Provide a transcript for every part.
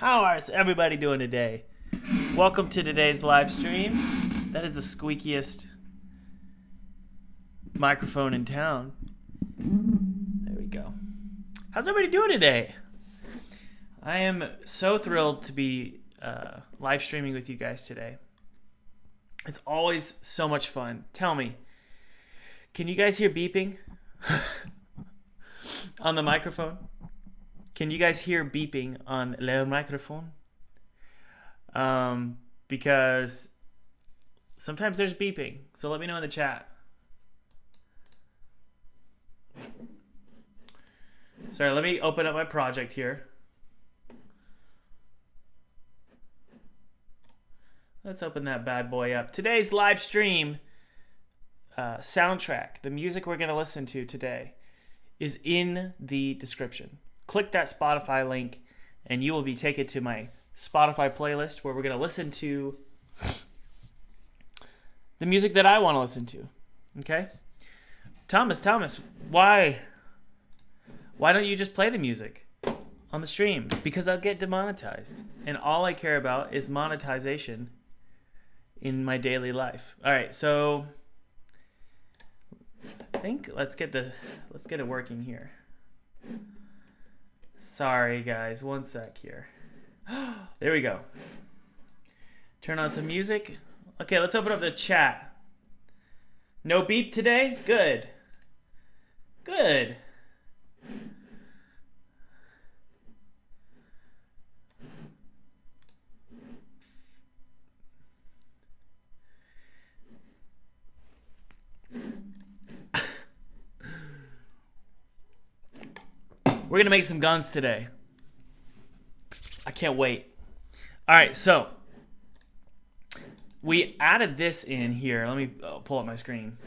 How is everybody doing today? Welcome to today's live stream. That is the squeakiest microphone in town. There we go. How's everybody doing today? I am so thrilled to be live streaming with you guys today. It's always so much fun. Tell me, can you guys hear beeping on the microphone? Can you guys hear beeping on le microphone? Because sometimes there's beeping. So let me know in the chat. Sorry, let me open up my project here. Let's open that bad boy up. Today's live stream soundtrack, the music we're going to listen to today, is in the description. Click that Spotify link and you will be taken to my Spotify playlist where we're going to listen to the music that I want to listen to. Okay? Thomas, why don't you just play the music on the stream? Because I'll get demonetized. And all I care about is monetization in my daily life. All right, so I think let's get it working here. Sorry guys, one sec here. There we go. Turn on some music. Okay, let's open up the chat. No beep today? Good. Good. We're going to make some guns today. I can't wait. All right, so we added this in here. Let me pull up my screen.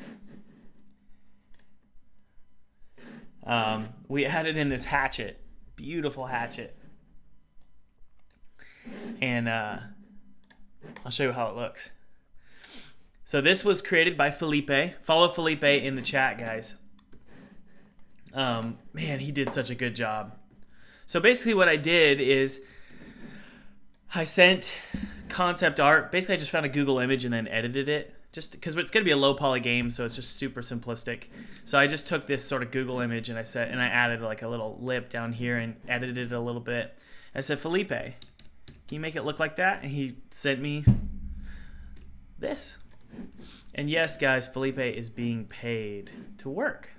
We added in this hatchet. Beautiful hatchet. And I'll show you how it looks. So this was created by Felipe. Follow Felipe in the chat, guys. Man, he did such a good job. So basically what I did is I sent concept art. Basically, I just found a Google image and then edited it. Just because it's going to be a low poly game, so it's just super simplistic. So I just took this sort of Google image and I added like a little lip down here and edited it a little bit. I said, Felipe, can you make it look like that? And he sent me this. And yes, guys, Felipe is being paid to work.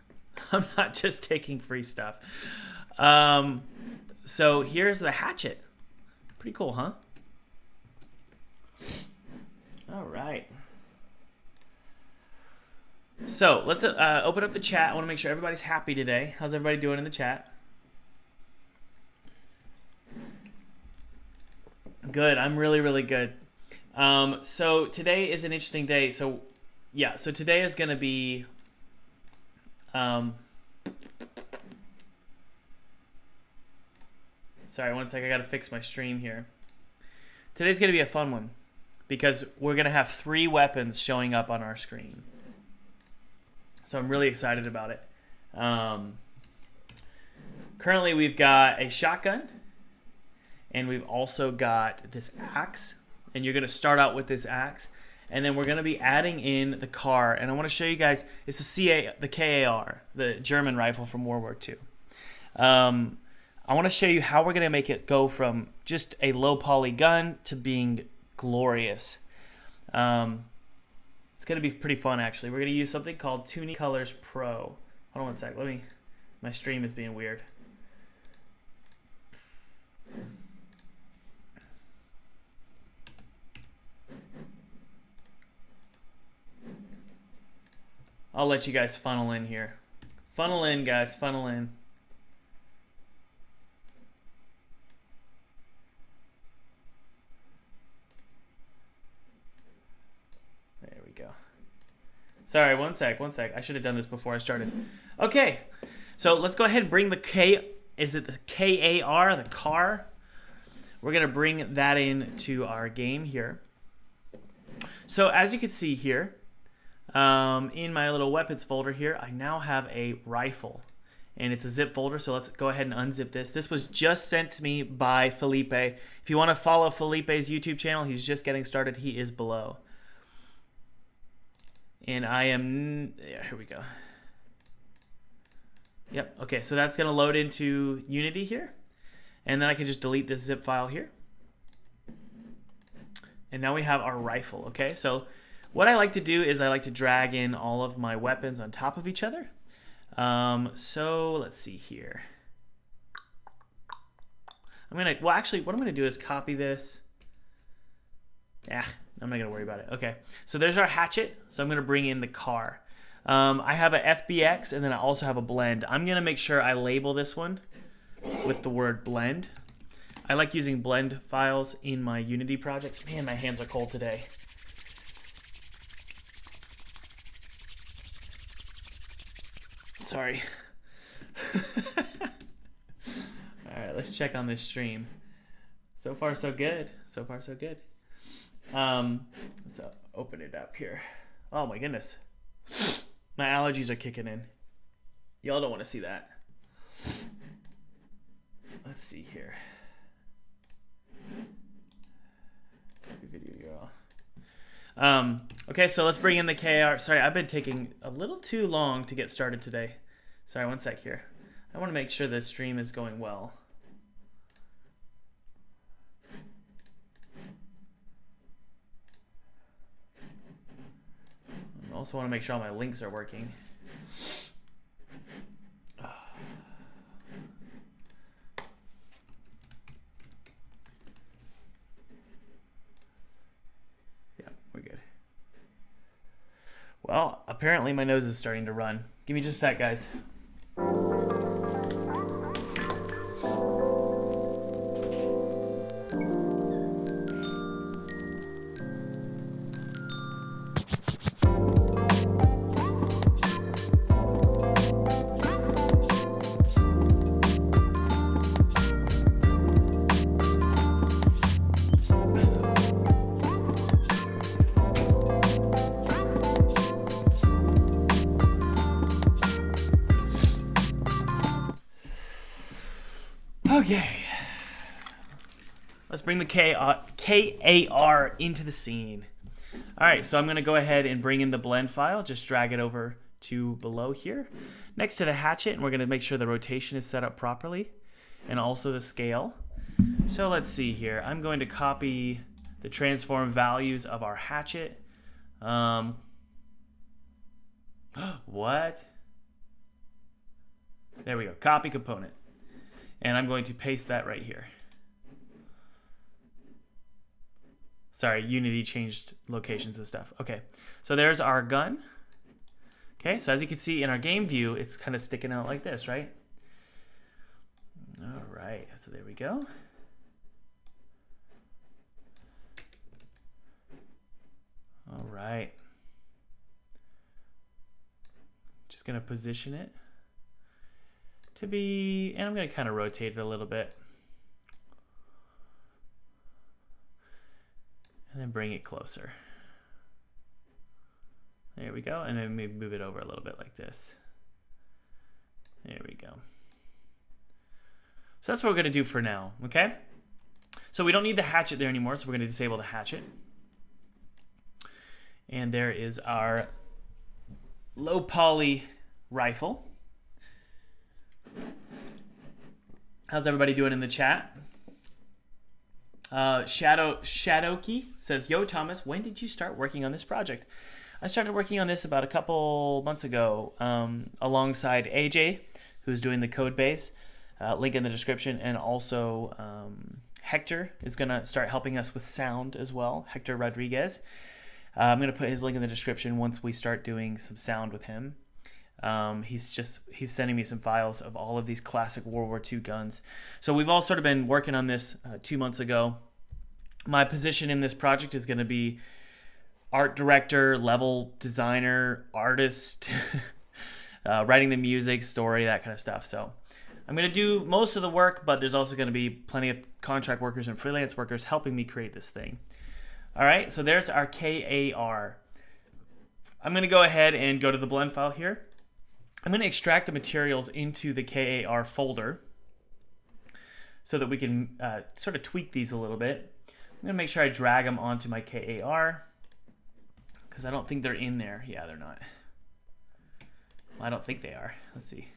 I'm not just taking free stuff. So here's the hatchet. Pretty cool, huh? All right. So let's open up the chat. I want to make sure everybody's happy today. How's everybody doing in the chat? Good. I'm really, really good. So today is an interesting day. So yeah, so today is going to be... sorry, one sec. I gotta fix my stream here. Today's gonna be a fun one because we're gonna have 3 weapons showing up on our screen. So I'm really excited about it. Currently, we've got a shotgun, and we've also got this axe. And you're gonna start out with this axe. And then we're going to be adding in the car. And I want to show you guys, it's the KAR, the German rifle from World War II. I want to show you how we're going to make it go from just a low poly gun to being glorious. It's going to be pretty fun, actually. We're going to use something called Toonie Colors Pro. Hold on one sec. My stream is being weird. I'll let you guys funnel in here. Funnel in, guys. Funnel in. There we go. Sorry, one sec. I should have done this before I started. Okay, so let's go ahead and bring the is it the KAR, the car? We're going to bring that into our game here. So as you can see here, in my little weapons folder here, I now have a rifle. and it's a zip folder. So let's go ahead and unzip this. This was just sent to me by Felipe. If you want to follow Felipe's YouTube channel, he's just getting started. He is below. And I am, yeah, here we go. Yep, okay, so that's gonna load into Unity here. And then I can just delete this zip file here. And now we have our rifle, okay? So what I like to do is I like to drag in all of my weapons on top of each other. So let's see here. Well, actually, what I'm gonna do is copy this. Yeah, I'm not gonna worry about it. Okay, so there's our hatchet. So I'm gonna bring in the car. I have a FBX and then I also have a blend. I'm gonna make sure I label this one with the word blend. I like using blend files in my Unity projects. Man, my hands are cold today. Sorry. All right, let's check on this stream. So far, so good. So far, so good. Let's open it up here. Oh my goodness. My allergies are kicking in. Y'all don't want to see that. Let's see here. Video girl. Okay, so let's bring in the KR. Sorry, I've been taking a little too long to get started today. Sorry, one sec here. I want to make sure the stream is going well. I also want to make sure all my links are working. We're good. Well, apparently my nose is starting to run. Give me just a sec, guys. Okay, let's bring the KAR into the scene. All right, so I'm gonna go ahead and bring in the blend file, just drag it over to below here, next to the hatchet, and we're gonna make sure the rotation is set up properly, and also the scale. So let's see here, I'm going to copy the transform values of our hatchet. What? There we go, copy component. And I'm going to paste that right here. Sorry, Unity changed locations and stuff. Okay, so there's our gun. Okay, so as you can see in our game view, it's kind of sticking out like this, right? All right, so there we go. All right. Just gonna position it to be, and I'm gonna kind of rotate it a little bit. And then bring it closer. There we go, and then maybe move it over a little bit like this. There we go. So that's what we're gonna do for now, okay? So we don't need the hatchet there anymore, so we're gonna disable the hatchet. And there is our low poly rifle. How's everybody doing in the chat? Shadowkey says, "Yo, Thomas, when did you start working on this project?" I started working on this about a couple months ago, alongside AJ, who's doing the code base. Link in the description, and also Hector is gonna start helping us with sound as well. Hector Rodriguez. I'm gonna put his link in the description once we start doing some sound with him. He's sending me some files of all of these classic World War II guns. So we've all sort of been working on this 2 months ago. My position in this project is going to be art director, level designer, artist, writing the music, story, that kind of stuff. So I'm going to do most of the work, but there's also going to be plenty of contract workers and freelance workers helping me create this thing. All right, so there's our KAR. I'm going to go ahead and go to the blend file here. I'm going to extract the materials into the KAR folder so that we can sort of tweak these a little bit. I'm going to make sure I drag them onto my KAR because I don't think they're in there. Yeah, they're not. Well, I don't think they are. Let's see.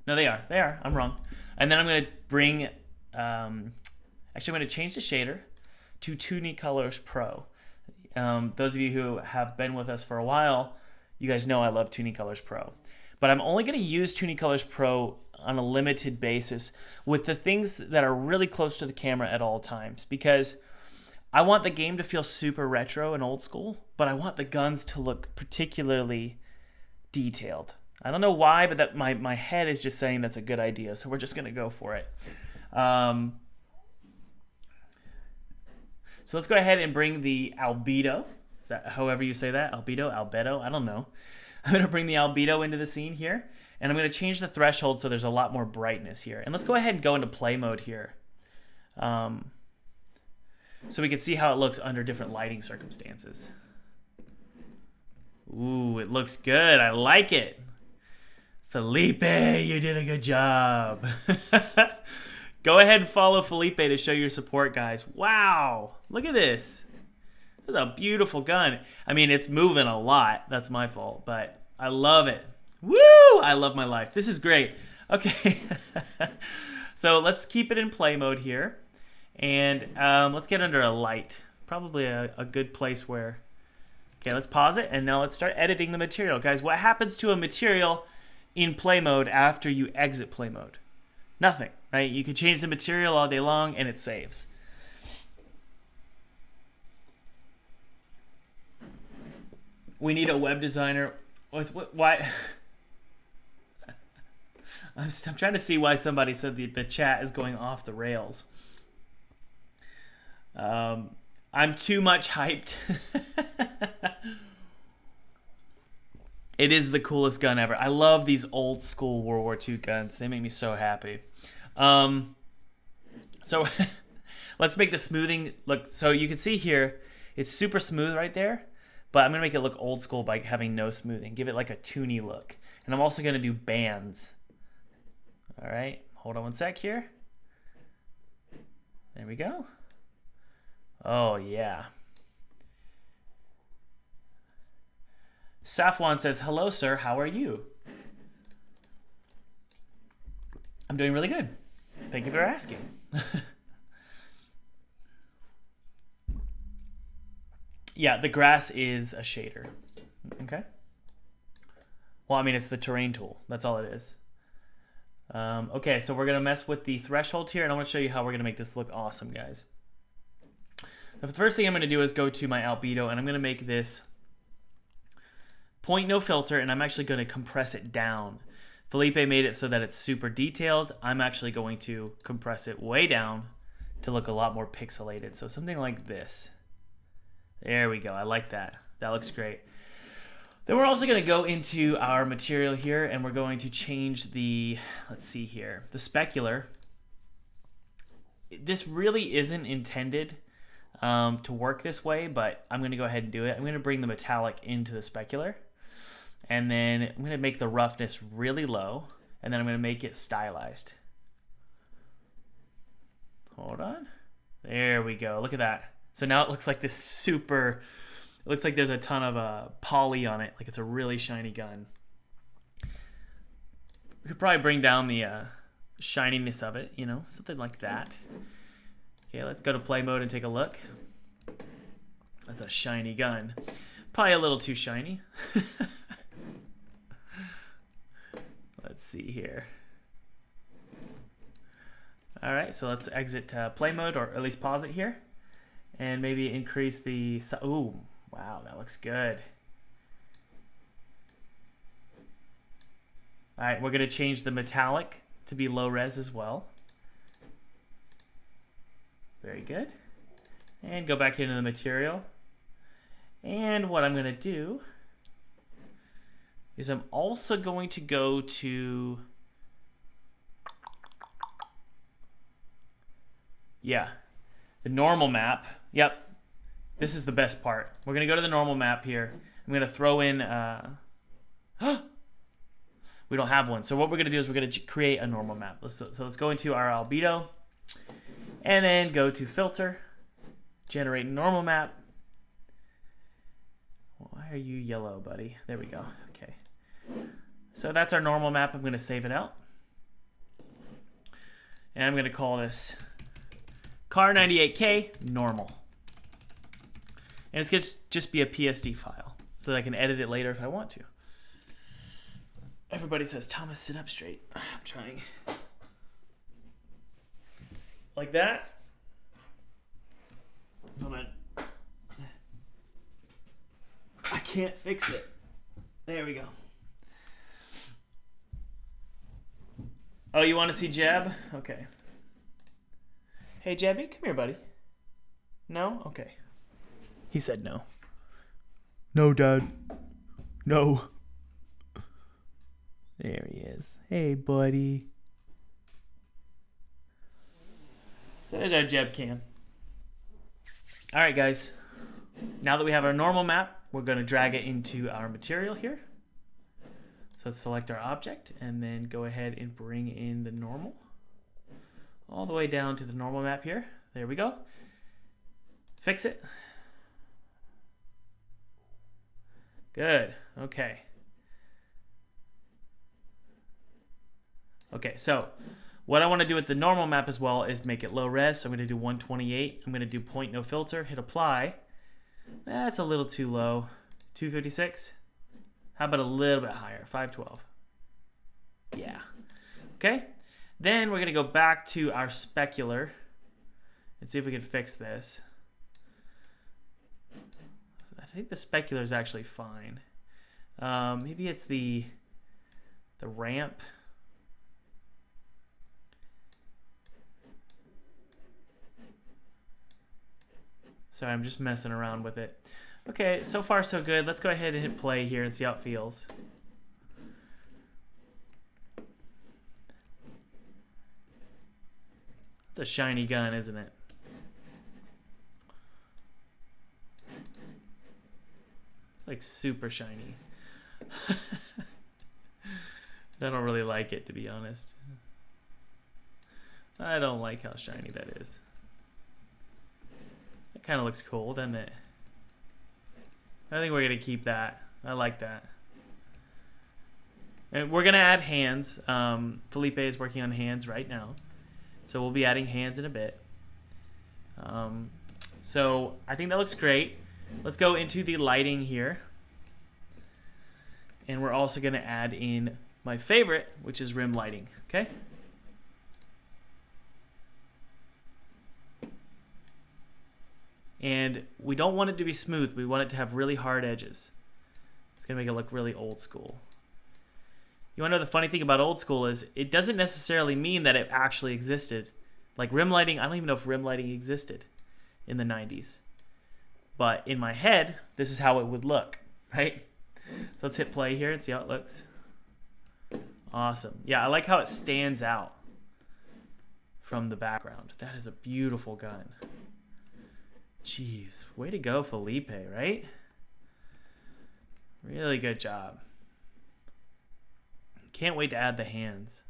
No, they are. They are. I'm wrong. And then I'm going to bring, actually I'm going to change the shader to Tunicolors Pro. Those of you who have been with us for a while, you guys know I love Tunicolors Pro. But I'm only going to use Tunicolors Pro on a limited basis with the things that are really close to the camera at all times, because I want the game to feel super retro and old school, but I want the guns to look particularly detailed. I don't know why, but that my head is just saying that's a good idea, so we're just going to go for it. So let's go ahead and bring the albedo. Is that however you say that? Albedo? I don't know. I'm going to bring the albedo into the scene here, and I'm going to change the threshold so there's a lot more brightness here. And let's go ahead and go into play mode here, so we can see how it looks under different lighting circumstances. Ooh, it looks good. I like it. Felipe, you did a good job. Go ahead and follow Felipe to show your support, guys. Wow, look at this. This is a beautiful gun. I mean, it's moving a lot. That's my fault, but I love it. Woo! I love my life. This is great. Okay. So let's keep it in play mode here. And let's get under a light. Probably a good place where... Okay, let's pause it, and now let's start editing the material. Guys, what happens to a material in play mode after you exit play mode? Nothing, right? You can change the material all day long, and it saves. We need a web designer. Why? I'm trying to see why somebody said the chat is going off the rails. I'm too much hyped. It is the coolest gun ever. I love these old school World War II guns. They make me so happy. So let's make the smoothing look. So you can see here, it's super smooth right there. But I'm going to make it look old school by having no smoothing. Give it like a toony look. And I'm also going to do bands. All right. Hold on one sec here. There we go. Oh, yeah. Safwan says, hello, sir. How are you? I'm doing really good. Thank you for asking. Yeah, the grass is a shader. Okay. Well, I mean, it's the terrain tool. That's all it is. Okay, so we're going to mess with the threshold here, and I want to show you how we're going to make this look awesome, guys. The first thing I'm going to do is go to my albedo, and I'm going to make this point no filter, and I'm actually going to compress it down. Felipe made it so that it's super detailed. I'm actually going to compress it way down to look a lot more pixelated. So something like this. There we go. I like that. That looks great. Then we're also going to go into our material here, and we're going to change the, let's see here, the specular. This really isn't intended to work this way, but I'm going to go ahead and do it. I'm going to bring the metallic into the specular, and then I'm going to make the roughness really low, and then I'm going to make it stylized. Hold on. There we go. Look at that. So now it looks like this super, it looks like there's a ton of poly on it, like it's a really shiny gun. We could probably bring down the shininess of it, you know, something like that. Okay, let's go to play mode and take a look. That's a shiny gun. Probably a little too shiny. Let's see here. All right, so let's exit play mode, or at least pause it here. And maybe increase the... Ooh, wow, that looks good. All right, we're going to change the metallic to be low res as well. Very good. And go back into the material. And what I'm going to do is I'm also going to go to... Yeah, the normal map. Yep, this is the best part. We're going to go to the normal map here. I'm going to throw in... We don't have one. So what we're going to do is we're going to create a normal map. So let's go into our albedo and then go to filter, generate normal map. Why are you yellow, buddy? There we go. Okay. So that's our normal map. I'm going to save it out. And I'm going to call this car98k normal. And it's going to just be a PSD file so that I can edit it later if I want to. Everybody says, Thomas, sit up straight. I'm trying. Like that. Hold on. I can't fix it. There we go. Oh, you want to see Jeb? Okay. Hey, Jebby, come here, buddy. No? Okay. He said no. No, Dad. No. There he is. Hey, buddy. There's our Jeb cam. All right, guys. Now that we have our normal map, we're going to drag it into our material here. So let's select our object and then go ahead and bring in the normal. All the way down to the normal map here. There we go. Fix it. Good. Okay. Okay, so what I want to do with the normal map as well is make it low res. So I'm going to do 128. I'm going to do point no filter, hit apply. That's a little too low. 256. How about a little bit higher? 512. Yeah. Okay. Then we're going to go back to our specular and see if we can fix this. I think the specular is actually fine. Maybe it's the ramp. Sorry, I'm just messing around with it. Okay, so far so good. Let's go ahead and hit play here and see how it feels. It's a shiny gun, isn't it? It's like super shiny. I don't really like it, to be honest. I don't like how shiny that is. It kind of looks cool, doesn't it? I think we're going to keep that. I like that. And we're going to add hands. Felipe is working on hands right now. So we'll be adding hands in a bit. So I think that looks great. Let's go into the lighting here. And we're also going to add in my favorite, which is rim lighting. Okay? And we don't want it to be smooth. We want it to have really hard edges. It's going to make it look really old school. You want to know the funny thing about old school is it doesn't necessarily mean that it actually existed. Like rim lighting, I don't even know if rim lighting existed in the 90s. But in my head, this is how it would look, right? So let's hit play here and see how it looks. Awesome. Yeah, I like how it stands out from the background. That is a beautiful gun. Jeez, way to go, Felipe, right? Really good job. Can't wait to add the hands.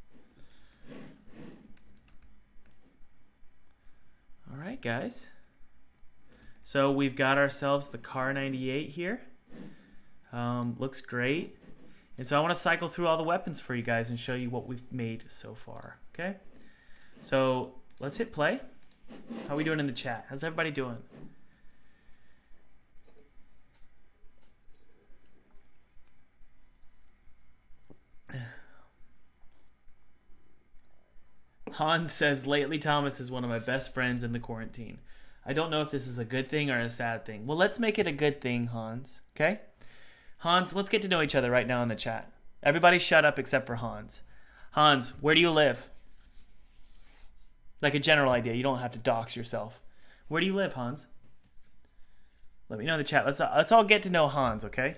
All right, guys. So we've got ourselves the Car 98 here. Looks great. And so I want to cycle through all the weapons for you guys and show you what we've made so far, okay? So let's hit play. How are we doing in the chat? How's everybody doing? Hans says, lately Thomas is one of my best friends in the quarantine. I don't know if this is a good thing or a sad thing. Well, let's make it a good thing, Hans. Okay? Hans, let's get to know each other right now in the chat. Everybody shut up except for Hans. Hans, where do you live? Like a general idea. You don't have to dox yourself. Where do you live, Hans? Let me know in the chat. Let's all get to know Hans, okay?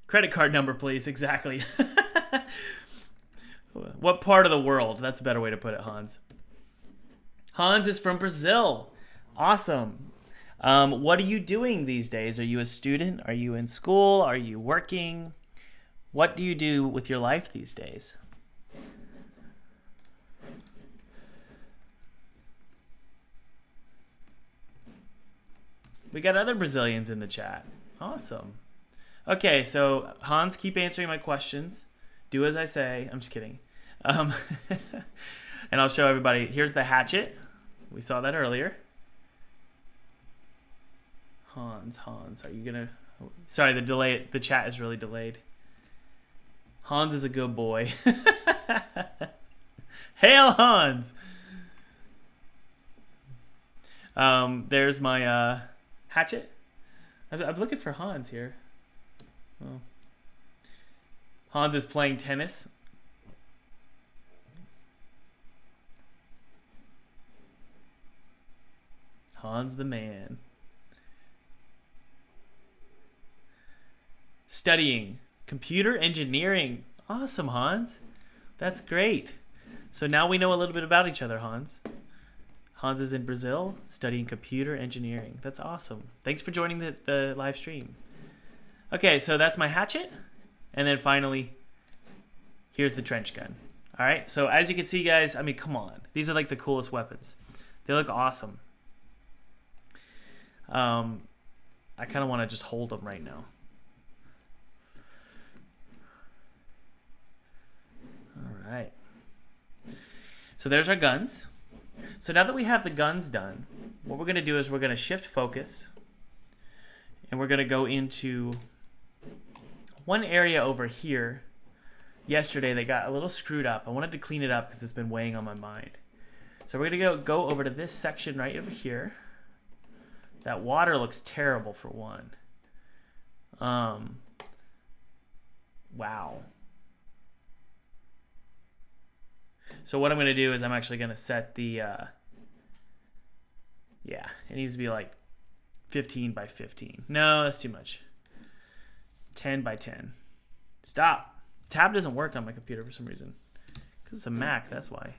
Credit card number, please. Exactly. What part of the world? That's a better way to put it, Hans. Hans is from Brazil. Awesome. What are you doing these days? Are you a student? Are you in school? Are you working? What do you do with your life these days? We got other Brazilians in the chat. Awesome. Okay, so Hans, keep answering my questions. Do as I say. I'm just kidding. And I'll show everybody. Here's the hatchet. We saw that earlier. Hans, are you gonna... Sorry, the chat is really delayed. Hans is a good boy. Hail Hans! There's my hatchet. I'm looking for Hans here. Oh. Hans is playing tennis. Hans the man. Studying computer engineering. Awesome, Hans. That's great. So now we know a little bit about each other, Hans. Hans is in Brazil studying computer engineering. That's awesome. Thanks for joining the live stream. Okay, so that's my hatchet. And then finally, here's the trench gun. All right, so as you can see, guys, I mean, come on. These are like the coolest weapons. They look awesome. I kind of want to just hold them right now. All right. So there's our guns. So now that we have the guns done, what we're going to do is we're going to shift focus. And we're going to go into one area over here. Yesterday they got a little screwed up. I wanted to clean it up because it's been weighing on my mind. So we're going to go over to this section right over here. That water looks terrible for one. Wow. So what I'm going to do is I'm actually going to set the, yeah, it needs to be like 15 by 15. No, that's too much. 10 by 10. Stop. Tab doesn't work on my computer for some reason. Because it's a Mac, that's why.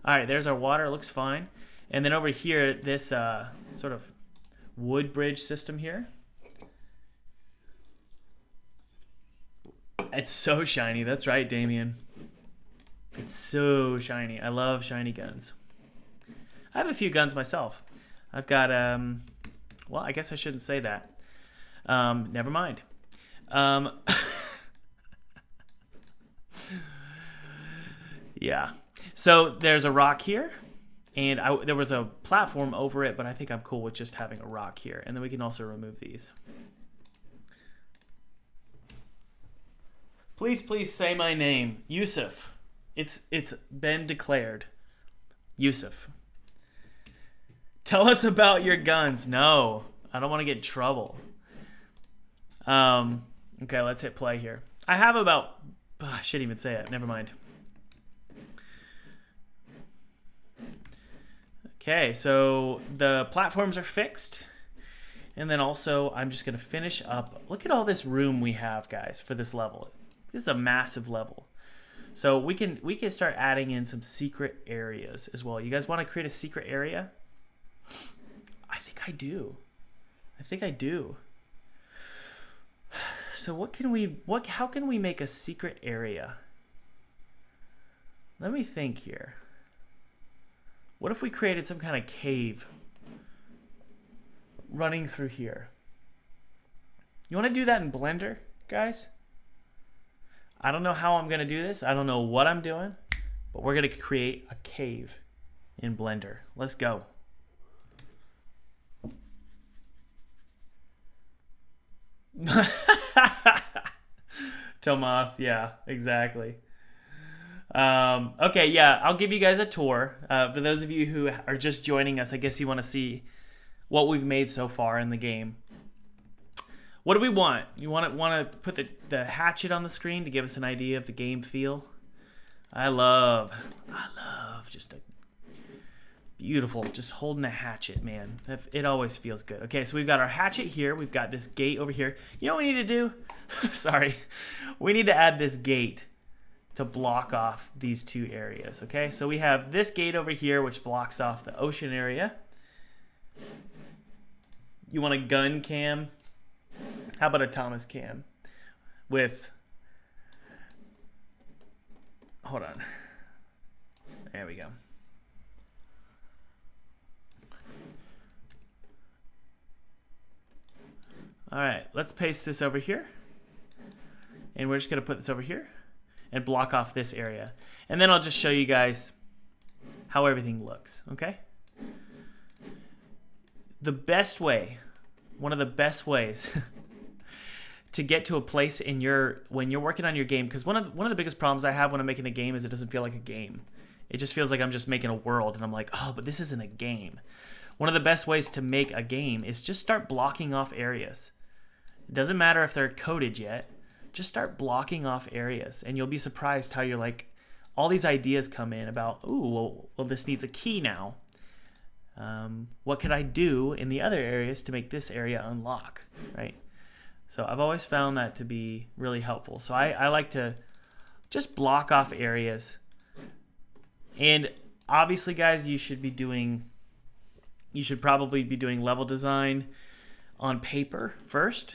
All right, there's our water. It looks fine. And then over here, this sort of wood bridge system here. It's so shiny. That's right, Damien. It's so shiny. I love shiny guns. I have a few guns myself. I've got, well, I guess I shouldn't say that. Never mind. Yeah. So there's a rock here. And there was a platform over it, but I think I'm cool with just having a rock here. And then we can also remove these. Please say my name. Yusuf. It's been declared. Yusuf. Tell us about your guns. No, I don't want to get in trouble. Okay, let's hit play here. I have about... I shouldn't even say it. Never mind. Okay, so the platforms are fixed. And then also, I'm just going to finish up. Look at all this room we have, guys, for this level. This is a massive level. So we can start adding in some secret areas as well. You guys want to create a secret area? I think I do. So how can we make a secret area? Let me think here. What if we created some kind of cave running through here? You want to do that in Blender, guys? I don't know how I'm going to do this. I don't know what I'm doing, but we're going to create a cave in Blender. Let's go. Tomas, yeah, exactly. Okay, yeah, I'll give you guys a tour. For those of you who are just joining us, I guess you want to see what we've made so far in the game. What do we want? You want to put the hatchet on the screen to give us an idea of the game feel? I love just a beautiful, just holding a hatchet, man. It always feels good. Okay, so we've got our hatchet here. We've got this gate over here. You know what we need to do? Sorry. We need to add this gate to block off these two areas, okay? So we have this gate over here, which blocks off the ocean area. You want a gun cam? How about a Thomas cam with, hold on. There we go. All right, let's paste this over here. And we're just gonna put this over here and block off this area. And then I'll just show you guys how everything looks, okay? The best way, one of the best ways to get to a place in when you're working on your game, because one of the biggest problems I have when I'm making a game is it doesn't feel like a game. It just feels like I'm just making a world, and I'm like, oh, but this isn't a game. One of the best ways to make a game is just start blocking off areas. It doesn't matter if they're coded yet. Just start blocking off areas, and you'll be surprised how you're like, all these ideas come in about, ooh, well, this needs a key now. What could I do in the other areas to make this area unlock, right? So I've always found that to be really helpful. So I like to just block off areas. And obviously, guys, you should probably be doing level design on paper first.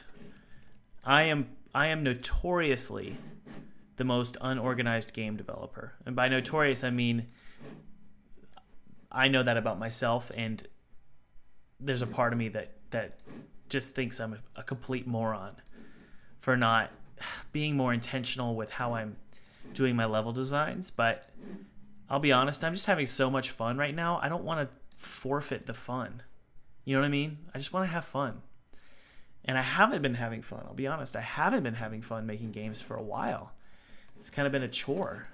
I am notoriously the most unorganized game developer. And by notorious, I mean I know that about myself, and there's a part of me that just thinks I'm a complete moron for not being more intentional with how I'm doing my level designs. But I'll be honest, I'm just having so much fun right now. I don't want to forfeit the fun. You know what I mean? I just want to have fun. And I haven't been having fun. I'll be honest. I haven't been having fun making games for a while. It's kind of been a chore.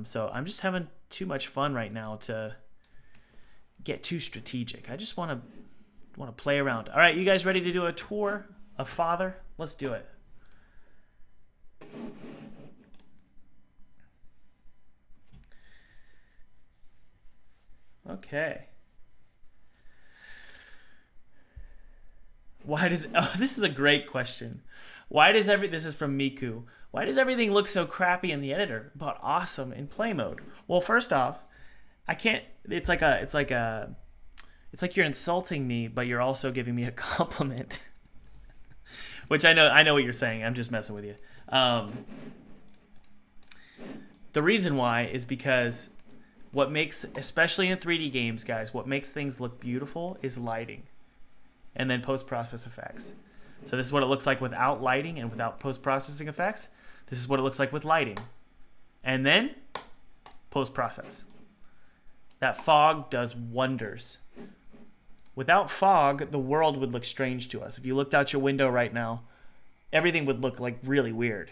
So I'm just having too much fun right now to get too strategic. I just want to play around. All right, you guys ready to do a tour of Father? Let's do it. Okay. This is a great question. This is from Miku. Why does everything look so crappy in the editor, but awesome in play mode? Well, first off, I can't, it's like you're insulting me, but you're also giving me a compliment. Which I know what you're saying. I'm just messing with you. The reason why is because what makes, especially in 3D games, guys, what makes things look beautiful is lighting. And then post-process effects. So this is what it looks like without lighting and without post-processing effects. This is what it looks like with lighting. And then post-process. That fog does wonders. Without fog, the world would look strange to us. If you looked out your window right now, everything would look like really weird.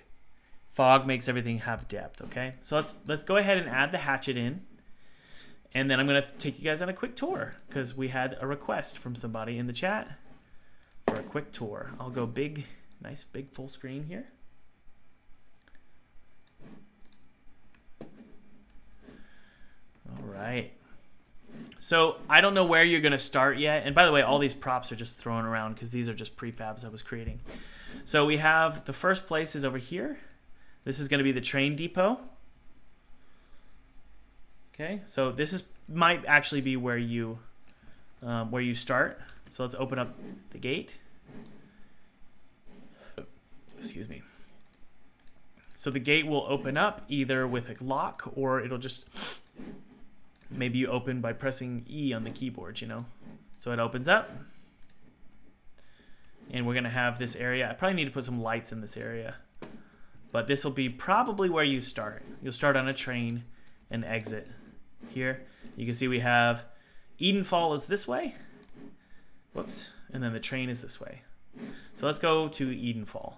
Fog makes everything have depth, okay? So let's go ahead and add the hatchet in. And then I'm going to take you guys on a quick tour because we had a request from somebody in the chat for a quick tour. I'll go big, nice big full screen here. All right. So I don't know where you're going to start yet. And by the way, all these props are just thrown around because these are just prefabs I was creating. So we have the first place is over here. This is going to be the train depot. Okay, so this might actually be where you start. So let's open up the gate. Excuse me. So the gate will open up either with a lock or it'll just maybe you open by pressing E on the keyboard, you know. So it opens up. And we're going to have this area. I probably need to put some lights in this area. But this will be probably where you start. You'll start on a train and exit. Here you can see we have Edenfall is this way, whoops, and then the train is this way. So let's go to Edenfall.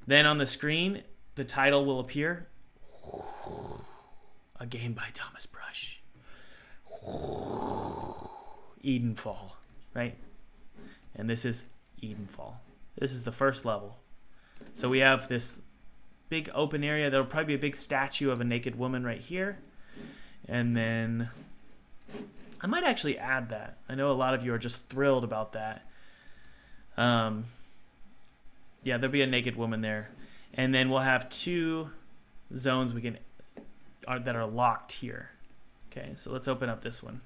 Then on the screen the title will appear, a game by Thomas Brush. Edenfall, right? And this is Edenfall. This is the first level. So we have this big open area. There'll probably be a big statue of a naked woman right here. And then I might actually add that. I know a lot of you are just thrilled about that. Yeah, there'll be a naked woman there. And then we'll have two zones we can that are locked here. Okay, so let's open up this one.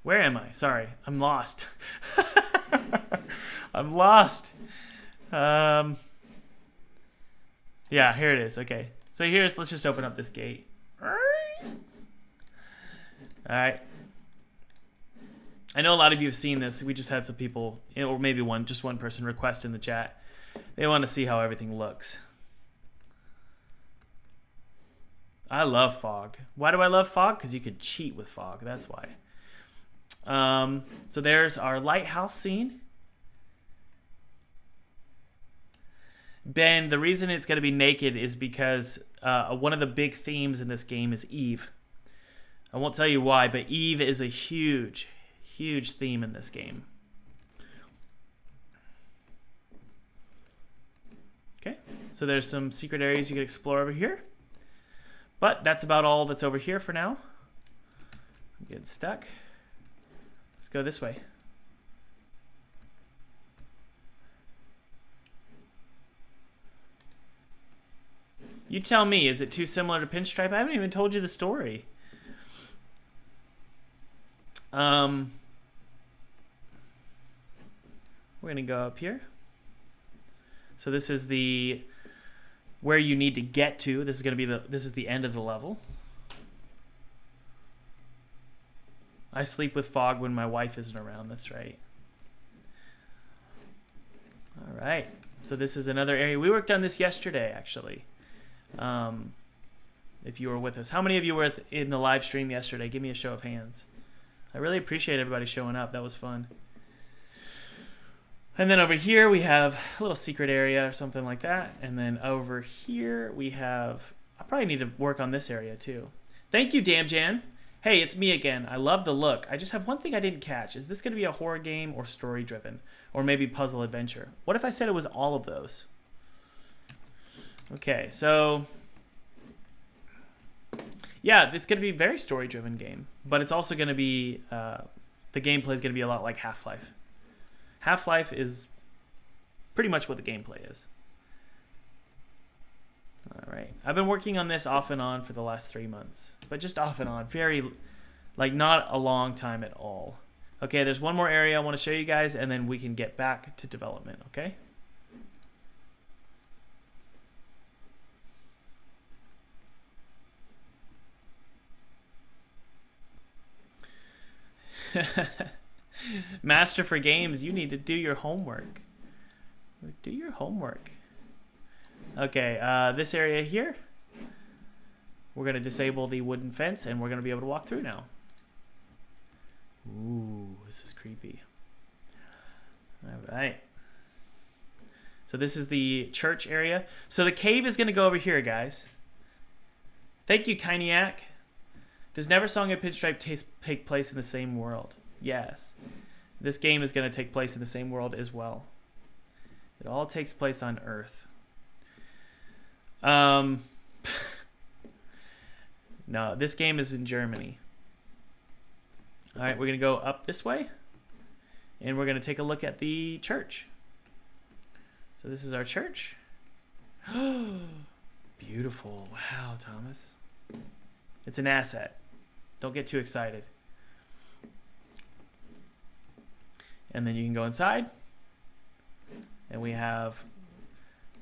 Where am I? Sorry, I'm lost. I'm lost. Yeah, here it is. Okay, so let's just open up this gate. All right. I know a lot of you have seen this. We just had some people, or maybe just one person request in the chat. They want to see how everything looks. I love fog. Why do I love fog? Because you could cheat with fog. That's why. So there's our lighthouse scene. Ben, the reason it's going to be naked is because one of the big themes in this game is Eve. I won't tell you why, but Eve is a huge, huge theme in this game. Okay, so there's some secret areas you can explore over here. But that's about all that's over here for now. I'm getting stuck. Let's go this way. You tell me, is it too similar to Pinstripe? I haven't even told you the story. We're gonna go up here. So this is where you need to get to. This is gonna be this is the end of the level. I sleep with fog when my wife isn't around. That's right. All right. So this is another area. We worked on this yesterday, actually. If you were with us. How many of you were in the live stream yesterday? Give me a show of hands. I really appreciate everybody showing up. That was fun. And then over here we have a little secret area or something like that. And then over here we have... I probably need to work on this area too. Thank you, Damjan. Hey, it's me again. I love the look. I just have one thing I didn't catch. Is this going to be a horror game or story-driven? Or maybe puzzle adventure? What if I said it was all of those? Okay, so... yeah, it's going to be a very story-driven game. But it's also going to be... the gameplay is going to be a lot like Half-Life. Half-Life is pretty much what the gameplay is. All right. I've been working on this off and on for the last 3 months. But just off and on. Very, like, not a long time at all. Okay, there's one more area I want to show you guys, and then we can get back to development, okay? Master for Games, you need to do your homework. Do your homework. Okay, this area here, we're going to disable the wooden fence, and we're going to be able to walk through now. Ooh, this is creepy. All right. So this is the church area. So the cave is going to go over here, guys. Thank you, Kyniac. Does Neversong and Pinstripe take place in the same world? Yes. This game is going to take place in the same world as well. It all takes place on Earth. No, this game is in Germany. All right, we're going to go up this way. And we're going to take a look at the church. So this is our church. Beautiful. Wow, Thomas. It's an asset. Don't get too excited. And then you can go inside. And we have...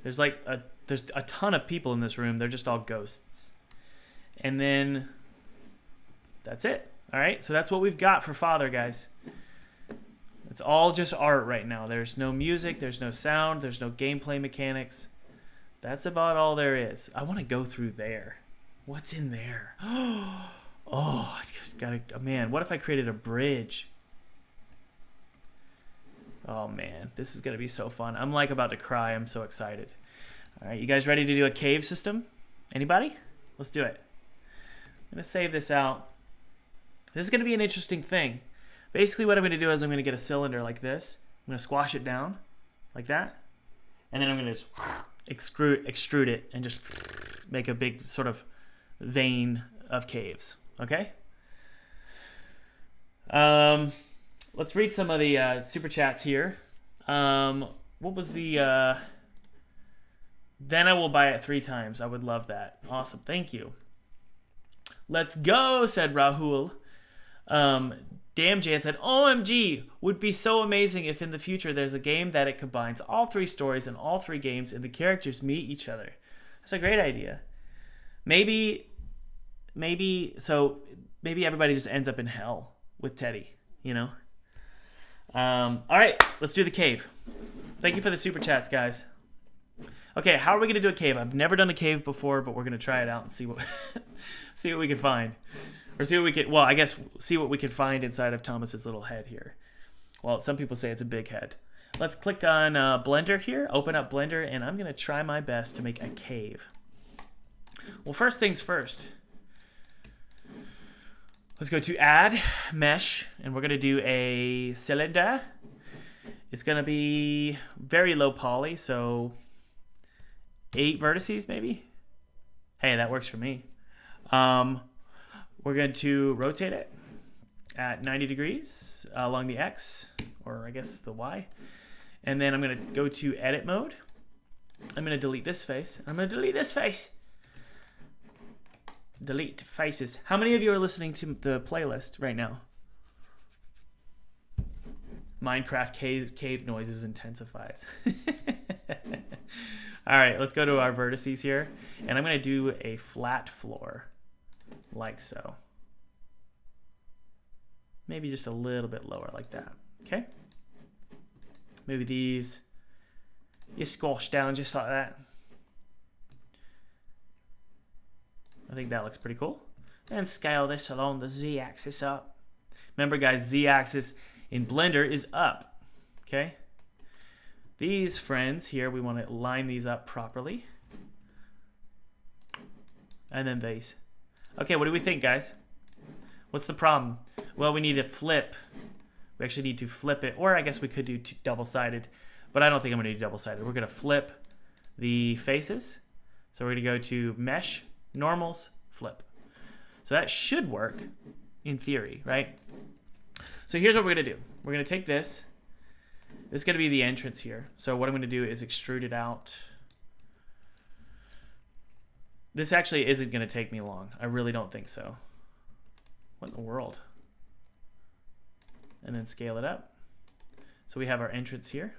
There's a ton of people in this room. They're just all ghosts. And then that's it. All right, so that's what we've got for Father, guys. It's all just art right now. There's no music, there's no sound, there's no gameplay mechanics. That's about all there is. I want to go through there. What's in there? Oh, I just gotta... Man, what if I created a bridge? Oh, man, this is going to be so fun. I'm like about to cry. I'm so excited. All right, you guys ready to do a cave system? Anybody? Let's do it. I'm going to save this out. This is going to be an interesting thing. Basically, what I'm going to do is I'm going to get a cylinder like this. I'm going to squash it down like that. And then I'm going to just extrude it and just make a big sort of vein of caves. Okay. Let's read some of the super chats here. What was the then I will buy it 3 times. I would love that. Awesome. Thank you. Let's go, said Rahul. Damn Jan said, OMG, would be so amazing if in the future there's a game that it combines all 3 stories and all 3 games and the characters meet each other. That's a great idea. Maybe everybody just ends up in hell with Teddy, you know? All right, let's do the cave. Thank you for the super chats, guys. Okay, how are we going to do a cave? I've never done a cave before, but we're going to try it out and see what see what we can find. Or see what we can, well, I guess see what we can find inside of Thomas's little head here. Well, some people say it's a big head. Let's click on Blender here, open up Blender, and I'm going to try my best to make a cave. Well, first things first. Let's go to Add, Mesh, and we're going to do a cylinder. It's going to be very low poly, so 8 vertices maybe. Hey, that works for me. We're going to rotate it at 90 degrees along the X, or I guess the Y. And then I'm going to go to edit mode. I'm going to delete this face. I'm going to delete this face. Delete faces. How many of you are listening to the playlist right now? Minecraft cave noises intensifies. All right, let's go to our vertices here. And I'm going to do a flat floor, like so. Maybe just a little bit lower, like that. Okay? Maybe these, you squash down just like that. I think that looks pretty cool. And scale this along the Z-axis up. Remember, guys, Z-axis in Blender is up. Okay? These friends here, we want to line these up properly. And then these. Okay, what do we think, guys? What's the problem? Well, we need to flip. We actually need to flip it. Or I guess we could do double-sided. But I don't think I'm going to do double-sided. We're going to flip the faces. So we're going to go to Mesh, Normals, Flip. So that should work in theory, right? So here's what we're going to do. We're going to take this. This is going to be the entrance here. So what I'm going to do is extrude it out. This actually isn't going to take me long. I really don't think so. What in the world? And then scale it up. So we have our entrance here.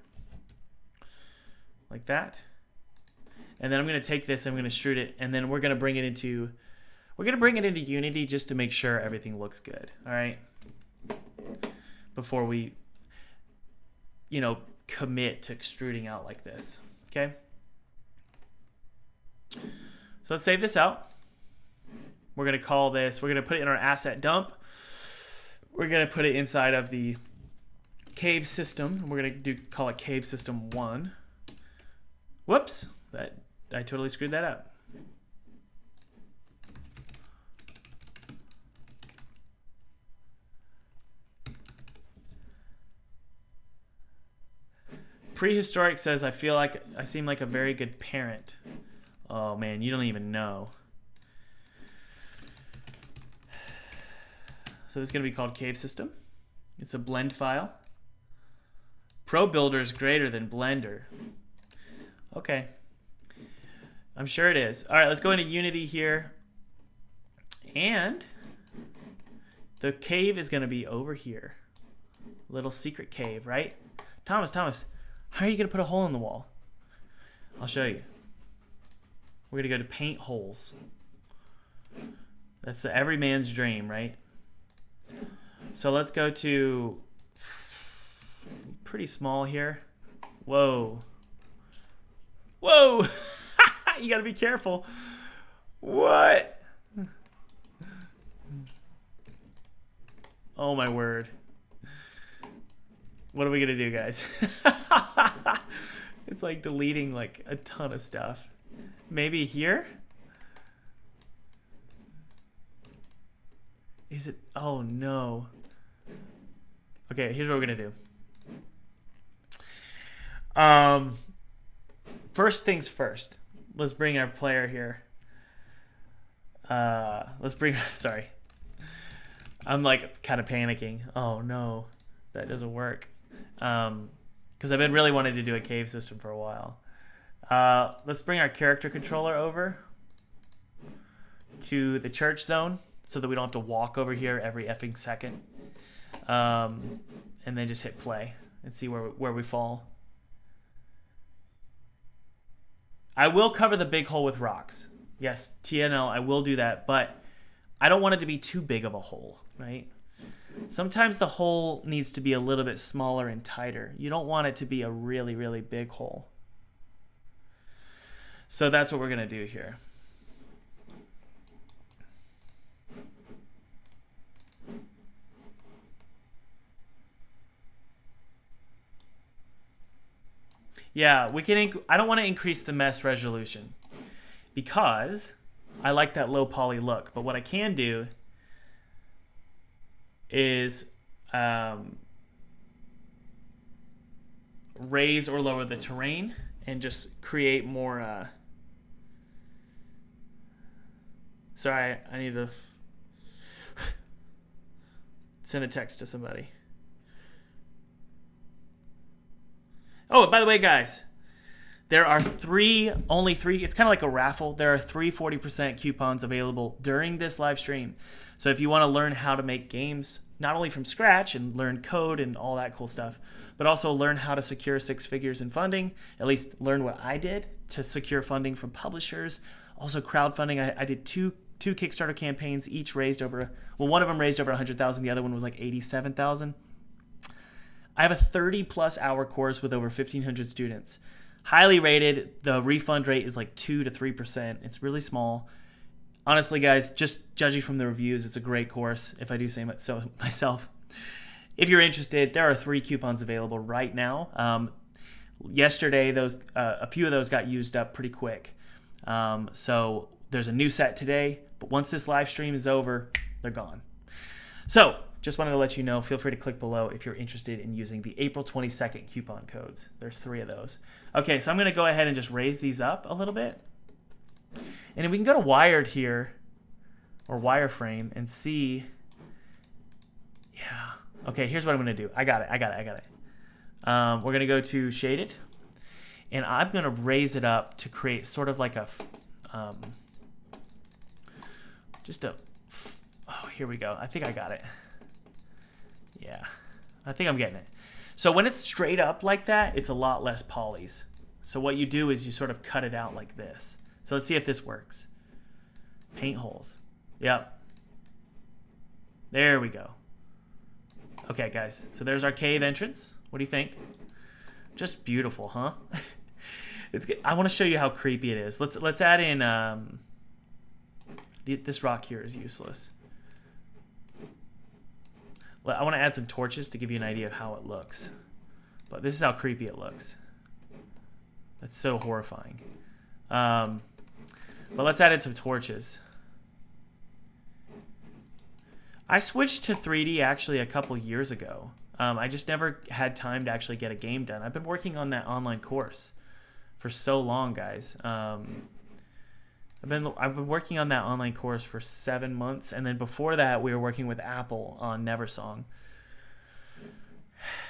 Like that. And then I'm going to take this and I'm going to extrude it. And then we're going to bring it into Unity just to make sure everything looks good. All right. Before we, commit to extruding out like this. Okay. So let's save this out. We're going to call this, we're going to put it in our asset dump. We're going to put it inside of the cave system. We're going to call it cave system 1. Whoops. I totally screwed that up. Prehistoric says, I feel like I seem like a very good parent. Oh man, you don't even know. So this is going to be called Cave System. It's a blend file. Pro Builder is greater than Blender. Okay. I'm sure it is. All right, let's go into Unity here. And the cave is going to be over here. Little secret cave, right? Thomas, how are you going to put a hole in the wall? I'll show you. We're going to go to paint holes. That's every man's dream, right? So let's go to pretty small here. Whoa. Whoa. You got to be careful. What? Oh my word. What are we going to do, guys? It's like deleting like a ton of stuff. Maybe here? Is it? Oh no. Okay, here's what we're gonna do. First things first. Let's bring our player here. Sorry. I'm like kind of panicking. Oh no, that doesn't work. Because I've been really wanting to do a cave system for a while. Let's bring our character controller over to the church zone so that we don't have to walk over here every effing second. And then just hit play and see where we fall. I will cover the big hole with rocks. Yes, TNL, I will do that, but I don't want it to be too big of a hole, right? Sometimes the hole needs to be a little bit smaller and tighter. You don't want it to be a really, really big hole. So that's what we're going to do here. Yeah, we can. I don't want to increase the mesh resolution because I like that low poly look. But what I can do is raise or lower the terrain and just create more. Sorry, I need to send a text to somebody. Oh, by the way, guys, there are only three, it's kind of like a raffle. There are 40% coupons available during this live stream. So if you want to learn how to make games, not only from scratch and learn code and all that cool stuff, but also learn how to secure 6 figures in funding, at least learn what I did to secure funding from publishers. Also crowdfunding, I did two Kickstarter campaigns, each raised over, well, one of them raised over 100,000, the other one was like 87,000. I have a 30-plus hour course with over 1,500 students. Highly rated. The refund rate is like 2 to 3%. It's really small. Honestly, guys, just judging from the reviews, it's a great course, if I do say so myself. If you're interested, there are 3 coupons available right now. Yesterday, a few of those got used up pretty quick. So there's a new set today, but once this live stream is over, they're gone. So just wanted to let you know, feel free to click below if you're interested in using the April 22nd coupon codes. There's 3 of those. Okay, so I'm going to go ahead and just raise these up a little bit. And then we can go to wired here, or wireframe, and see. Yeah. Okay, here's what I'm going to do. I got it. We're going to go to shaded. And I'm going to raise it up to create sort of like a, oh, here we go. I think I got it. Yeah, I think I'm getting it. So when it's straight up like that, it's a lot less polys. So what you do is you sort of cut it out like this. So let's see if this works. Paint holes. Yep. There we go. Okay, guys. So there's our cave entrance. What do you think? Just beautiful, huh? It's good. I want to show you how creepy it is. Let's add in. This rock here is useless. I want to add some torches to give you an idea of how it looks. But this is how creepy it looks. That's so horrifying. But let's add in some torches. I switched to 3D actually a couple years ago. I just never had time to actually get a game done. I've been working on that online course for so long, guys. I've been working on that online course for 7 months, and then before that, we were working with Apple on Neversong.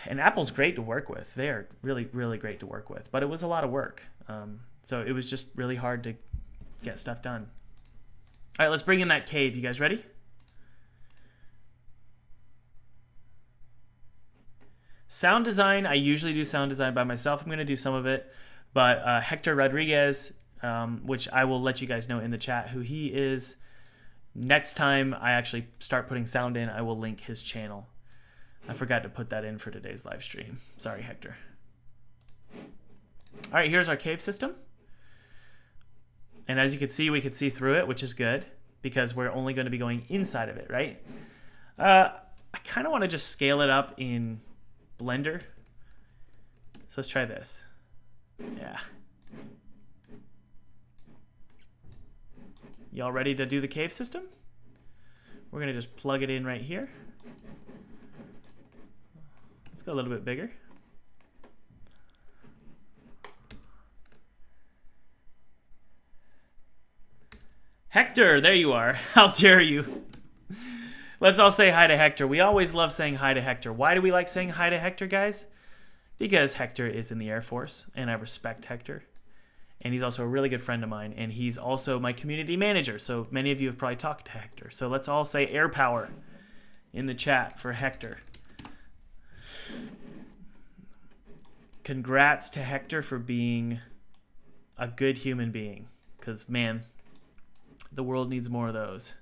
And Apple's great to work with; they are really, really great to work with. But it was a lot of work, so it was just really hard to get stuff done. All right, let's bring in that cave. You guys ready? Sound design. I usually do sound design by myself. I'm going to do some of it, but Hector Rodriguez. Which I will let you guys know in the chat who he is. Next time I actually start putting sound in, I will link his channel. I forgot to put that in for today's live stream. Sorry, Hector. All right, here's our cave system. And as you can see, we can see through it, which is good because we're only going to be going inside of it, right? I kind of want to just scale it up in Blender. So let's try this. Yeah. Y'all ready to do the cave system? We're going to just plug it in right here. Let's go a little bit bigger. Hector, there you are. How dare you? Let's all say hi to Hector. We always love saying hi to Hector. Why do we like saying hi to Hector, guys? Because Hector is in the Air Force, and I respect Hector. And he's also a really good friend of mine, and he's also my community manager. So many of you have probably talked to Hector. So let's all say air power in the chat for Hector. Congrats to Hector for being a good human being. Because, man, the world needs more of those.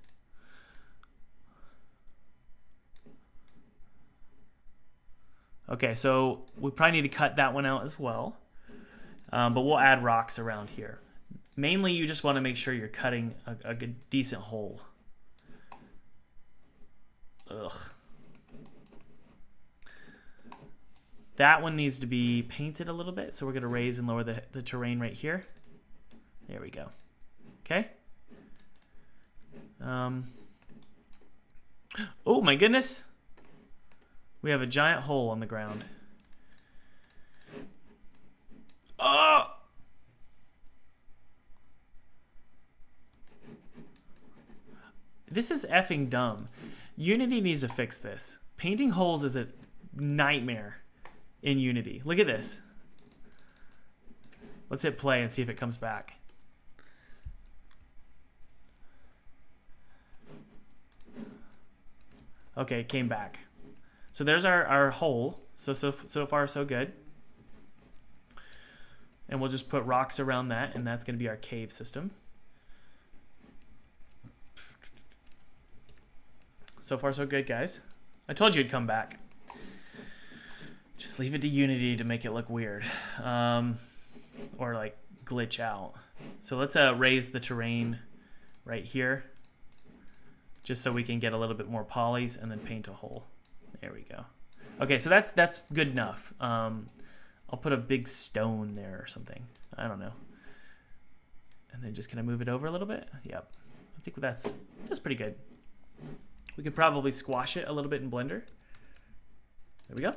Okay, so we probably need to cut that one out as well. But we'll add rocks around here. Mainly, you just want to make sure you're cutting a good, decent hole. Ugh. That one needs to be painted a little bit, so we're going to raise and lower the terrain right here. There we go. Okay. Oh, my goodness. We have a giant hole on the ground. Oh! This is effing dumb. Unity needs to fix this. Painting holes is a nightmare in Unity. Look at this. Let's hit play and see if it comes back. Okay, it came back. So there's our hole. So far, so good. And we'll just put rocks around that, and that's going to be our cave system. So far, so good, guys. I told you it'd come back. Just leave it to Unity to make it look weird. Or, like, glitch out. So let's raise the terrain right here. Just so we can get a little bit more polys and then paint a hole. There we go. Okay, so that's good enough. I'll put a big stone there or something. I don't know. And then just kind of move it over a little bit. Yep. I think that's pretty good. We could probably squash it a little bit in Blender. There we go.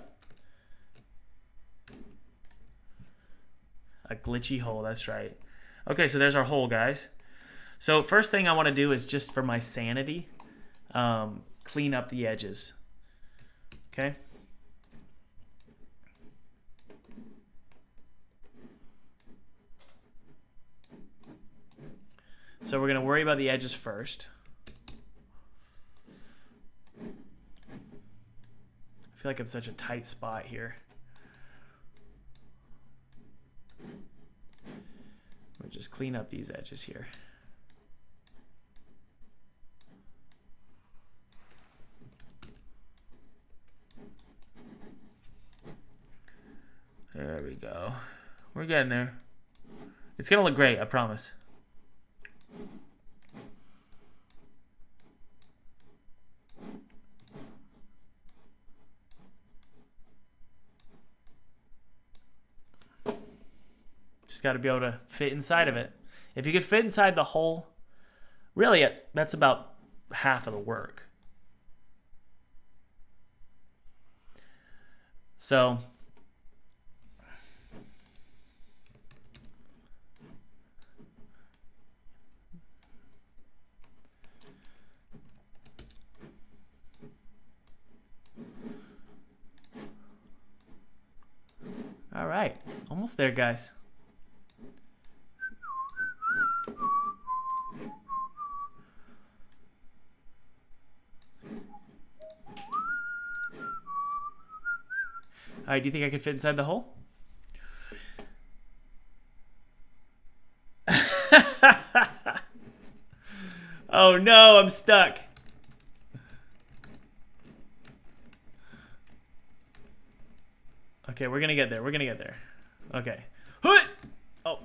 A glitchy hole, that's right. Okay, so there's our hole, guys. So first thing I want to do is just for my sanity, clean up the edges. Okay. So we're going to worry about the edges first. I feel like I'm such a tight spot here. We'll just clean up these edges here. There we go. We're getting there. It's going to look great, I promise. Just got to be able to fit inside of it. If you could fit inside the hole, really, that's about half of the work. So all right, almost there, guys. All right, do you think I could fit inside the hole? Oh no, I'm stuck. Okay, we're gonna get there. We're gonna get there. Okay. Oh.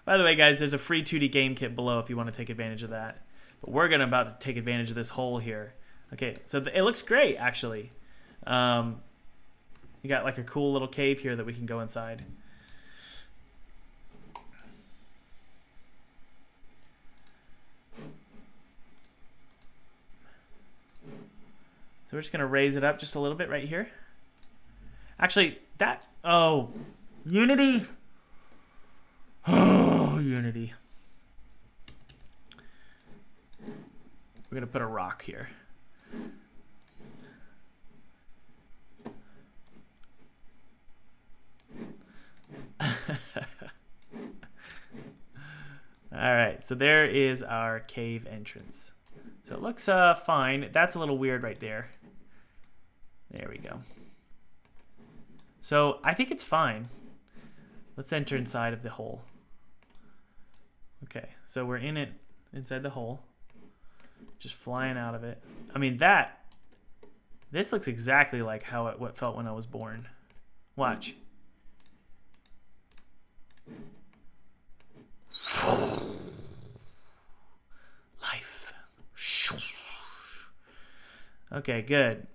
By the way, guys, there's a free 2D game kit below if you want to take advantage of that. But we're about to take advantage of this hole here. Okay, so it looks great, actually. You got like a cool little cave here that we can go inside. So we're just going to raise it up just a little bit right here. Actually, oh, Unity. Oh, Unity. We're going to put a rock here. All right, so there is our cave entrance. So it looks fine. That's a little weird right there. There we go. So I think it's fine. Let's enter inside of the hole. Okay, so we're in it, inside the hole. Just flying out of it. I mean, this looks exactly like how what felt when I was born. Watch. Life. Okay, good.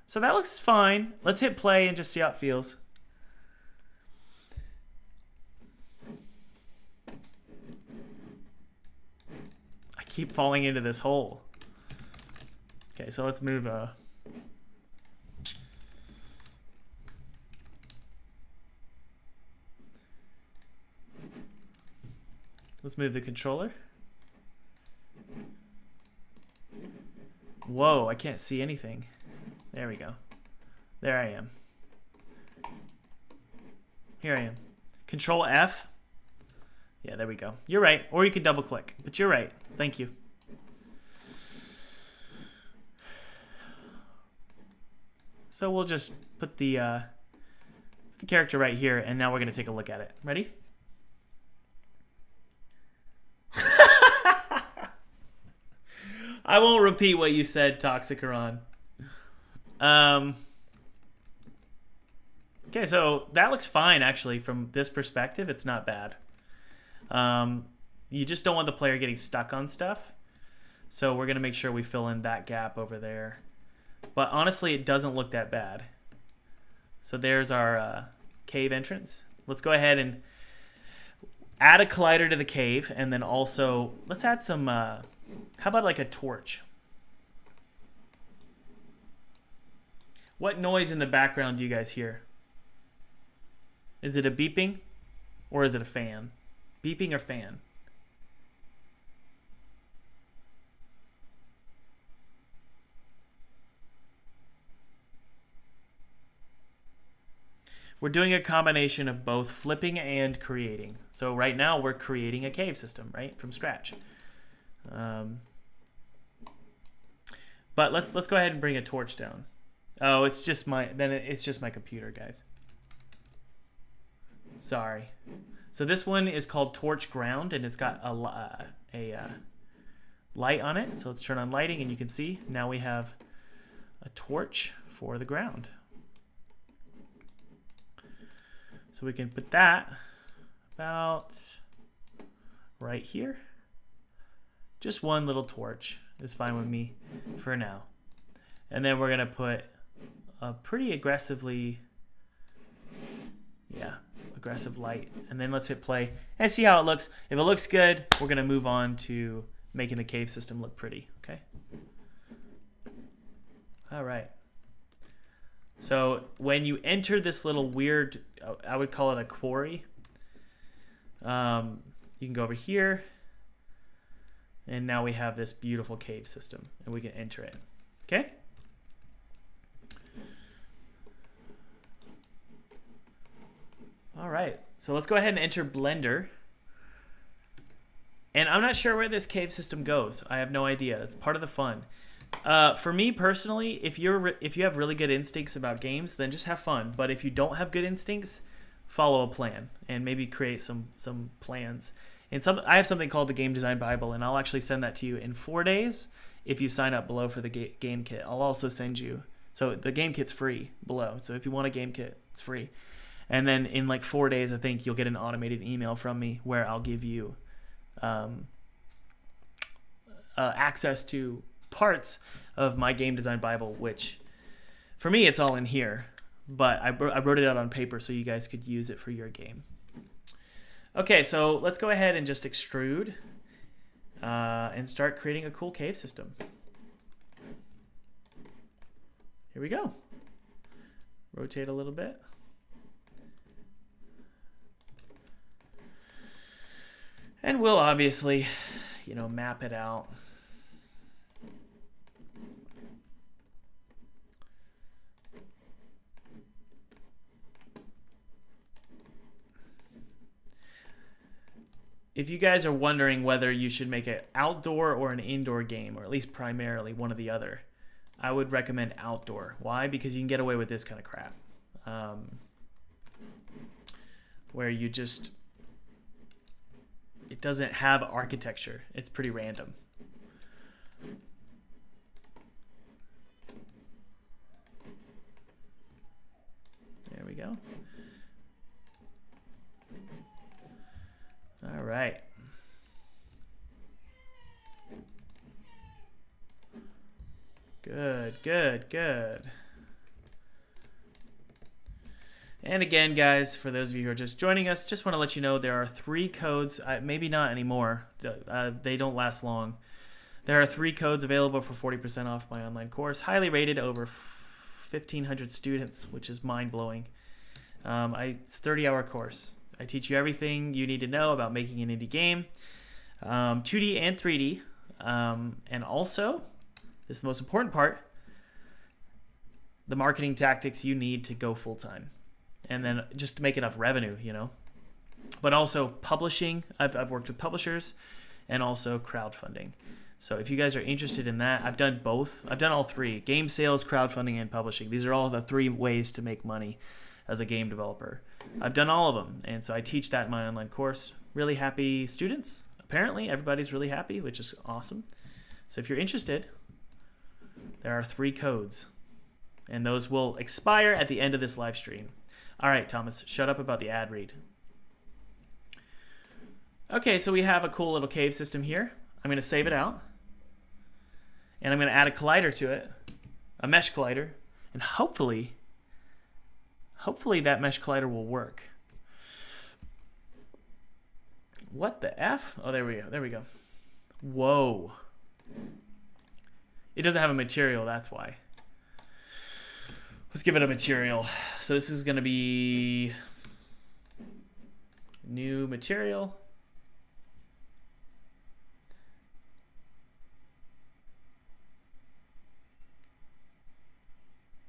So that looks fine. Let's hit play and just see how it feels. I keep falling into this hole. Okay, so let's move let's move the controller. Whoa, I can't see anything. There we go. There I am. Here I am. Control F. Yeah, there we go. You're right. Or you can double click, but you're right. Thank you. So we'll just put the character right here, and now we're going to take a look at it. Ready? I won't repeat what you said, Toxicaron. Okay, so that looks fine, actually. From this perspective, it's not bad. You just don't want the player getting stuck on stuff. So we're going to make sure we fill in that gap over there. But honestly, it doesn't look that bad. So there's our cave entrance. Let's go ahead and add a collider to the cave. And then also, let's add some... how about like a torch? What noise in the background do you guys hear? Is it a beeping or is it a fan? Beeping or fan? We're doing a combination of both flipping and creating. So right now we're creating a cave system, right, from scratch. But let's go ahead and bring a torch down. Oh, it's just it's just my computer, guys. Sorry. So this one is called Torch Ground, and it's got a light on it. So let's turn on lighting, and you can see now we have a torch for the ground. So we can put that about right here. Just one little torch is fine with me for now. And then we're gonna put a pretty aggressive light. And then let's hit play and see how it looks. If it looks good, we're gonna move on to making the cave system look pretty, okay? All right. So when you enter this little weird, I would call it a quarry, you can go over here, and now we have this beautiful cave system, and we can enter it, okay? All right, so let's go ahead and enter Blender. And I'm not sure where this cave system goes. I have no idea. That's part of the fun. For me personally, if you have really good instincts about games, then just have fun. But if you don't have good instincts, follow a plan and maybe create some plans. And I have something called the Game Design Bible, and I'll actually send that to you in 4 days if you sign up below for the game kit. I'll also send you. So the game kit's free below. So if you want a game kit, it's free. And then in like 4 days, I think you'll get an automated email from me where I'll give you access to parts of my Game Design Bible, which for me it's all in here, but I wrote it out on paper so you guys could use it for your game. Okay, so let's go ahead and just extrude and start creating a cool cave system. Here we go. Rotate a little bit. And we'll obviously, map it out. if you guys are wondering whether you should make an outdoor or an indoor game, or at least primarily one or the other, I would recommend outdoor. Why? Because you can get away with this kind of crap. Where you just, it doesn't have architecture. It's pretty random. There we go. All right. Good, good, good. And again, guys, for those of you who are just joining us, just want to let you know there are 3 codes, maybe not anymore. They don't last long. There are 3 codes available for 40% off my online course, highly rated, over 1,500 students, which is mind-blowing. It's a 30-hour course. I teach you everything you need to know about making an indie game, 2D and 3D, and also, this is the most important part, the marketing tactics you need to go full-time. And then just to make enough revenue, you know. But also publishing. I've worked with publishers and also crowdfunding. So if you guys are interested in that, I've done both. I've done all 3. Game sales, crowdfunding, and publishing. These are all the 3 ways to make money as a game developer. I've done all of them. And so I teach that in my online course. Really happy students. Apparently, everybody's really happy, which is awesome. So if you're interested, there are 3 codes. And those will expire at the end of this live stream. All right, Thomas, shut up about the ad read. Okay, so we have a cool little cave system here. I'm going to save it out. And I'm going to add a collider to it, a mesh collider. And hopefully that mesh collider will work. What the F? Oh, there we go. There we go. Whoa. It doesn't have a material, that's why. Let's give it a material. So this is going to be new material.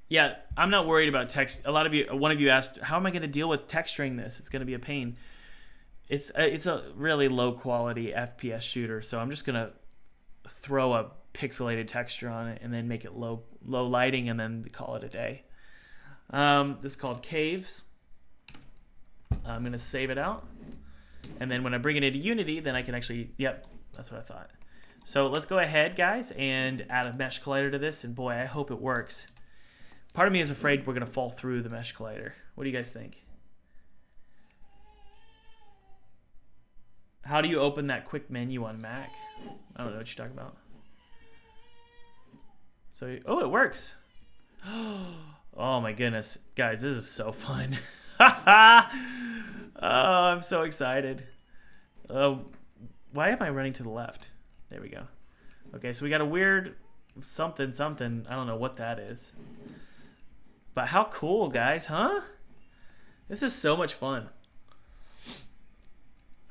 Yeah, I'm not worried about text. One of you asked, how am I going to deal with texturing this? It's going to be a pain. It's a really low quality FPS shooter, so I'm just going to throw a pixelated texture on it and then make it low lighting and then call it a day. This is called Caves. I'm going to save it out. And then when I bring it into Unity, then I can actually, yep, that's what I thought. So let's go ahead, guys, and add a mesh collider to this. And boy, I hope it works. Part of me is afraid we're going to fall through the mesh collider. What do you guys think? How do you open that quick menu on Mac? I don't know what you're talking about. So, oh, it works. Oh my goodness. Guys, this is so fun. Oh, I'm so excited. Why am I running to the left? There we go. Okay, so we got a weird something. I don't know what that is. But how cool, guys, huh? This is so much fun.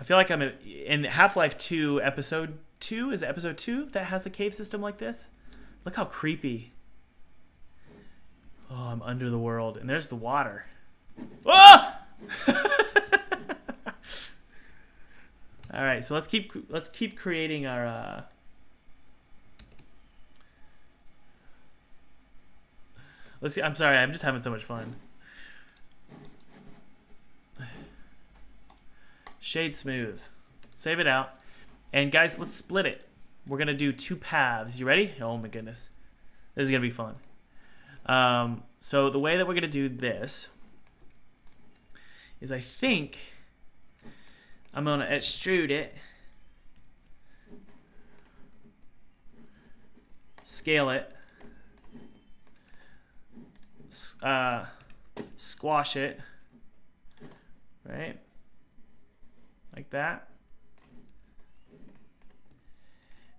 I feel like I'm in Half-Life 2, Episode 2. Is it Episode 2 that has a cave system like this? Look how creepy. Oh, I'm under the world. And there's the water. Ah! All right, so let's keep creating our let's see. I'm sorry, I'm just having so much fun. Shade smooth. Save it out. And guys, let's split it. We're gonna do 2 paths. You ready? Oh my goodness. This is gonna be fun. So the way that we're gonna do this is, I think I'm gonna extrude it, scale it, squash it, right? Like that.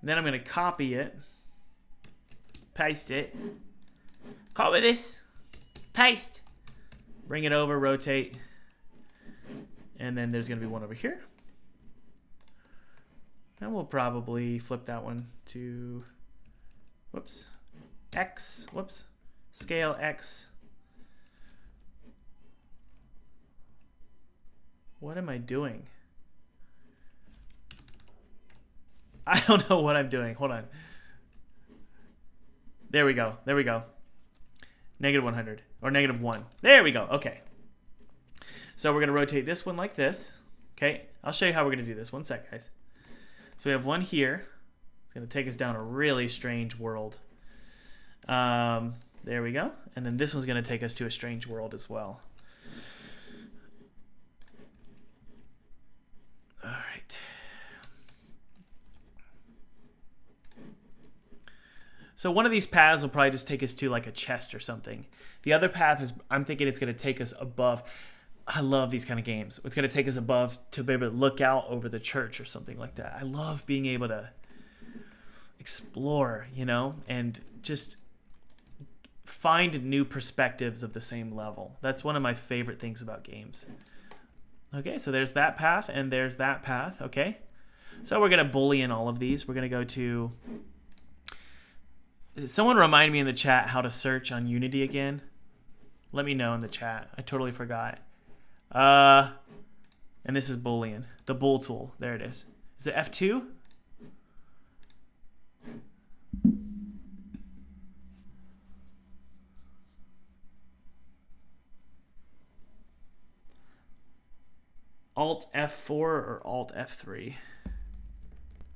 And then I'm gonna copy it, paste it, copy this, paste, bring it over, rotate, and then there's gonna be one over here. And we'll probably flip that one to, whoops, X, whoops, scale X. What am I doing? I don't know what I'm doing. Hold on. There we go. There we go. Negative 100 or negative 1. There we go. Okay. So we're going to rotate this one like this. Okay. I'll show you how we're going to do this. One sec, guys. So we have one here. It's going to take us down a really strange world. There we go. And then this one's going to take us to a strange world as well. All right. So one of these paths will probably just take us to like a chest or something. The other path is, I'm thinking it's going to take us above. I love these kind of games. It's going to take us above to be able to look out over the church or something like that. I love being able to explore, you know, and just find new perspectives of the same level. That's one of my favorite things about games. Okay, so there's that path and there's that path, okay? So we're going to Boolean all of these. We're going to go to... Someone remind me in the chat how to search on Unity again. Let me know in the chat. I totally forgot. And this is Boolean. The bool tool. There it is. Is it F2? Alt F4 or Alt F3?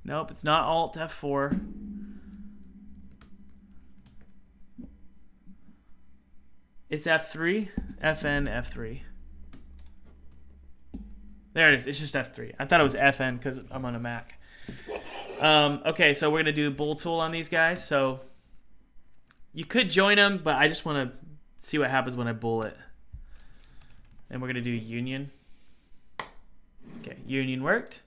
Nope, it's not Alt F4. It's F3, FN, F3. There it is. It's just F3. I thought it was FN because I'm on a Mac. Okay, so we're going to do bool tool on these guys. So you could join them, but I just want to see what happens when I bool it. And we're going to do union. Okay, union worked.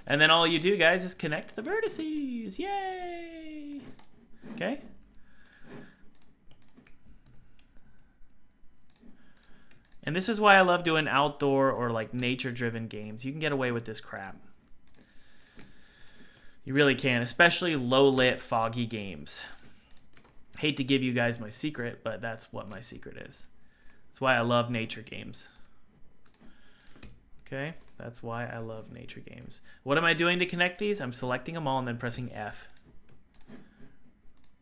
And then all you do, guys, is connect the vertices. Yay! Okay. And this is why I love doing outdoor or like nature-driven games. You can get away with this crap. You really can, especially low-lit, foggy games. Hate to give you guys my secret, but that's what my secret is. That's why I love nature games. Okay, that's why I love nature games. What am I doing to connect these? I'm selecting them all and then pressing F.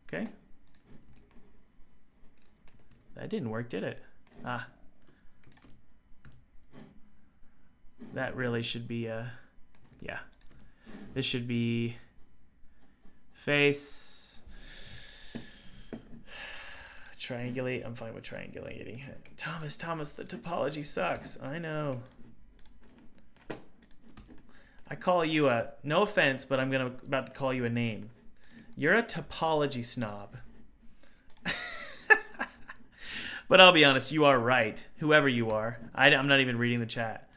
Okay. That didn't work, did it? Ah. That really should be yeah. This should be face. Triangulate. I'm fine with triangulating. Thomas, the topology sucks. I know. I call you a, no offense, but I'm about to call you a name. You're a topology snob. But I'll be honest, you are right. Whoever you are. I'm not even reading the chat.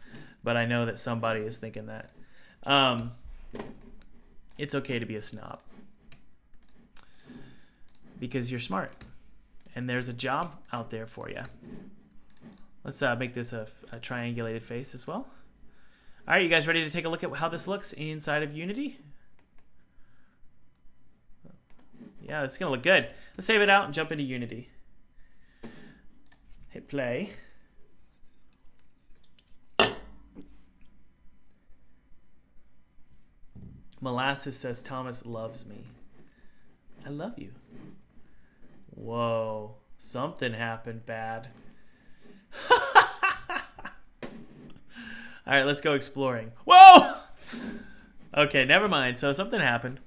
But I know that somebody is thinking that. It's okay to be a snob. Because you're smart. And there's a job out there for you. Let's make this a triangulated face as well. All right, you guys ready to take a look at how this looks inside of Unity? Yeah, it's going to look good. Let's save it out and jump into Unity. Hit play. Molasses says Thomas loves me. I love you. Whoa, something happened bad. All right, let's go exploring. Whoa! Okay, never mind. So something happened.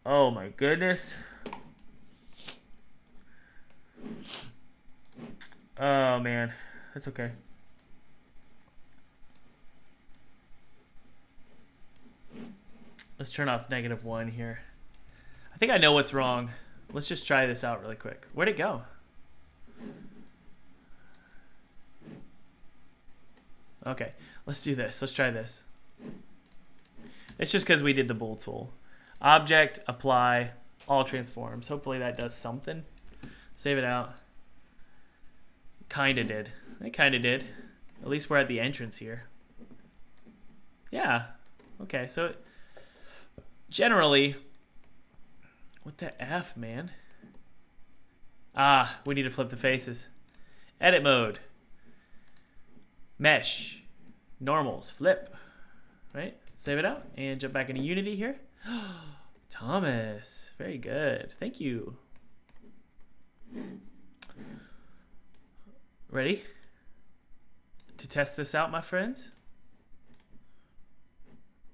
Oh my goodness. Oh man, that's okay. Let's turn off -1 here. I think I know what's wrong. Let's just try this out really quick. Where'd it go? Okay, let's do this. Let's try this. It's just because we did the bool tool. Object, apply, all transforms. Hopefully that does something. Save it out. Kinda did. It kinda did. At least we're at the entrance here. Yeah. Okay, so generally, what the F, man? Ah, we need to flip the faces. Edit mode. Mesh. Normals. Flip. Right? Save it out and jump back into Unity here. Thomas, very good. Thank you. Ready to test this out, my friends?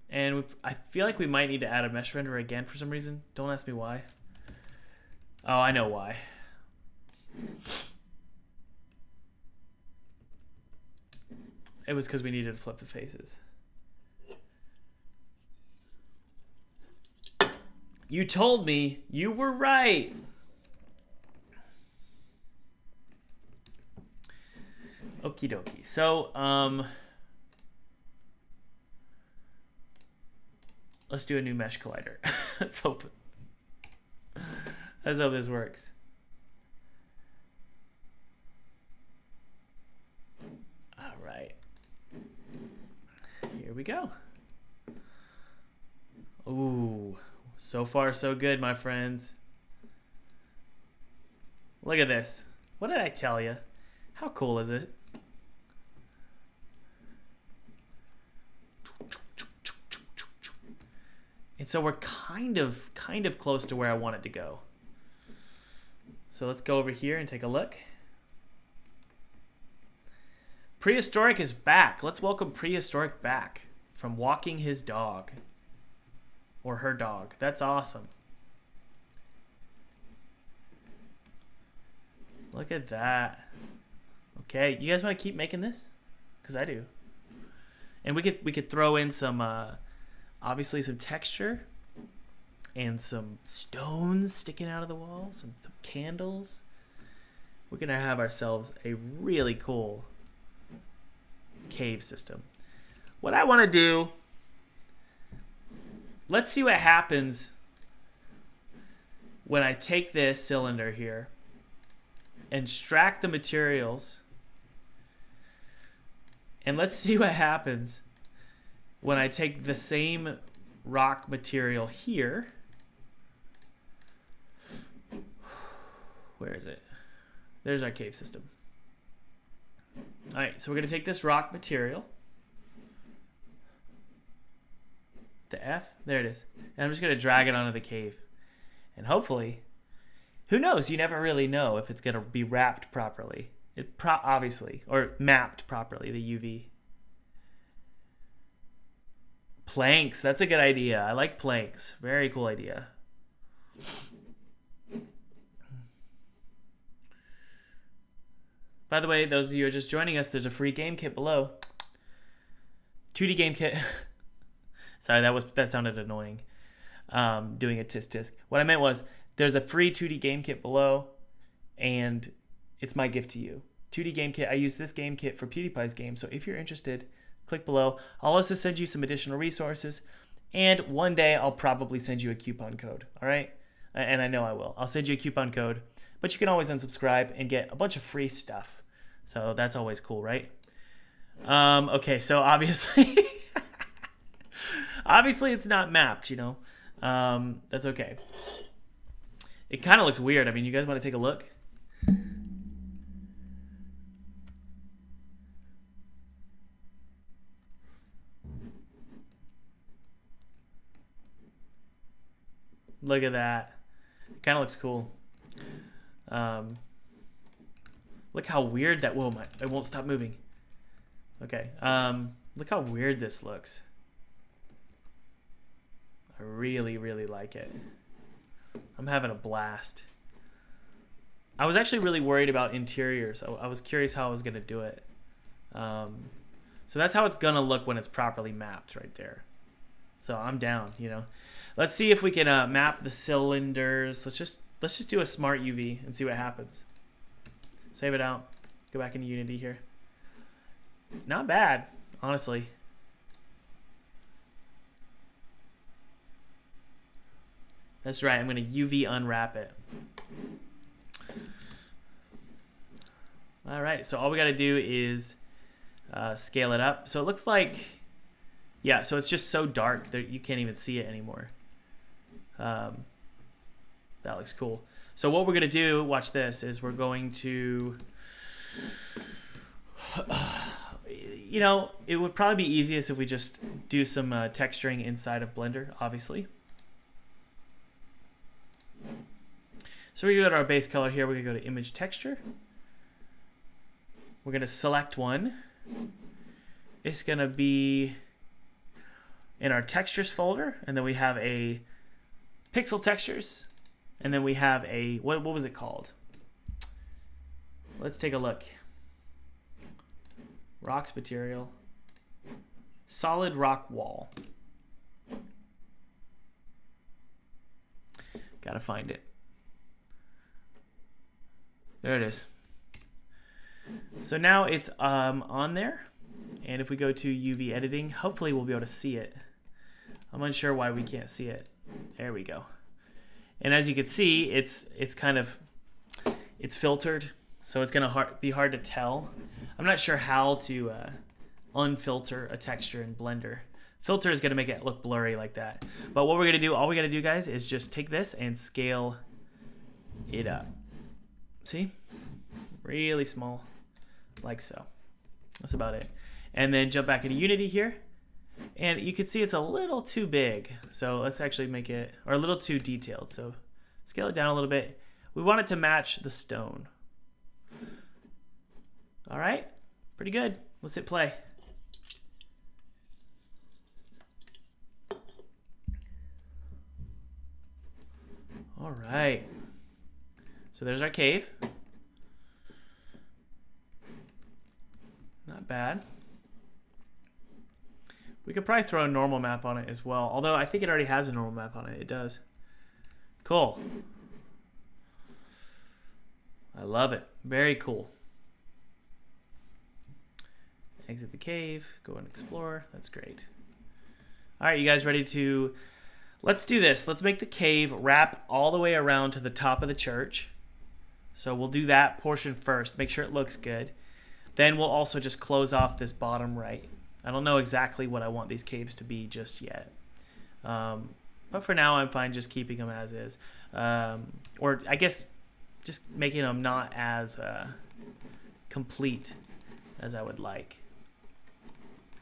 And I feel like we might need to add a mesh render again for some reason. Don't ask me why. Oh, I know why. It was because we needed to flip the faces. You told me, you were right. Okie dokie. So, let's do a new mesh collider. Let's hope this works. All right. Here we go. Ooh, so far so good, my friends. Look at this. What did I tell you? How cool is it? And so we're kind of close to where I want it to go. So let's go over here and take a look. Prehistoric is back. Let's welcome Prehistoric back from walking his dog. Or her dog. That's awesome. Look at that. Okay, you guys want to keep making this? Because I do. And we could throw in some obviously some texture and some stones sticking out of the wall, some candles. We're gonna have ourselves a really cool cave system. What I want to do, let's see what happens when I take this cylinder here and extract the materials, and let's see what happens when I take the same rock material here. Where is it? There's our cave system. All right, so we're gonna take this rock material, the F, there it is, and I'm just gonna drag it onto the cave, and hopefully, who knows? You never really know if it's gonna be wrapped properly. Obviously, or mapped properly, the UV. Planks, that's a good idea. I like planks. Very cool idea. By the way, those of you who are just joining us, there's a free game kit below. 2D game kit. Sorry, that sounded annoying. Doing a tisk tisk. What I meant was there's a free 2D game kit below, and it's my gift to you. 2D game kit. I use this game kit for PewDiePie's game, so if you're interested, click below. I'll also send you some additional resources, and one day I'll probably send you a coupon code, all right? And I know I will. I'll send you a coupon code, but you can always unsubscribe and get a bunch of free stuff. So that's always cool, right? Okay, so obviously, obviously it's not mapped, you know? That's okay. It kind of looks weird. I mean, you guys want to take a look? Look at that. It kind of looks cool. Look how weird that... Whoa, it won't stop moving. Okay. Look how weird this looks. I really, really like it. I'm having a blast. I was actually really worried about interiors. I was curious how I was going to do it. So that's how it's going to look when it's properly mapped right there. So I'm down, you know. Let's see if we can map the cylinders. Let's just do a smart UV and see what happens. Save it out. Go back into Unity here. Not bad, honestly. That's right. I'm going to UV unwrap it. All right. So all we got to do is scale it up. So it looks like, yeah. So it's just so dark that you can't even see it anymore. That looks cool. So what we're going to do, watch this, is we're going to you know, it would probably be easiest if we just do some texturing inside of Blender, obviously. So we go to our base color here. We're going to go to image texture. We're going to select one. It's going to be in our textures folder. And then we have a pixel textures. And then we have a, what was it called? Let's take a look. Rocks material. Solid rock wall. Gotta find it. There it is. So now it's on there. And if we go to UV editing, hopefully we'll be able to see it. I'm unsure why we can't see it. There we go. And as you can see, it's filtered, so it's gonna be hard to tell. I'm not sure how to unfilter a texture in Blender. Filter is gonna make it look blurry like that. But what we're gonna do, all we gotta do, guys, is just take this and scale it up. See? Really small, like so. That's about it. And then jump back into Unity here. And you can see it's a little too big. So let's actually make it, or a little too detailed. So scale it down a little bit. We want it to match the stone. All right, pretty good. Let's hit play. All right. So there's our cave. Not bad. We could probably throw a normal map on it as well. Although I think it already has a normal map on it. It does. Cool. I love it. Very cool. Exit the cave. Go and explore. That's great. All right, you guys ready to... Let's do this. Let's make the cave wrap all the way around to the top of the church. So we'll do that portion first. Make sure it looks good. Then we'll also just close off this bottom right. I don't know exactly what I want these caves to be just yet. But for now, I'm fine just keeping them as is. Or I guess just making them not as complete as I would like.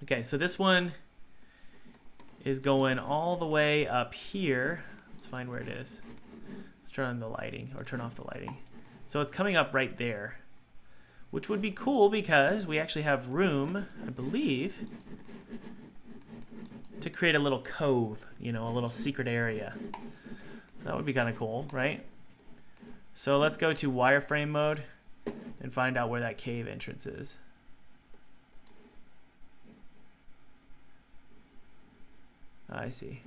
Okay, so this one is going all the way up here. Let's find where it is. Let's turn on the lighting, or turn off the lighting. So it's coming up right there, which would be cool because we actually have room, I believe, to create a little cove, you know, a little secret area. So that would be kind of cool, right? So let's go to wireframe mode and find out where that cave entrance is. I see.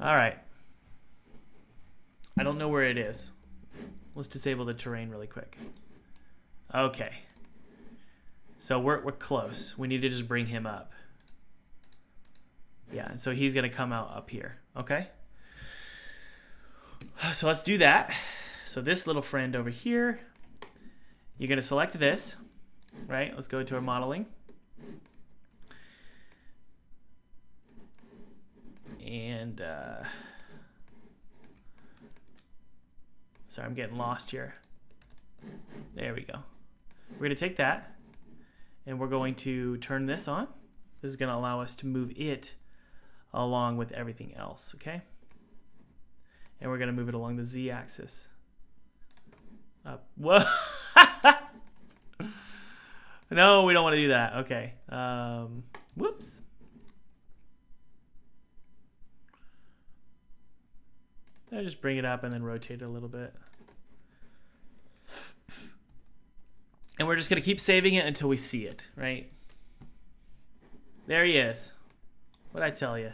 All right. I don't know where it is. Let's disable the terrain really quick. Okay. So we're close. We need to just bring him up. Yeah, so he's going to come out up here. Okay? So let's do that. So this little friend over here, you're going to select this, right? Let's go to our modeling. And sorry, I'm getting lost here. There we go. We're going to take that and we're going to turn this on. This is going to allow us to move it along with everything else, okay? And we're going to move it along the z-axis. Up. Whoa! No, we don't want to do that. Okay. Whoops. I'll just bring it up and then rotate it a little bit. And we're just going to keep saving it until we see it, right? There he is. What'd I tell you?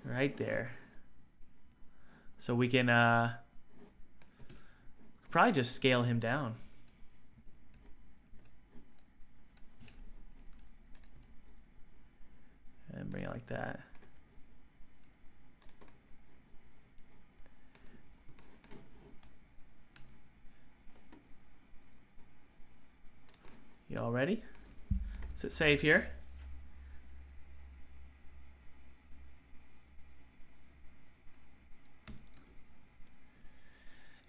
Right there. So we can probably just scale him down. And bring it like that. You all ready? Let's hit save here.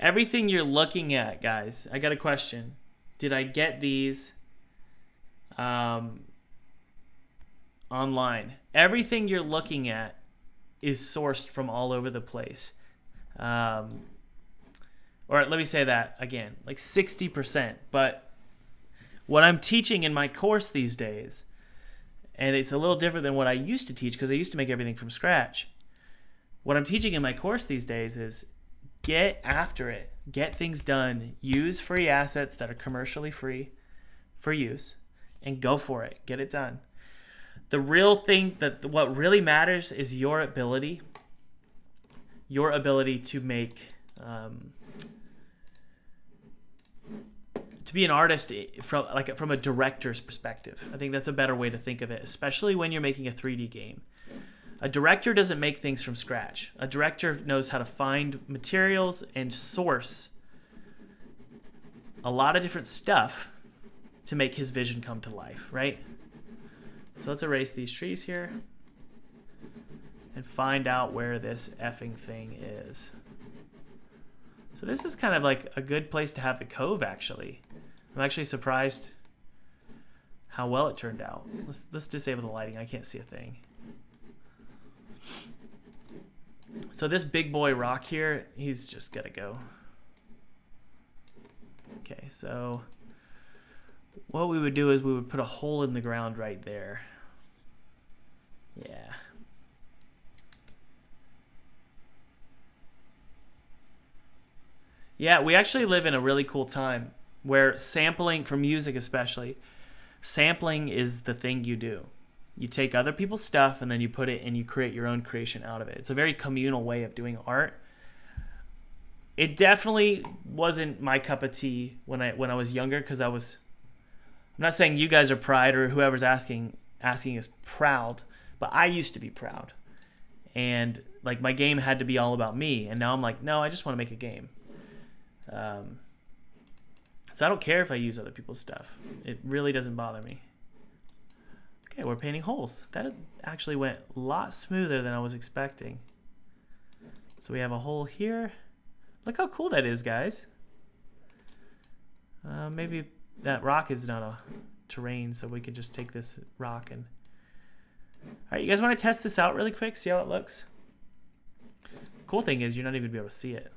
Everything you're looking at, guys, I got a question. Did I get these online? Everything you're looking at is sourced from all over the place. Or let me say that again, like 60%. But what I'm teaching in my course these days, and it's a little different than what I used to teach because I used to make everything from scratch. What I'm teaching in my course these days is get after it. Get things done. Use free assets that are commercially free for use and go for it. Get it done. The real thing what really matters is your ability to make to be an artist from a director's perspective. I think that's a better way to think of it, especially when you're making a 3D game. A director doesn't make things from scratch. A director knows how to find materials and source a lot of different stuff to make his vision come to life, right? So let's erase these trees here and find out where this effing thing is. So this is kind of like a good place to have the cove, actually. I'm actually surprised how well it turned out. Let's disable the lighting. I can't see a thing. So this big boy rock here, he's just gotta go. Okay, so what we would do is we would put a hole in the ground right there. Yeah. Yeah, we actually live in a really cool time where sampling, for music especially, sampling is the thing you do. You take other people's stuff and then you put it and you create your own creation out of it. It's a very communal way of doing art. It definitely wasn't my cup of tea when I was younger, because I'm not saying you guys are proud or whoever's asking is proud, but I used to be proud. And like my game had to be all about me, and now I'm like, no, I just want to make a game. So I don't care if I use other people's stuff. It really doesn't bother me. Okay, we're painting holes. That actually went a lot smoother than I was expecting. So we have a hole here. Look how cool that is, guys. Maybe that rock is not a terrain, so we could just take this rock and... All right, you guys want to test this out really quick? See how it looks? Cool thing is you're not even going to be able to see it.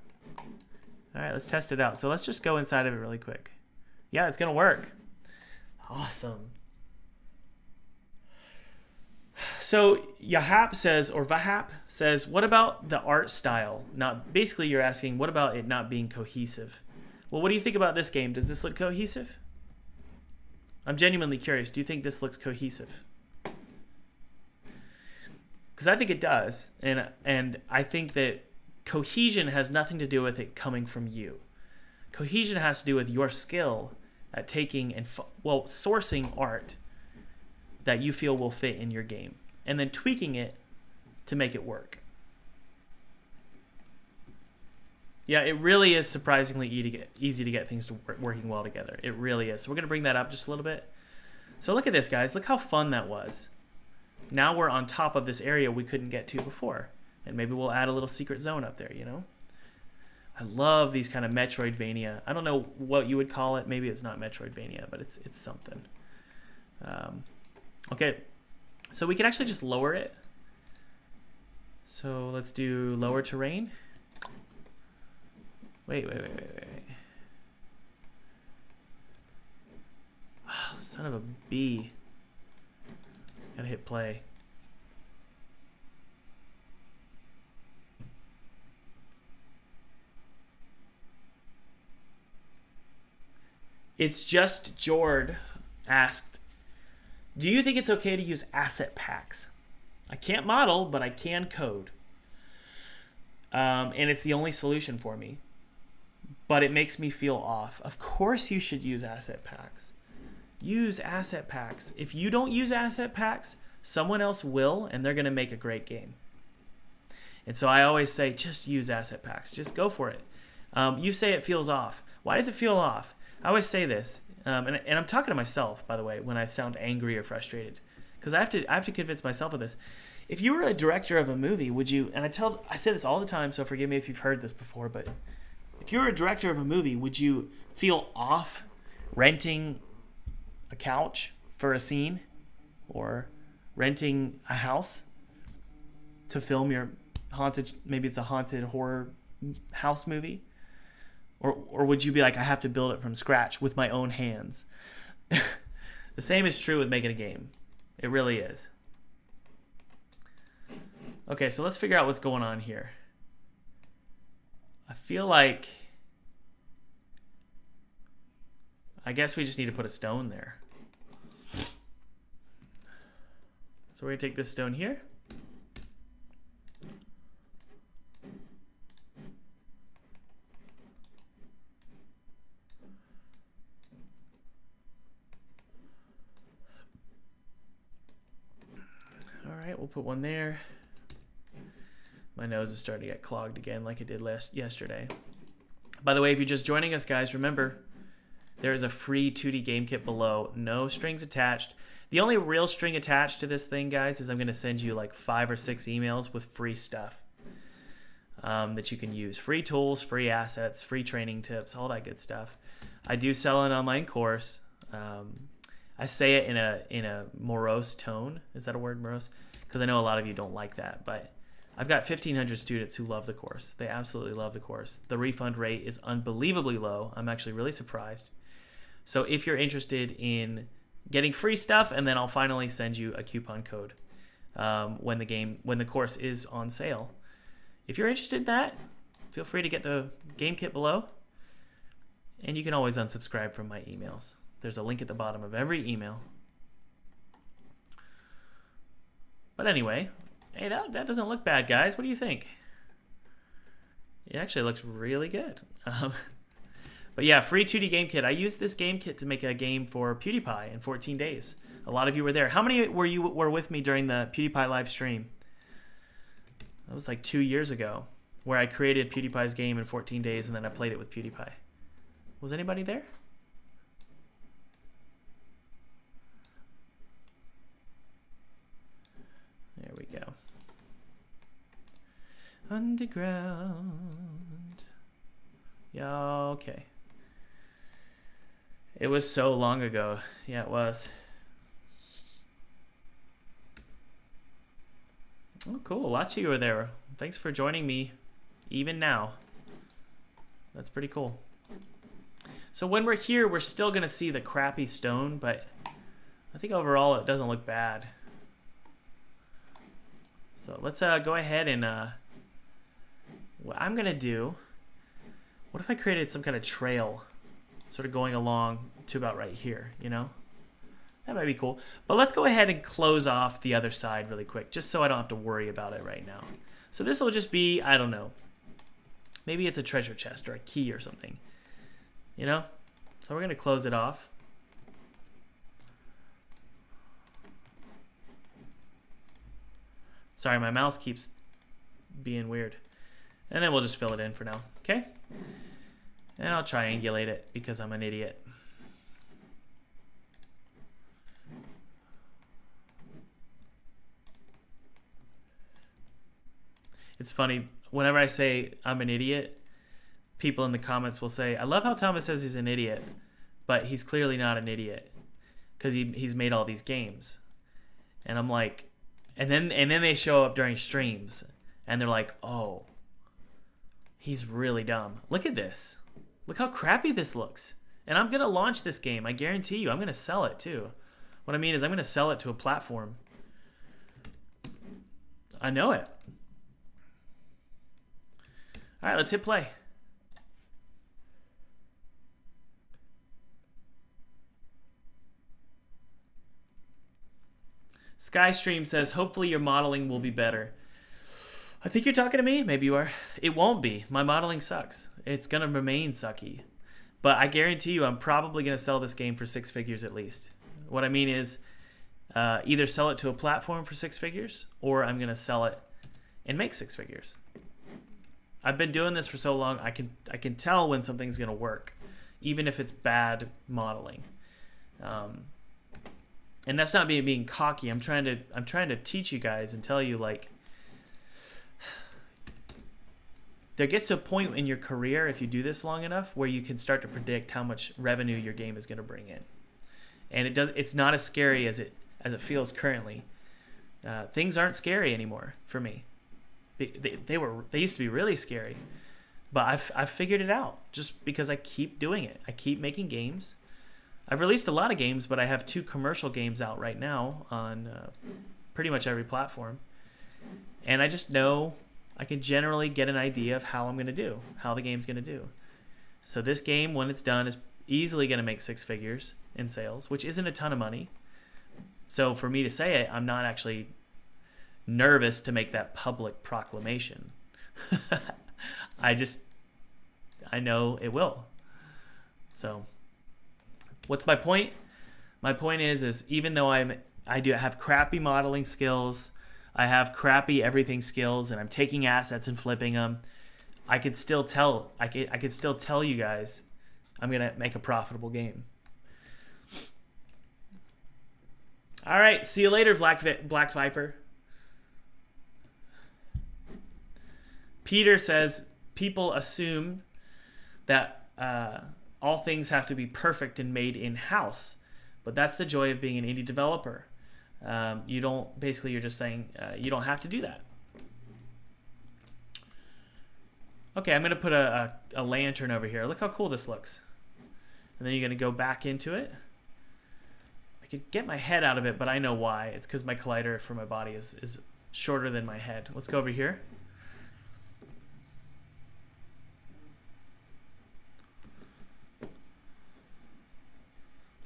All right, let's test it out. So let's just go inside of it really quick. Yeah, it's going to work. Awesome. So Yahap says, or Vahap says, what about the art style? Basically, you're asking, what about it not being cohesive? Well, what do you think about this game? Does this look cohesive? I'm genuinely curious. Do you think this looks cohesive? Because I think it does. And I think that cohesion has nothing to do with it coming from you. Cohesion has to do with your skill at taking and sourcing art that you feel will fit in your game, and then tweaking it to make it work. Yeah, it really is surprisingly easy to get things to working well together. It really is. So we're going to bring that up just a little bit. So look at this, guys. Look how fun that was. Now we're on top of this area we couldn't get to before. And maybe we'll add a little secret zone up there, you know? I love these kind of Metroidvania. I don't know what you would call it. Maybe it's not Metroidvania, but it's something. Okay, so we can actually just lower it. So let's do lower terrain. Wait. Oh, son of a bee. Gotta hit play. It's just Jord asked, do you think it's okay to use asset packs? I can't model, but I can code. And it's the only solution for me. But it makes me feel off. Of course you should use asset packs. Use asset packs. If you don't use asset packs, someone else will, and they're going to make a great game. And so I always say, just use asset packs. Just go for it. You say it feels off. Why does it feel off? I always say this, and I'm talking to myself, by the way, when I sound angry or frustrated, because I have to convince myself of this. If you were a director of a movie, would you? And I say this all the time, so forgive me if you've heard this before, but if you're a director of a movie, would you feel off renting a couch for a scene or renting a house to film your haunted, maybe it's a haunted horror house movie? Or would you be like, I have to build it from scratch with my own hands? The same is true with making a game. It really is. Okay, so let's figure out what's going on here. I feel like, I guess we just need to put a stone there. So we're going to take this stone here. All right, we'll put one there. My nose is starting to get clogged again like it did yesterday. By the way, if you're just joining us, guys, remember, there is a free 2D game kit below. No strings attached. The only real string attached to this thing, guys, is I'm going to send you like 5 or 6 emails with free stuff that you can use. Free tools, free assets, free training tips, all that good stuff. I do sell an online course. I say it in a morose tone. Is that a word, morose? Because I know a lot of you don't like that, but I've got 1,500 students who love the course. They absolutely love the course. The refund rate is unbelievably low. I'm actually really surprised. So if you're interested in getting free stuff, and then I'll finally send you a coupon code when the course is on sale. If you're interested in that, feel free to get the game kit below, and you can always unsubscribe from my emails. There's a link at the bottom of every email. But anyway, hey, that doesn't look bad, guys. What do you think? It actually looks really good. But yeah, free 2D game kit. I used this game kit to make a game for PewDiePie in 14 days. A lot of you were there. How many were with me during the PewDiePie live stream? That was like 2 years ago, where I created PewDiePie's game in 14 days and then I played it with PewDiePie. Was anybody there? There we go. Underground. Yeah, okay. It was so long ago. Yeah, it was. Oh, cool. Lots of you were there. Thanks for joining me even now. That's pretty cool. So when we're here, we're still going to see the crappy stone, but I think overall it doesn't look bad. So let's go ahead and what I'm going to do, what if I created some kind of trail sort of going along to about right here, you know? That might be cool. But let's go ahead and close off the other side really quick, just so I don't have to worry about it right now. So this will just be, I don't know, maybe it's a treasure chest or a key or something, you know? So we're going to close it off. Sorry, my mouse keeps being weird. And then we'll just fill it in for now, okay? And I'll triangulate it because I'm an idiot. It's funny, whenever I say I'm an idiot, people in the comments will say, I love how Thomas says he's an idiot, but he's clearly not an idiot because he's made all these games. And I'm like, and then they show up during streams and they're like, oh, he's really dumb. Look at this. Look how crappy this looks. And I'm going to launch this game. I guarantee you. I'm going to sell it too. What I mean is I'm going to sell it to a platform. I know it. All right, let's hit play. Skystream says, hopefully your modeling will be better. I think you're talking to me. Maybe you are. It won't be. My modeling sucks. It's going to remain sucky. But I guarantee you I'm probably going to sell this game for 6 figures at least. What I mean is either sell it to a platform for 6 figures or I'm going to sell it and make 6 figures. I've been doing this for so long, I can tell when something's going to work, even if it's bad modeling. And that's not being cocky. I'm trying to teach you guys and tell you, like, there gets to a point in your career, if you do this long enough, where you can start to predict how much revenue your game is going to bring in. And it's not as scary as it feels currently. Things aren't scary anymore for me. They used to be really scary, but I've figured it out just because I keep doing it. I keep making games. I've released a lot of games, but I have 2 commercial games out right now on pretty much every platform. And I just know I can generally get an idea of how I'm going to do, how the game's going to do. So this game, when it's done, is easily going to make 6 figures in sales, which isn't a ton of money. So for me to say it, I'm not actually nervous to make that public proclamation. I know it will. So what's my point? My point is even though I do have crappy modeling skills, I have crappy everything skills, and I'm taking assets and flipping them, I could still tell you guys I'm gonna make a profitable game. All right, see you later, Black Viper. Peter says people assume that all things have to be perfect and made in-house, but that's the joy of being an indie developer. You're just saying you don't have to do that. Okay, I'm going to put a lantern over here. Look how cool this looks. And then you're going to go back into it. I could get my head out of it, but I know why. It's because my collider for my body is shorter than my head. Let's go over here.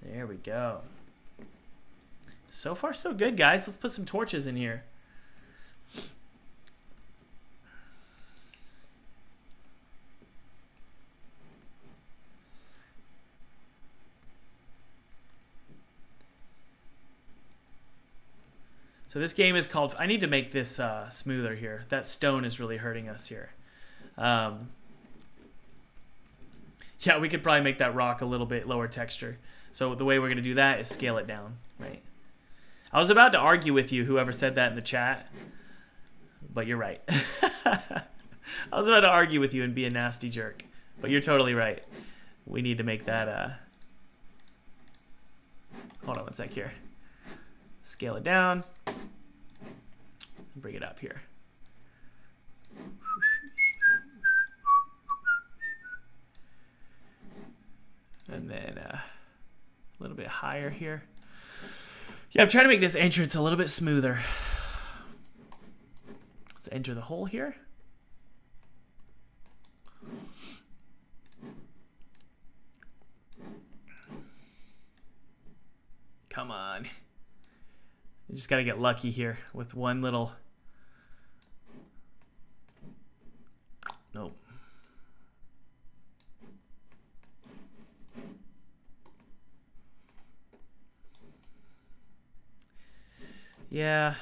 There we go. So far, so good, guys. Let's put some torches in here. So this game is called... I need to make this smoother here. That stone is really hurting us here. Yeah, we could probably make that rock a little bit lower texture. So the way we're going to do that is scale it down, right? I was about to argue with you, whoever said that in the chat, but you're right. I was about to argue with you and be a nasty jerk, but you're totally right. We need to make that... Hold on one sec here. Scale it down. Bring it up here. And then a little bit higher here. Yeah, I'm trying to make this entrance a little bit smoother. Let's enter the hole here. Come on. You just got to get lucky here with one little... Nope. Yeah,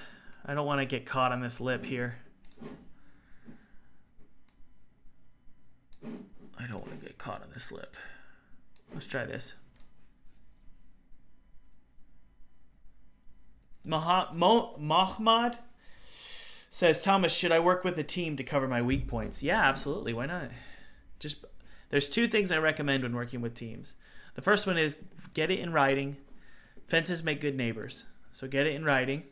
I don't want to get caught on this lip here. I don't want to get caught on this lip. Let's try this. Mahmoud says, Thomas, should I work with a team to cover my weak points? Yeah, absolutely. Why not? There's 2 things I recommend when working with teams. The first one is get it in writing. Fences make good neighbors. So get it in writing.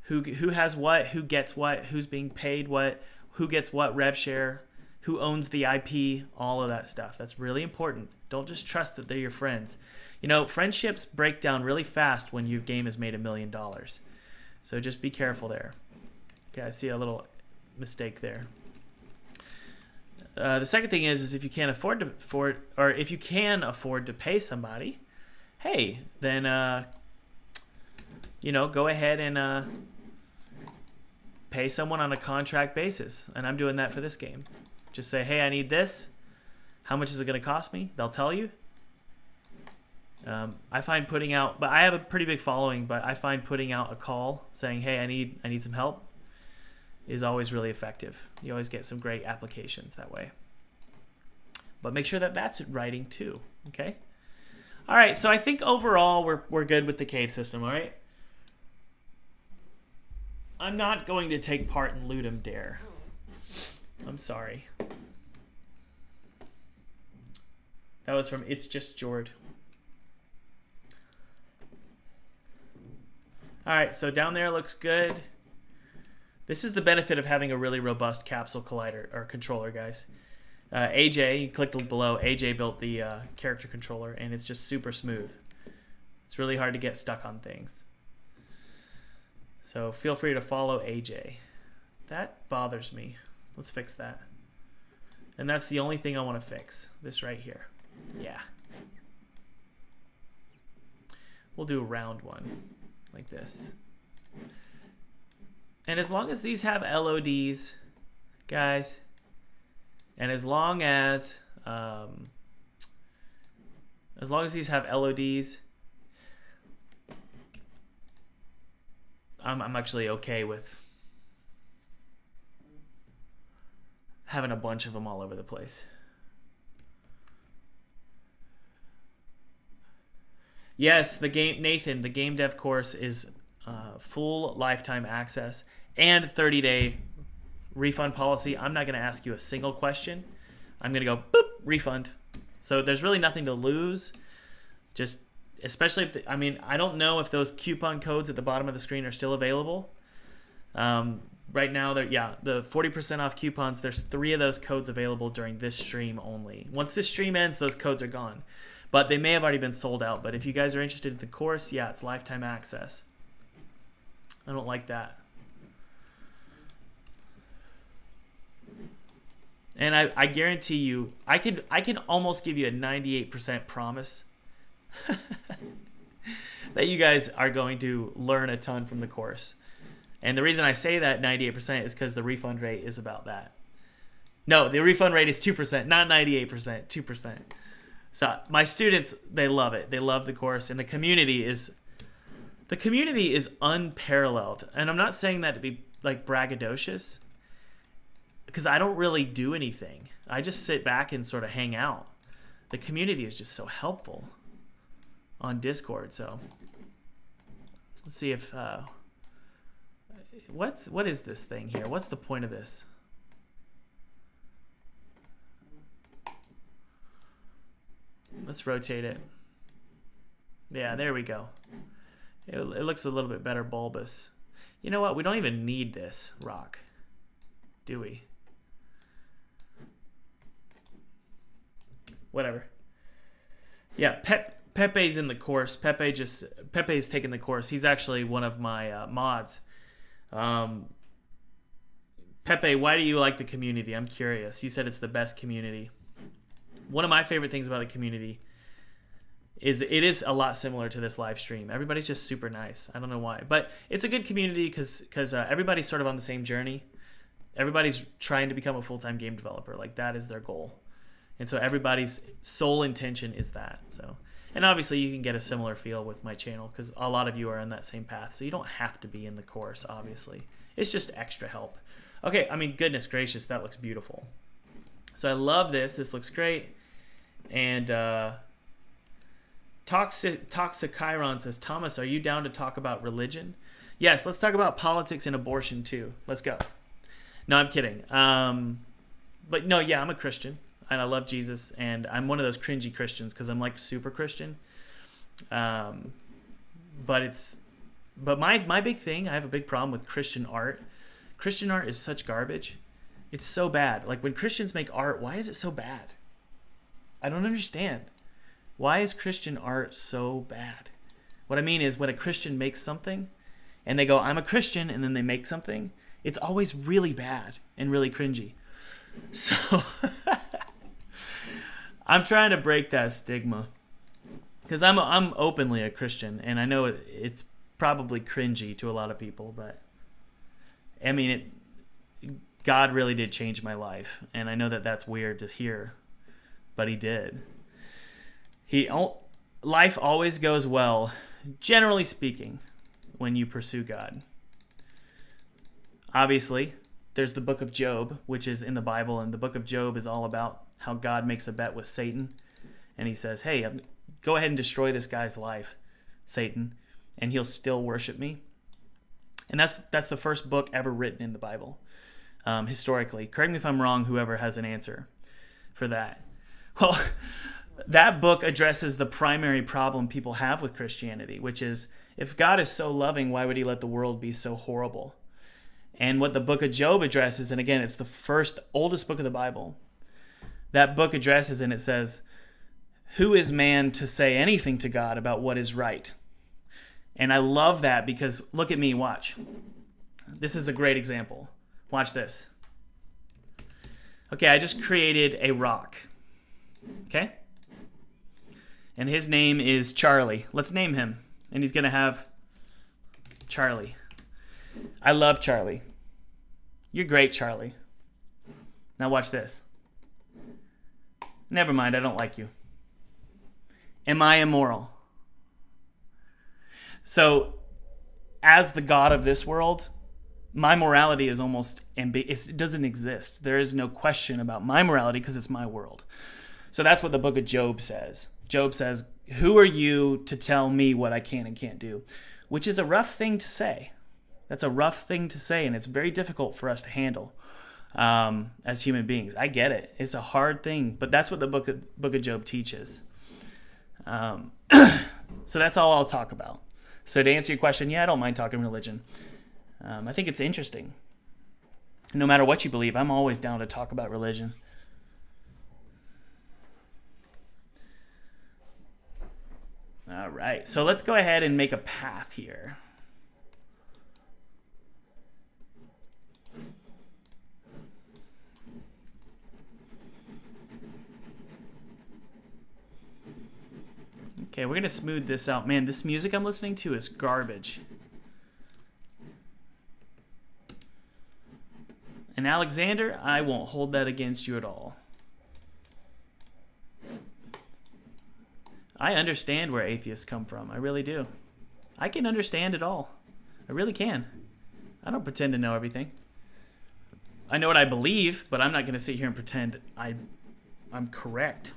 Who has what, who gets what, who's being paid what, who gets what rev share, who owns the IP, all of that stuff. That's really important. Don't just trust that they're your friends. You know, friendships break down really fast when your game has made $1 million. So just be careful there. Okay, I see a little mistake there. The second thing is if you can't afford to pay somebody, hey, then go ahead and pay someone on a contract basis. And I'm doing that for this game. Just say, hey, I need this. How much is it going to cost me? They'll tell you. I find putting out, but I have a pretty big following, but I find putting out a call saying, hey, I need some help is always really effective. You always get some great applications that way. But make sure that that's writing too, okay? All right, so I think overall we're good with the cave system, all right? I'm not going to take part in Ludum Dare. I'm sorry. That was from It's Just Jord. All right, so down there looks good. This is the benefit of having a really robust capsule collider or controller, guys. AJ, you click the link below. AJ built the character controller, and it's just super smooth. It's really hard to get stuck on things. So feel free to follow AJ. That bothers me. Let's fix that. And that's the only thing I want to fix. This right here. Yeah. We'll do a round one like this. And as long as these have LODs, guys, and as long as these have LODs, I'm actually okay with having a bunch of them all over the place. Yes, the game, Nathan, the game dev course is full lifetime access and 30-day refund policy. I'm not going to ask you a single question. I'm going to go, boop, refund. So there's really nothing to lose. Just, especially if, I don't know if those coupon codes at the bottom of the screen are still available. Right now, the 40% off coupons, there's 3 of those codes available during this stream only. Once this stream ends, those codes are gone. But they may have already been sold out. But if you guys are interested in the course, yeah, it's lifetime access. I don't like that. And I guarantee you, I can almost give you a 98% promise that you guys are going to learn a ton from the course. And the reason I say that 98% is because the refund rate is about that. No, the refund rate is 2%, not 98%, 2%. So my students, they love it. They love the course, and the community is unparalleled. And I'm not saying that to be like braggadocious, because I don't really do anything. I just sit back and sort of hang out. The community is just so helpful on Discord. So let's see if what is this thing here? What's the point of this? Let's rotate it. Yeah, there we go. It looks a little bit better bulbous. You know what? We don't even need this rock, do we? Whatever. Yeah, Pepe's in the course. Pepe's taking the course. He's actually one of my mods. Pepe, why do you like the community? I'm curious. You said it's the best community. One of my favorite things about the community is it is a lot similar to this live stream. Everybody's just super nice. I don't know why, but it's a good community because everybody's sort of on the same journey. Everybody's trying to become a full-time game developer. Like, that is their goal. And so everybody's sole intention is that. So, and obviously you can get a similar feel with my channel because a lot of you are on that same path. So you don't have to be in the course, obviously. It's just extra help. Okay, goodness gracious, that looks beautiful. So I love this. This looks great. And Toxichyron says, Thomas, are you down to talk about religion? Yes, let's talk about politics and abortion too. Let's go. No, I'm kidding. But no, yeah, I'm a Christian. And I love Jesus, and I'm one of those cringy Christians because I'm like super Christian. But my big thing, I have a big problem with Christian art. Christian art is such garbage. It's so bad. Like, when Christians make art, why is it so bad? I don't understand. Why is Christian art so bad? What I mean is, when a Christian makes something and they go, I'm a Christian, and then they make something, it's always really bad and really cringy. So I'm trying to break that stigma because I'm openly a Christian, and I know it's probably cringy to a lot of people, but God really did change my life, and I know that that's weird to hear, but he did. Life always goes well, generally speaking, when you pursue God. Obviously, there's the book of Job, which is in the Bible, and the book of Job is all about how God makes a bet with Satan, and he says, hey, go ahead and destroy this guy's life, Satan, and he'll still worship me. And that's the first book ever written in the Bible. historically. Correct me if I'm wrong, whoever has an answer for that. Well, that book addresses the primary problem people have with Christianity, which is, if God is so loving, why would he let the world be so horrible? And what the book of Job addresses, and again, it's the first, oldest book of the Bible, that book addresses, and it says, who is man to say anything to God about what is right? And I love that because, look at me, watch. This is a great example. Watch this. Okay, I just created a rock. Okay? And his name is Charlie. Let's name him. And he's going to have Charlie. I love Charlie. You're great, Charlie. Now watch this. Never mind, I don't like you. Am I immoral? So, as the God of this world, my morality is almost it doesn't exist. There is no question about my morality because it's my world. So that's what the book of Job says. Job says, who are you to tell me what I can and can't do? Which is a rough thing to say. That's a rough thing to say, and it's very difficult for us to handle as human beings. I get it. It's a hard thing, but that's what the book of Job teaches. So that's all I'll talk about. So to answer your question, yeah, I don't mind talking religion. I think it's interesting. No matter what you believe, I'm always down to talk about religion. All right, so let's go ahead and make a path here. Okay, we're going to smooth this out. Man, this music I'm listening to is garbage. And Alexander, I won't hold that against you at all. I understand where atheists come from. I really do. I can understand it all. I really can. I don't pretend to know everything. I know what I believe, but I'm not going to sit here and pretend I'm correct.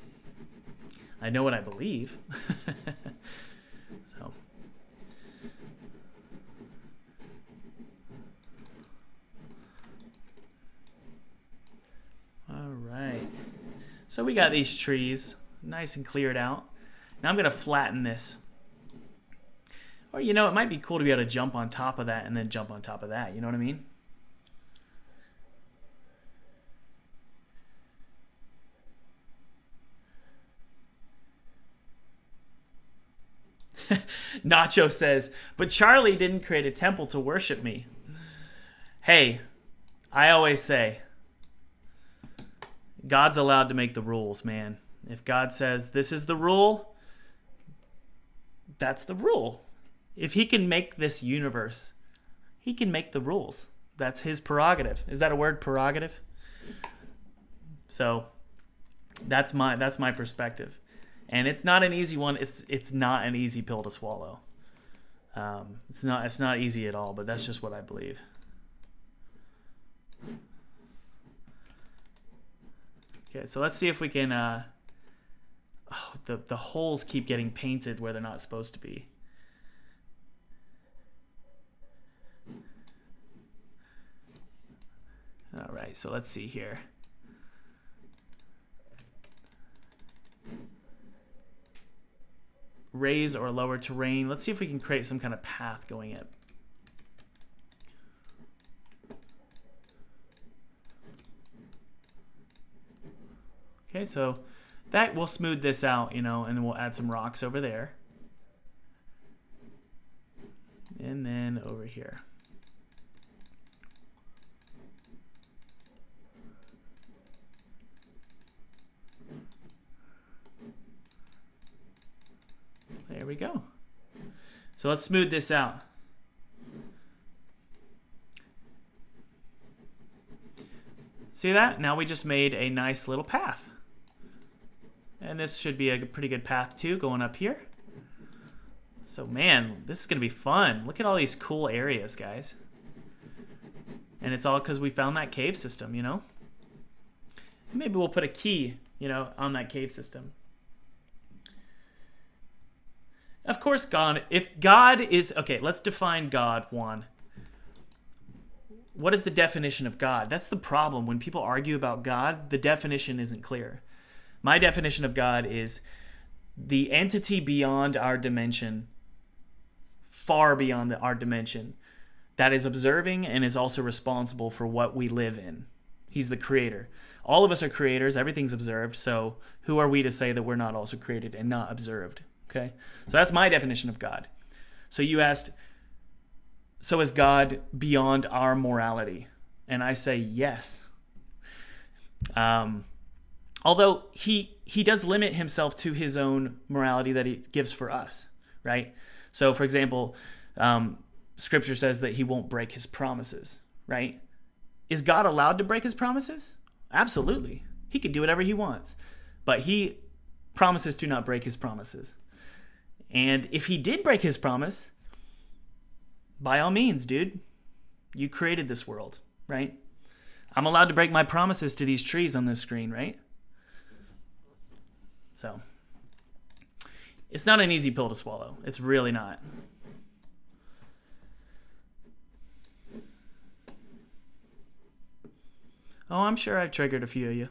I know what I believe. So. All right. So we got these trees nice and cleared out. Now I'm going to flatten this. Or, you know, it might be cool to be able to jump on top of that and then jump on top of that. You know what I mean? Nacho says, but Charlie didn't create a temple to worship me. Hey, I always say, God's allowed to make the rules, man. If God says this is the rule, that's the rule. If he can make this universe, he can make the rules. That's his prerogative. Is that a word, prerogative? So that's my perspective. And it's not an easy one. It's not an easy pill to swallow. It's not easy at all, but that's just what I believe. Okay, so let's see if we can the holes keep getting painted where they're not supposed to be. All right, so let's see here. Raise or lower terrain. Let's see if we can create some kind of path going in. Okay, so that will smooth this out, you know, and then we'll add some rocks over there. And then over here. There we go. So let's smooth this out. See that? Now we just made a nice little path. And this should be a pretty good path too, going up here. So man, this is going to be fun. Look at all these cool areas, guys. And it's all because we found that cave system, you know? Maybe we'll put a key, you know, on that cave system. Of course, God, if God is, okay, let's define God, Juan. what is the definition of God? That's the problem. When people argue about God, the definition isn't clear. My definition of God is the entity beyond our dimension, far beyond our dimension, that is observing and is also responsible for what we live in. He's the creator. All of us are creators. Everything's observed. So who are we to say that we're not also created and not observed? Okay? So that's my definition of God. So you asked, so is God beyond our morality? And I say yes. Although he does limit himself to his own morality that he gives for us, right? So, for example, Scripture says that he won't break his promises, right? Is God allowed to break his promises? Absolutely. He can do whatever he wants. But he promises to not break his promises. And if he did break his promise, by all means, dude, you created this world, right? I'm allowed to break my promises to these trees on this screen, right? So, it's not an easy pill to swallow. It's really not. Oh, I'm sure I've triggered a few of you.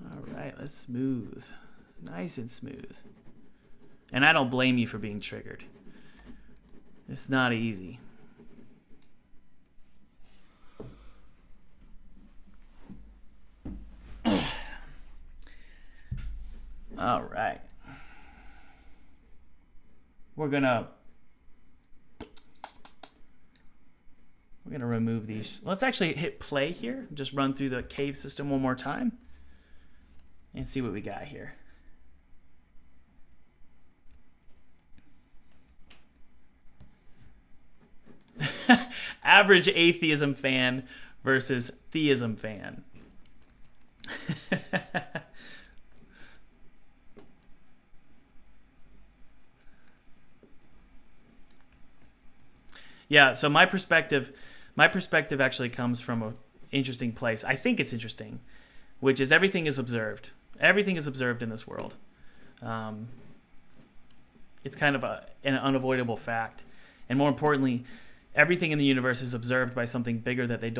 All right, let's smooth. Nice and smooth. And I don't blame you for being triggered. It's not easy. All right. We're gonna remove these. Let's actually hit play here. Just run through the cave system one more time and see what we got here. Average atheism fan versus theism fan. Yeah, so my perspective actually comes from an interesting place. I think it's interesting, which is everything is observed. Everything is observed in this world. It's kind of an unavoidable fact. And more importantly, everything in the universe is observed by something bigger that they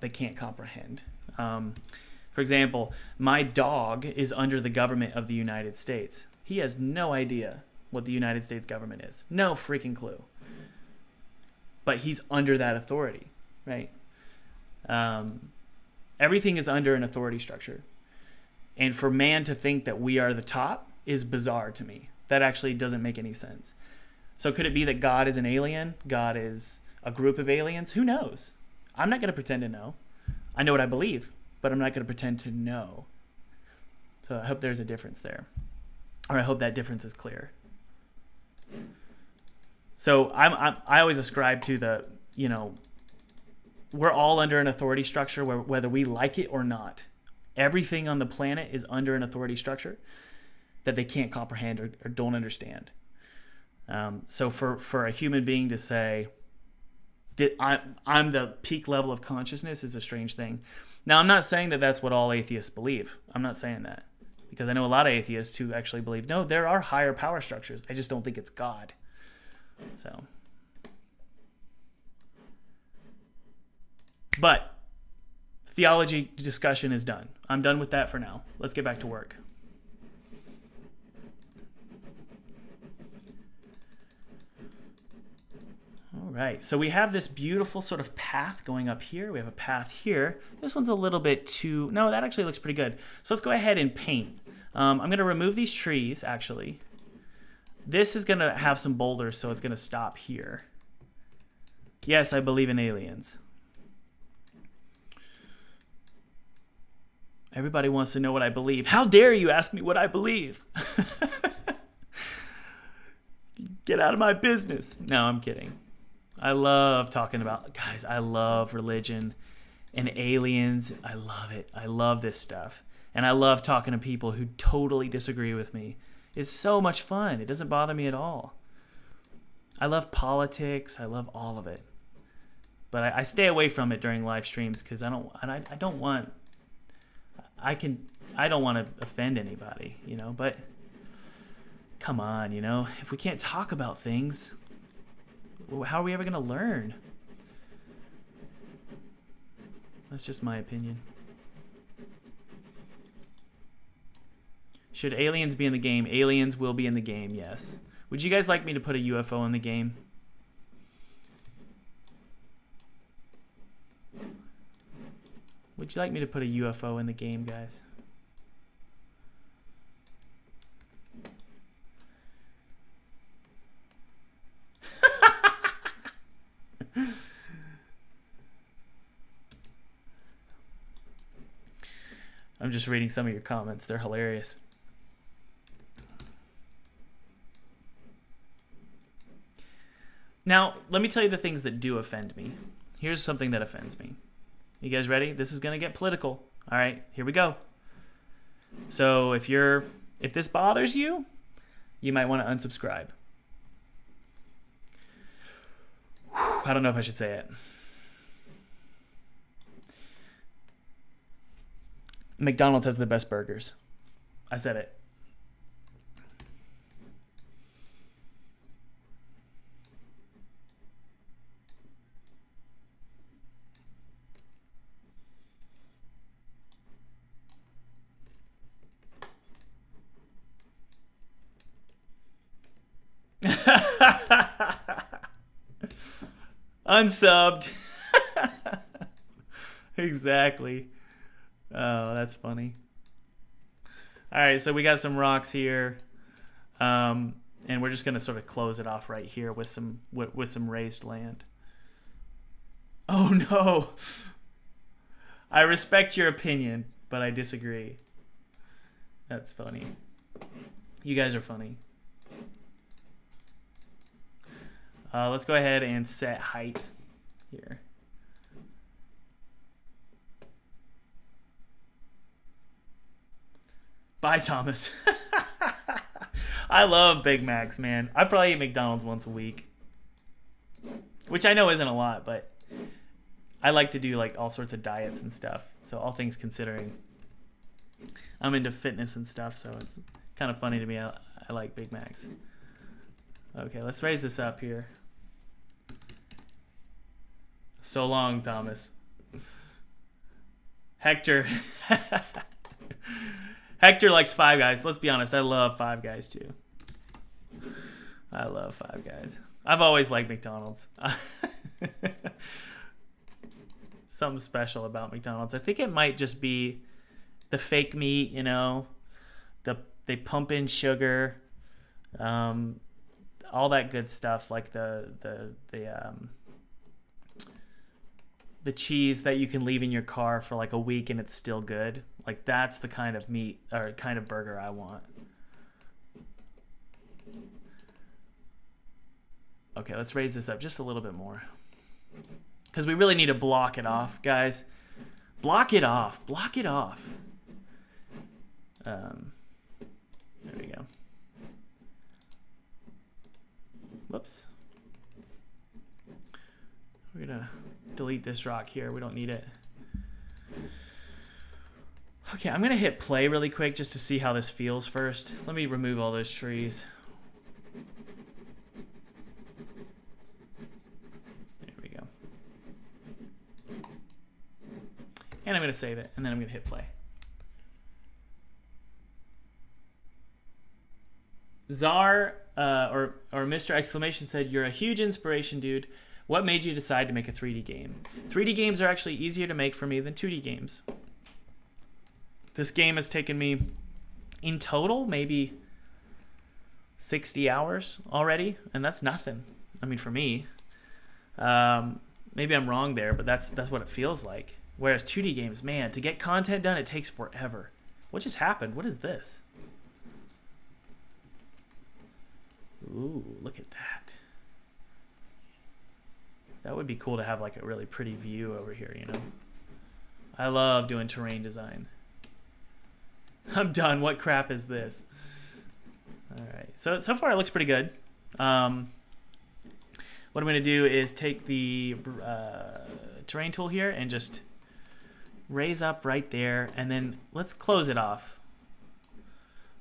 can't comprehend. For example, my dog is under the government of the United States. He has no idea what the United States government is. No freaking clue. But he's under that authority, right? Everything is under an authority structure. And for man to think that we are the top is bizarre to me. That actually doesn't make any sense. So could it be that God is an alien? God is a group of aliens? Who knows? I'm not going to pretend to know. I know what I believe, but I'm not going to pretend to know. So I hope there's a difference there. Or I hope that difference is clear. So I always ascribe to the, we're all under an authority structure whether we like it or not. Everything on the planet is under an authority structure that they can't comprehend or don't understand. So for a human being to say that I'm the peak level of consciousness is a strange thing. Now, I'm not saying that that's what all atheists believe. I'm not saying that. Because I know a lot of atheists who actually believe, no, there are higher power structures. I just don't think it's God. So, but theology discussion is done. I'm done with that for now. Let's get back to work. All right, so we have this beautiful sort of path going up here. We have a path here. This one's a little bit too, no, that actually looks pretty good. So let's go ahead and paint. I'm going to remove these trees, actually. This is going to have some boulders, so it's going to stop here. Yes, I believe in aliens. Everybody wants to know what I believe. How dare you ask me what I believe? Get out of my business. No, I'm kidding. I love talking about, guys, I love religion and aliens. I love it. I love this stuff. And I love talking to people who totally disagree with me. It's so much fun. It doesn't bother me at all. I love politics. I love all of it. But I stay away from it during live streams because I don't want to offend anybody, But come on, you know, if we can't talk about things, how are we ever going to learn? That's just my opinion. Should aliens be in the game? Aliens will be in the game, yes. Would you guys like me to put a UFO in the game? Would you like me to put a UFO in the game, guys? I'm just reading some of your comments. They're hilarious. Now, let me tell you the things that do offend me. Here's something that offends me. You guys ready? This is going to get political. All right, here we go. So if this bothers you, you might want to unsubscribe. Whew, I don't know if I should say it. McDonald's has the best burgers. I said it. Unsubbed. Exactly. Oh, that's funny. All right, so we got some rocks here, and we're just gonna sort of close it off right here with some raised land. Oh no! I respect your opinion, but I disagree. That's funny. You guys are funny. Let's go ahead and set height here. Bye, Thomas. I love Big Macs, man. I probably eat McDonald's once a week, which I know isn't a lot, but I like to do like all sorts of diets and stuff. So all things considering, I'm into fitness and stuff, so it's kind of funny to me. I like Big Macs. Okay, let's raise this up here. So long, Thomas. Hector. Hector likes Five Guys. Let's be honest, I love Five Guys too. I love Five Guys. I've always liked McDonald's. Something special about McDonald's. I think it might just be the fake meat, you know. They pump in sugar, all that good stuff, like the cheese that you can leave in your car for like a week and it's still good. Like that's the kind of meat or kind of burger I want. Okay, let's raise this up just a little bit more. Because we really need to block it off, guys. Block it off. Block it off. There we go. Whoops. We're going to delete this rock here. We don't need it. Okay, I'm going to hit play really quick just to see how this feels first. Let me remove all those trees. There we go. And I'm going to save it, and then I'm going to hit play. Czar, or Mr. Exclamation said, "You're a huge inspiration, dude. What made you decide to make a 3D game?" 3D games are actually easier to make for me than 2D games. This game has taken me, in total, maybe 60 hours already, and that's nothing. I mean, for me. Maybe I'm wrong there, but that's what it feels like. Whereas 2D games, man, to get content done, it takes forever. What just happened? What is this? Ooh, look at that. That would be cool to have like a really pretty view over here, you know? I love doing terrain design. I'm done. What crap is this? All right. So far it looks pretty good. What I'm going to do is take the terrain tool here and just raise up right there. And then let's close it off.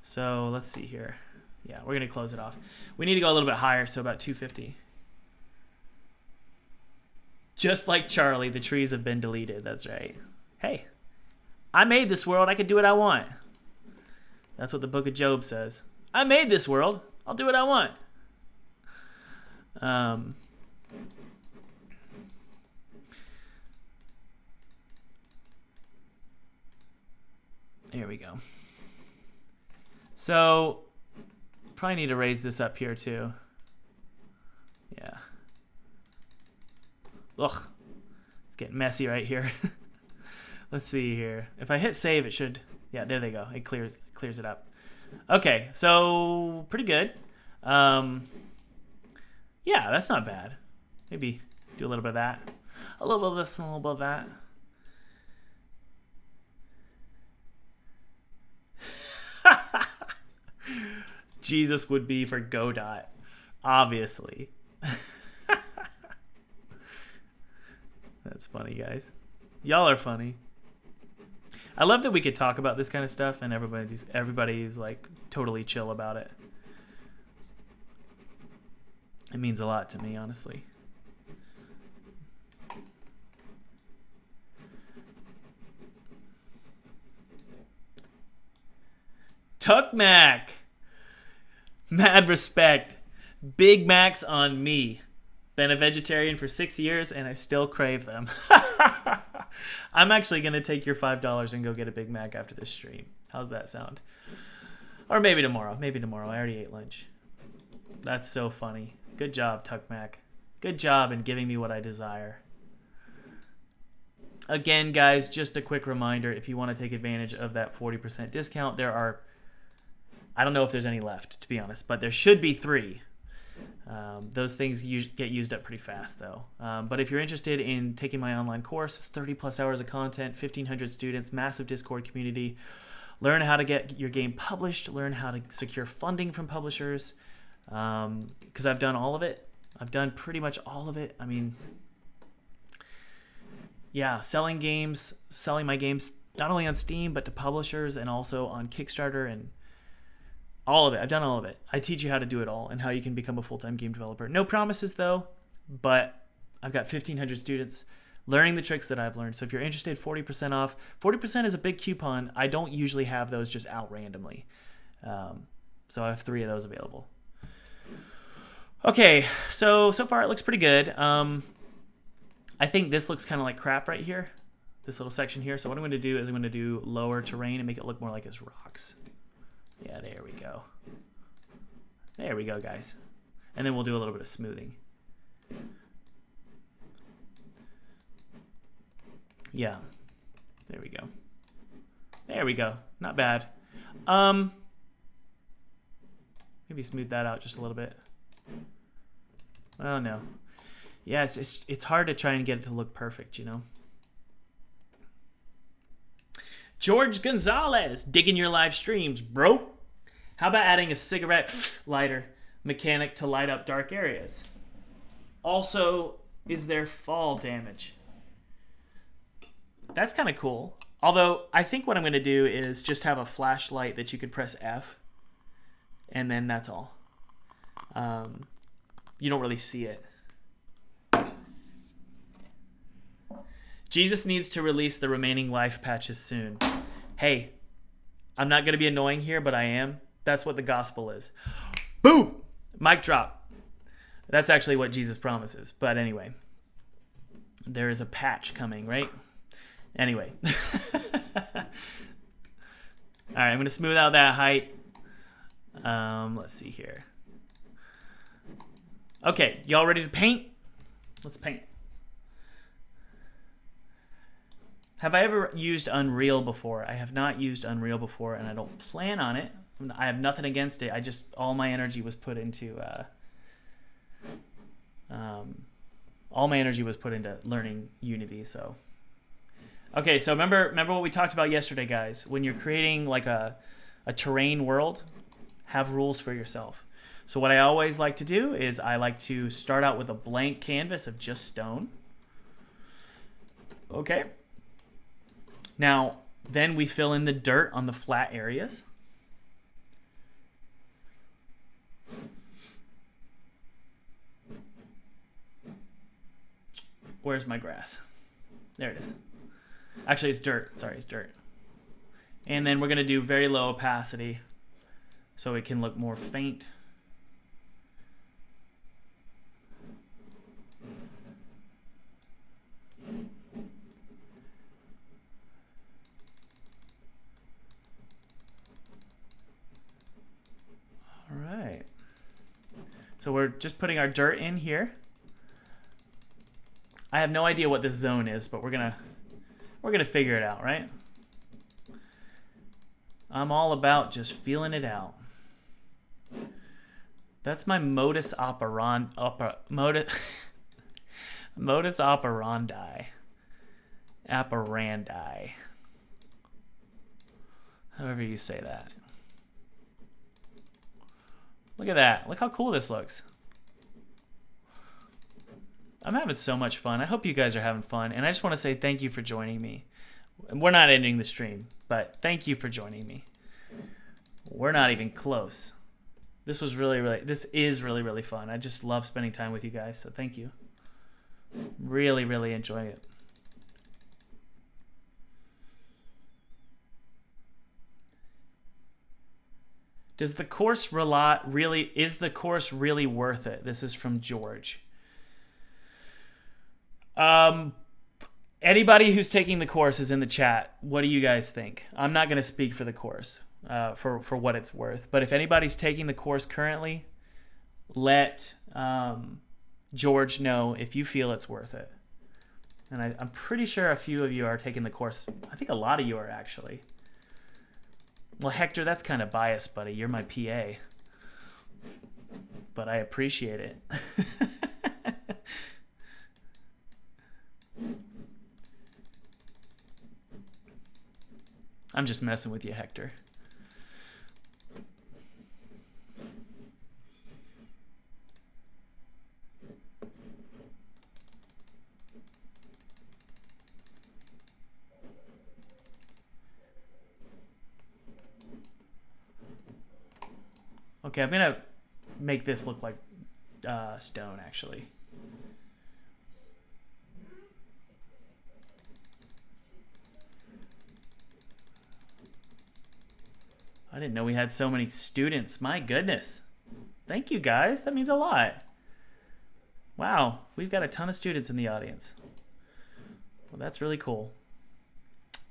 So let's see here. Yeah, we're going to close it off. We need to go a little bit higher, so about 250. Just like Charlie, the trees have been deleted. That's right. Hey, I made this world. I can do what I want. That's what the book of Job says. I made this world. I'll do what I want. There we go. So, probably need to raise this up here too. Yeah. Ugh. It's getting messy right here. Let's see here. If I hit save, it should... Yeah, there they go. It clears it up. Okay, so pretty good. Yeah, that's not bad. Maybe do a little bit of that. A little bit of this and a little bit of that. Jesus would be for Godot, obviously. That's funny, guys. Y'all are funny. I love that we could talk about this kind of stuff and everybody's like totally chill about it. It means a lot to me, honestly. Tuck Mac. Mad respect. Big Macs on me. Been a vegetarian for 6 years and I still crave them. I'm actually going to take your $5 and go get a Big Mac after this stream. How's that sound? Or maybe tomorrow. Maybe tomorrow. I already ate lunch. That's so funny. Good job, Tuck Mac. Good job in giving me what I desire. Again, guys, just a quick reminder. If you want to take advantage of that 40% discount, there are... I don't know if there's any left, to be honest, but there should be 3. Those things get used up pretty fast, though. But if you're interested in taking my online course, it's 30 plus hours of content, 1,500 students, massive Discord community. Learn how to get your game published. Learn how to secure funding from publishers. Because I've done all of it. I've done pretty much all of it. I mean, yeah, selling my games not only on Steam, but to publishers and also on Kickstarter and all of it. I've done all of it. I teach you how to do it all and how you can become a full-time game developer. No promises, though, but I've got 1,500 students learning the tricks that I've learned. So if you're interested, 40% off. 40% is a big coupon. I don't usually have those just out randomly. So I have 3 of those available. Okay, so far it looks pretty good. I think this looks kind of like crap right here, this little section here. So what I'm going to do is I'm going to do lower terrain and make it look more like it's rocks. Yeah, there we go. There we go, guys. And then we'll do a little bit of smoothing. Yeah. There we go. There we go. Not bad. Maybe smooth that out just a little bit. Oh, no. Yeah, it's hard to try and get it to look perfect, you know? George Gonzalez, digging your live streams, bro. How about adding a cigarette lighter mechanic to light up dark areas? Also, is there fall damage? That's kind of cool. Although, I think what I'm going to do is just have a flashlight that you could press F, and then that's all. You don't really see it. Jesus needs to release the remaining life patches soon. Hey, I'm not going to be annoying here, but I am. That's what the gospel is. Boom! Mic drop. That's actually what Jesus promises. But anyway, there is a patch coming, right? Anyway. All right, I'm going to smooth out that height. Let's see here. Okay, y'all ready to paint? Let's paint. Have I ever used Unreal before? I have not used Unreal before, and I don't plan on it. I have nothing against it. All my energy was put into learning Unity. So, okay. So remember what we talked about yesterday, guys. When you're creating like a terrain world, have rules for yourself. So what I always like to do is I like to start out with a blank canvas of just stone. Okay. Now, then we fill in the dirt on the flat areas. Where's my grass? There it is. Actually, it's dirt. Sorry, it's dirt. And then we're going to do very low opacity so it can look more faint. All right. So we're just putting our dirt in here. I have no idea what this zone is, but we're gonna figure it out, right? I'm all about just feeling it out. That's my modus operandi. Modus operandi. Operandi. However you say that. Look at that. Look how cool this looks. I'm having so much fun. I hope you guys are having fun. And I just want to say thank you for joining me. We're not ending the stream, but thank you for joining me. We're not even close. This is really, really fun. I just love spending time with you guys, so thank you. Really, really enjoy it. Is the course really worth it? This is from George. Anybody who's taking the course is in the chat. What do you guys think? I'm not going to speak for the course for what it's worth. But if anybody's taking the course currently, let George know if you feel it's worth it. And I'm pretty sure a few of you are taking the course. I think a lot of you are actually. Well, Hector, that's kind of biased, buddy. You're my PA. But I appreciate it. I'm just messing with you, Hector. Okay, I'm going to make this look like stone, actually. I didn't know we had so many students. My goodness. Thank you, guys. That means a lot. Wow, we've got a ton of students in the audience. Well, that's really cool.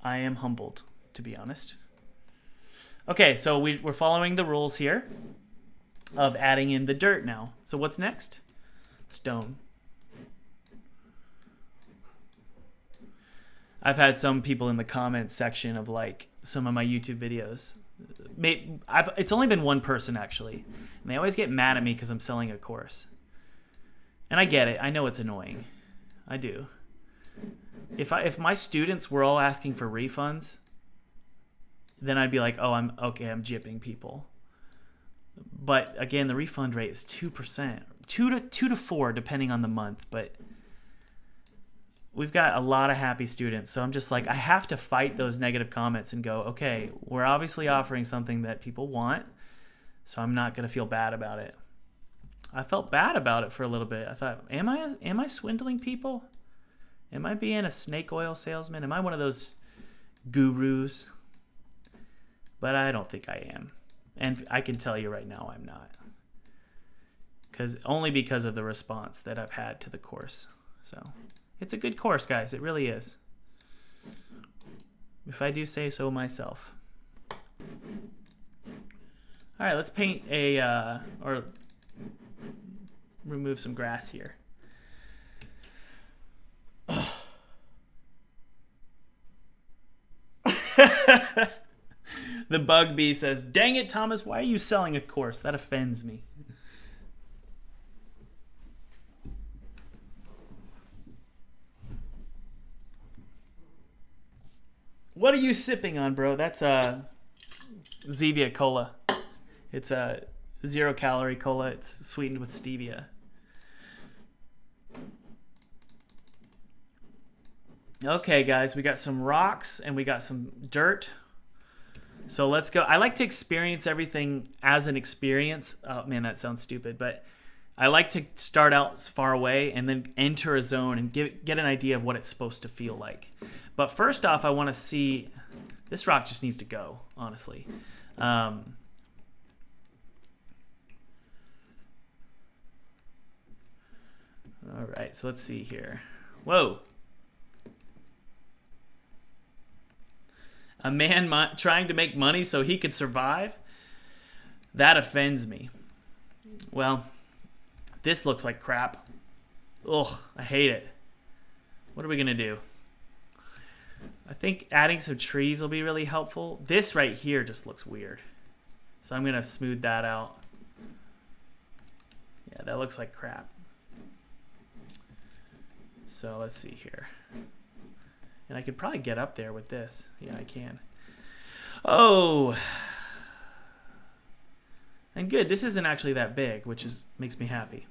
I am humbled, to be honest. Okay, so we're following the rules here of adding in the dirt now. So what's next? Stone. I've had some people in the comments section of like some of my YouTube videos. It's only been one person actually, and they always get mad at me because I'm selling a course. And I get it. I know it's annoying. I do. If my students were all asking for refunds, then I'd be like, oh, I'm gypping people. But again, the refund rate is 2%, 2 to 4 depending on the month. But we've got a lot of happy students, so I'm just like, I have to fight those negative comments and go, okay, we're obviously offering something that people want, so I'm not gonna feel bad about it. I felt bad about it for a little bit. I thought, am I swindling people? Am I being a snake oil salesman? Am I one of those gurus? But I don't think I am. And I can tell you right now I'm not. Only because of the response that I've had to the course. So it's a good course, guys. It really is. If I do say so myself. All right, let's paint or remove some grass here. The Bug Bee says, dang it, Thomas, why are you selling a course? That offends me. What are you sipping on, bro? That's Zevia Cola. It's a 0-calorie cola. It's sweetened with stevia. Okay, guys, we got some rocks and we got some dirt. So let's go. I like to experience everything as an experience. Oh, man, that sounds stupid. But I like to start out far away and then enter a zone and get an idea of what it's supposed to feel like. But first off, I want to see... This rock just needs to go, honestly. All right, so let's see here. Whoa. A man trying to make money so he could survive? That offends me. Well, this looks like crap. Ugh, I hate it. What are we going to do? I think adding some trees will be really helpful. This right here just looks weird. So I'm going to smooth that out. Yeah, that looks like crap. So let's see here. And I could probably get up there with this. Yeah, I can. Oh. And good, this isn't actually that big, which makes me happy.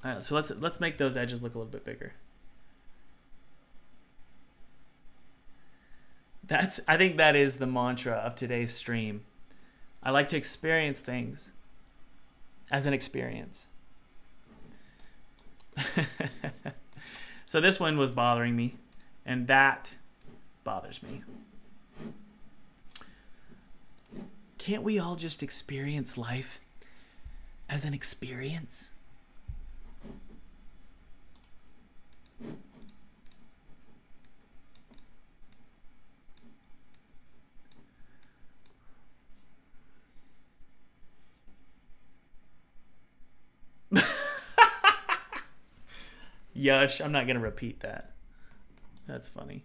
All right, so let's make those edges look a little bit bigger. I think that is the mantra of today's stream. I like to experience things as an experience. So this one was bothering me, and that bothers me. Can't we all just experience life as an experience? Yush, I'm not going to repeat that. That's funny.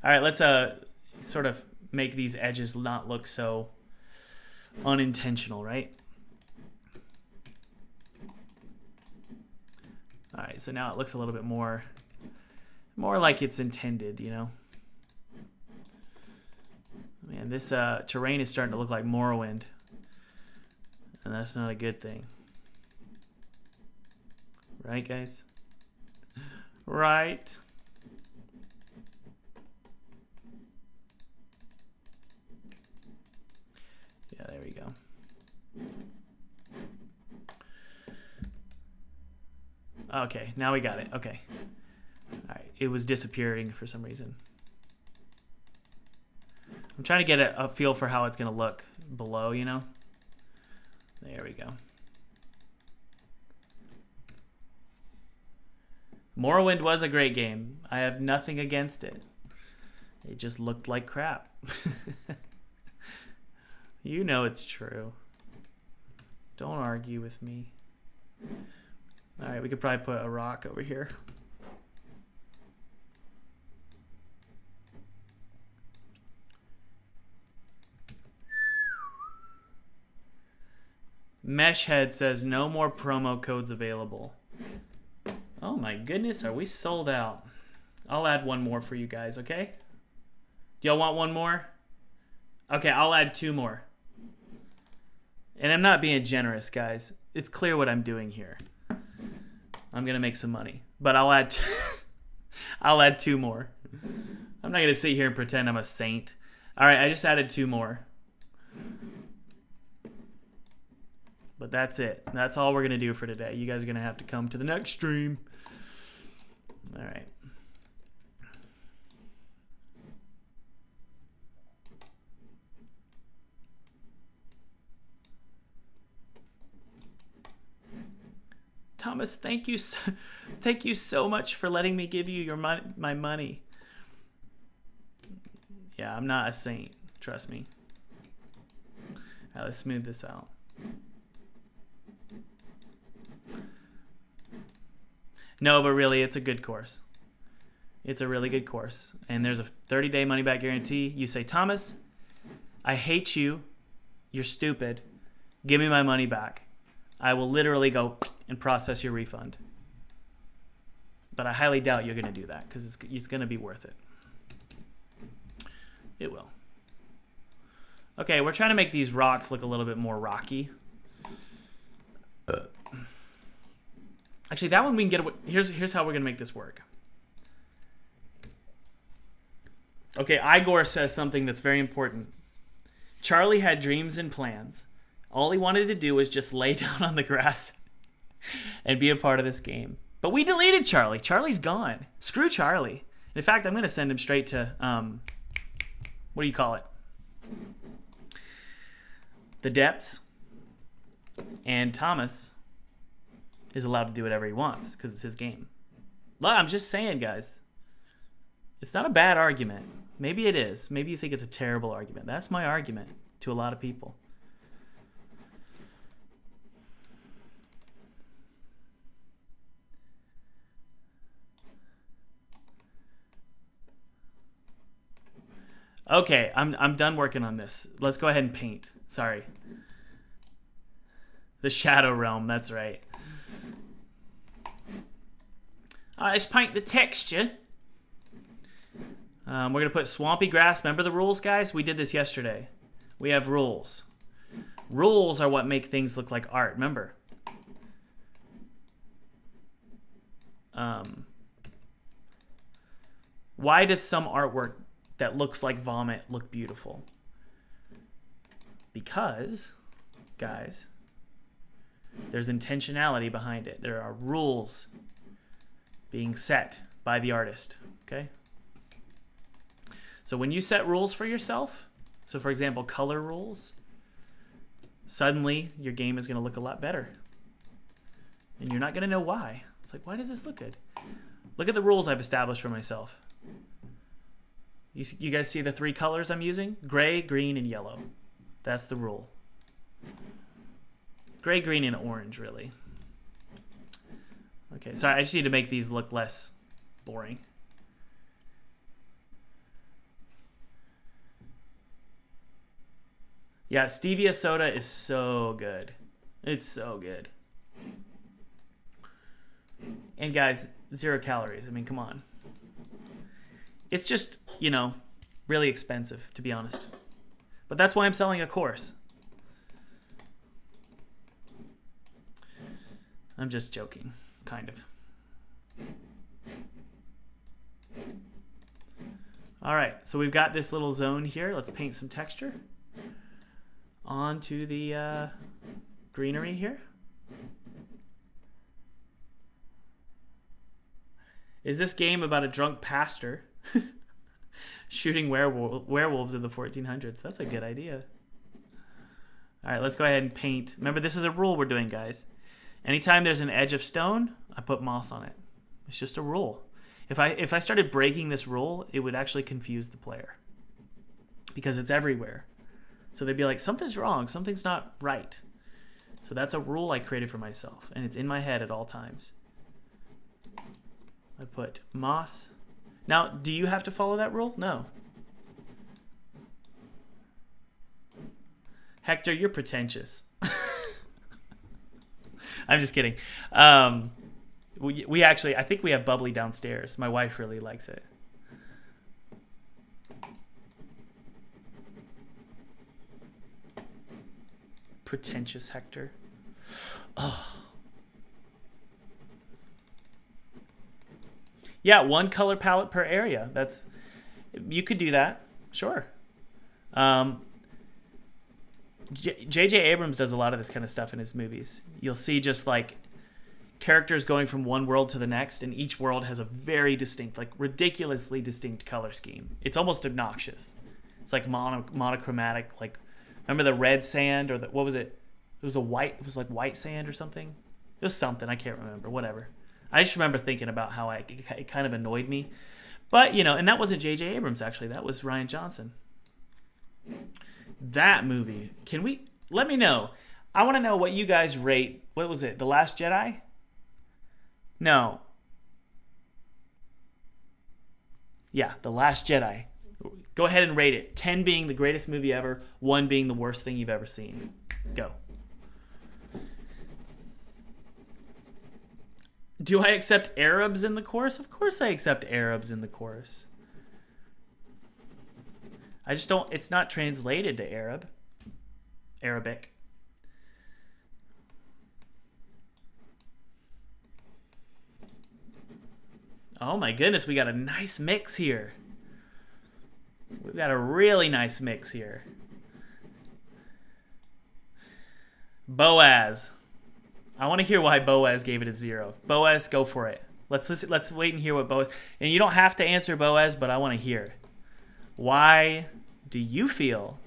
All right, let's sort of make these edges not look so unintentional, right? All right, so now it looks a little bit more like it's intended, you know? Man, this terrain is starting to look like Morrowind, and that's not a good thing. Right, guys? Right. Yeah, there we go. Okay, now we got it. Okay. All right, it was disappearing for some reason. I'm trying to get a feel for how it's going to look below, you know? There we go. Morrowind was a great game. I have nothing against it. It just looked like crap. You know it's true. Don't argue with me. All right, we could probably put a rock over here. Meshhead says no more promo codes available. Oh my goodness, are we sold out? I'll add one more for you guys, okay? Do y'all want one more? Okay, I'll add two more. And I'm not being generous, guys. It's clear what I'm doing here. I'm gonna make some money, but I'll add I'll add two more. I'm not gonna sit here and pretend I'm a saint. All right, I just added two more. But that's it. That's all we're gonna do for today. You guys are gonna have to come to the next stream. All right. Thomas, thank you so much for letting me give you my money. Yeah, I'm not a saint. Trust me. All right, let's smooth this out. No, but really, it's a good course. It's a really good course. And there's a 30-day money-back guarantee. You say, Thomas, I hate you. You're stupid. Give me my money back. I will literally go and process your refund. But I highly doubt you're going to do that because it's going to be worth it. It will. Okay, we're trying to make these rocks look a little bit more rocky. Actually, that one we can get away. Here's how we're going to make this work. Okay, Igor says something that's very important. Charlie had dreams and plans. All he wanted to do was just lay down on the grass and be a part of this game. But we deleted Charlie. Charlie's gone. Screw Charlie. In fact, I'm going to send him straight to, what do you call it? The depths. And Thomas is allowed to do whatever he wants because it's his game. Look, I'm just saying, guys. It's not a bad argument. Maybe it is. Maybe you think it's a terrible argument. That's my argument to a lot of people. Okay, I'm done working on this. Let's go ahead and paint. Sorry. The Shadow Realm, that's right. Let's paint the texture. We're going to put swampy grass. Remember the rules, guys? We did this yesterday. We have rules. Rules are what make things look like art. Remember? Why does some artwork that looks like vomit look beautiful? Because, guys, there's intentionality behind it. There are rules being set by the artist, okay? So when you set rules for yourself, so for example, color rules, suddenly your game is going to look a lot better. And you're not going to know why. It's like, why does this look good? Look at the rules I've established for myself. You guys see the 3 colors I'm using? Gray, green, and yellow. That's the rule. Gray, green, and orange, really. Okay, sorry, I just need to make these look less boring. Yeah, stevia soda is so good. It's so good. And guys, 0 calories. I mean, come on. It's just, you know, really expensive, to be honest. But that's why I'm selling a course. I'm just joking, kind of. All right, so we've got this little zone here. Let's paint some texture onto the greenery here. Is this game about a drunk pastor shooting werewolves in the 1400s? That's a good idea. All right, let's go ahead and paint. Remember, this is a rule we're doing, guys. Anytime there's an edge of stone, I put moss on it. It's just a rule. If I started breaking this rule, it would actually confuse the player because it's everywhere. So they'd be like, something's wrong, something's not right. So that's a rule I created for myself, and it's in my head at all times. I put moss. Now, do you have to follow that rule? No. Hector, you're pretentious. I'm just kidding. We actually, I think we have bubbly downstairs. My wife really likes it. Pretentious Hector. Oh. Yeah, 1 color palette per area. You could do that. Sure. J.J. Abrams does a lot of this kind of stuff in his movies. You'll see just like characters going from one world to the next, and each world has a very distinct, like ridiculously distinct color scheme. It's almost obnoxious. It's like monochromatic. Like, remember the red sand or what was it? It was like white sand or something. It was something, I can't remember. Whatever. I just remember thinking about how it kind of annoyed me. But, you know, and that wasn't J.J. Abrams, actually. That was Rian Johnson. That movie. Let me know. I want to know what you guys rate. What was it? The Last Jedi? No. Yeah, The Last Jedi. Go ahead and rate it. 10 being the greatest movie ever, 1 being the worst thing you've ever seen. Go. Do I accept Arabs in the chorus? Of course I accept Arabs in the chorus. I just don't, it's not translated to Arabic. Oh my goodness, we got a nice mix here. We've got a really nice mix here. Boaz. I want to hear why Boaz gave it a 0. Boaz, go for it. Let's listen. Let's wait and hear what Boaz. And you don't have to answer Boaz, but I want to hear. Why do you feel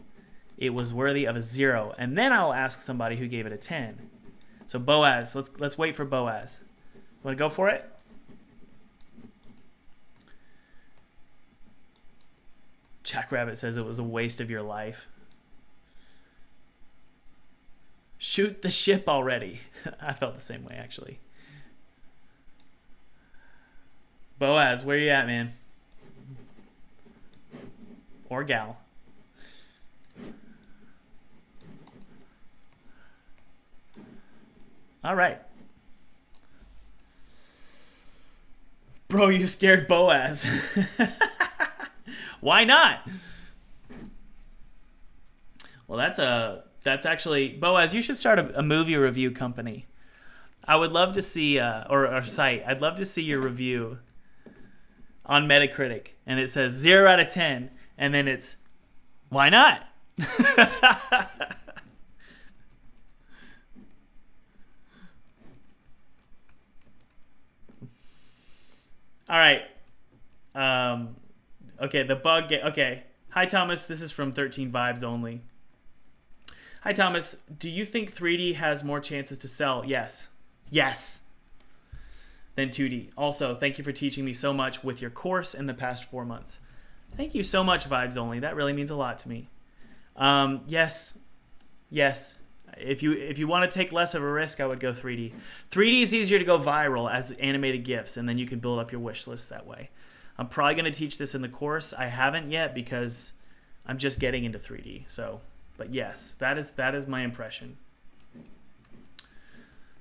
it was worthy of a 0? And then I'll ask somebody who gave it a 10. So Boaz, let's wait for Boaz. Want to go for it? Jackrabbit says it was a waste of your life. Shoot the ship already. I felt the same way, actually. Boaz, where you at, man? Or gal. All right. Bro, you scared Boaz. Why not? Well, that's actually, Boaz, you should start a movie review company. I would love to see, or a site, I'd love to see your review on Metacritic. And it says 0 out of 10. And then it's, why not? All right. Okay, the bug. Okay. Hi, Thomas. This is from 13 Vibes Only. Hi, Thomas. Do you think 3D has more chances to sell? Yes. Yes. Than 2D. Also, thank you for teaching me so much with your course in the past 4 months. Thank you so much, Vibes Only. That really means a lot to me. Yes. Yes. If you want to take less of a risk, I would go 3D. 3D is easier to go viral as animated GIFs, and then you can build up your wish list that way. I'm probably going to teach this in the course. I haven't yet because I'm just getting into 3D. So, but yes, that is my impression.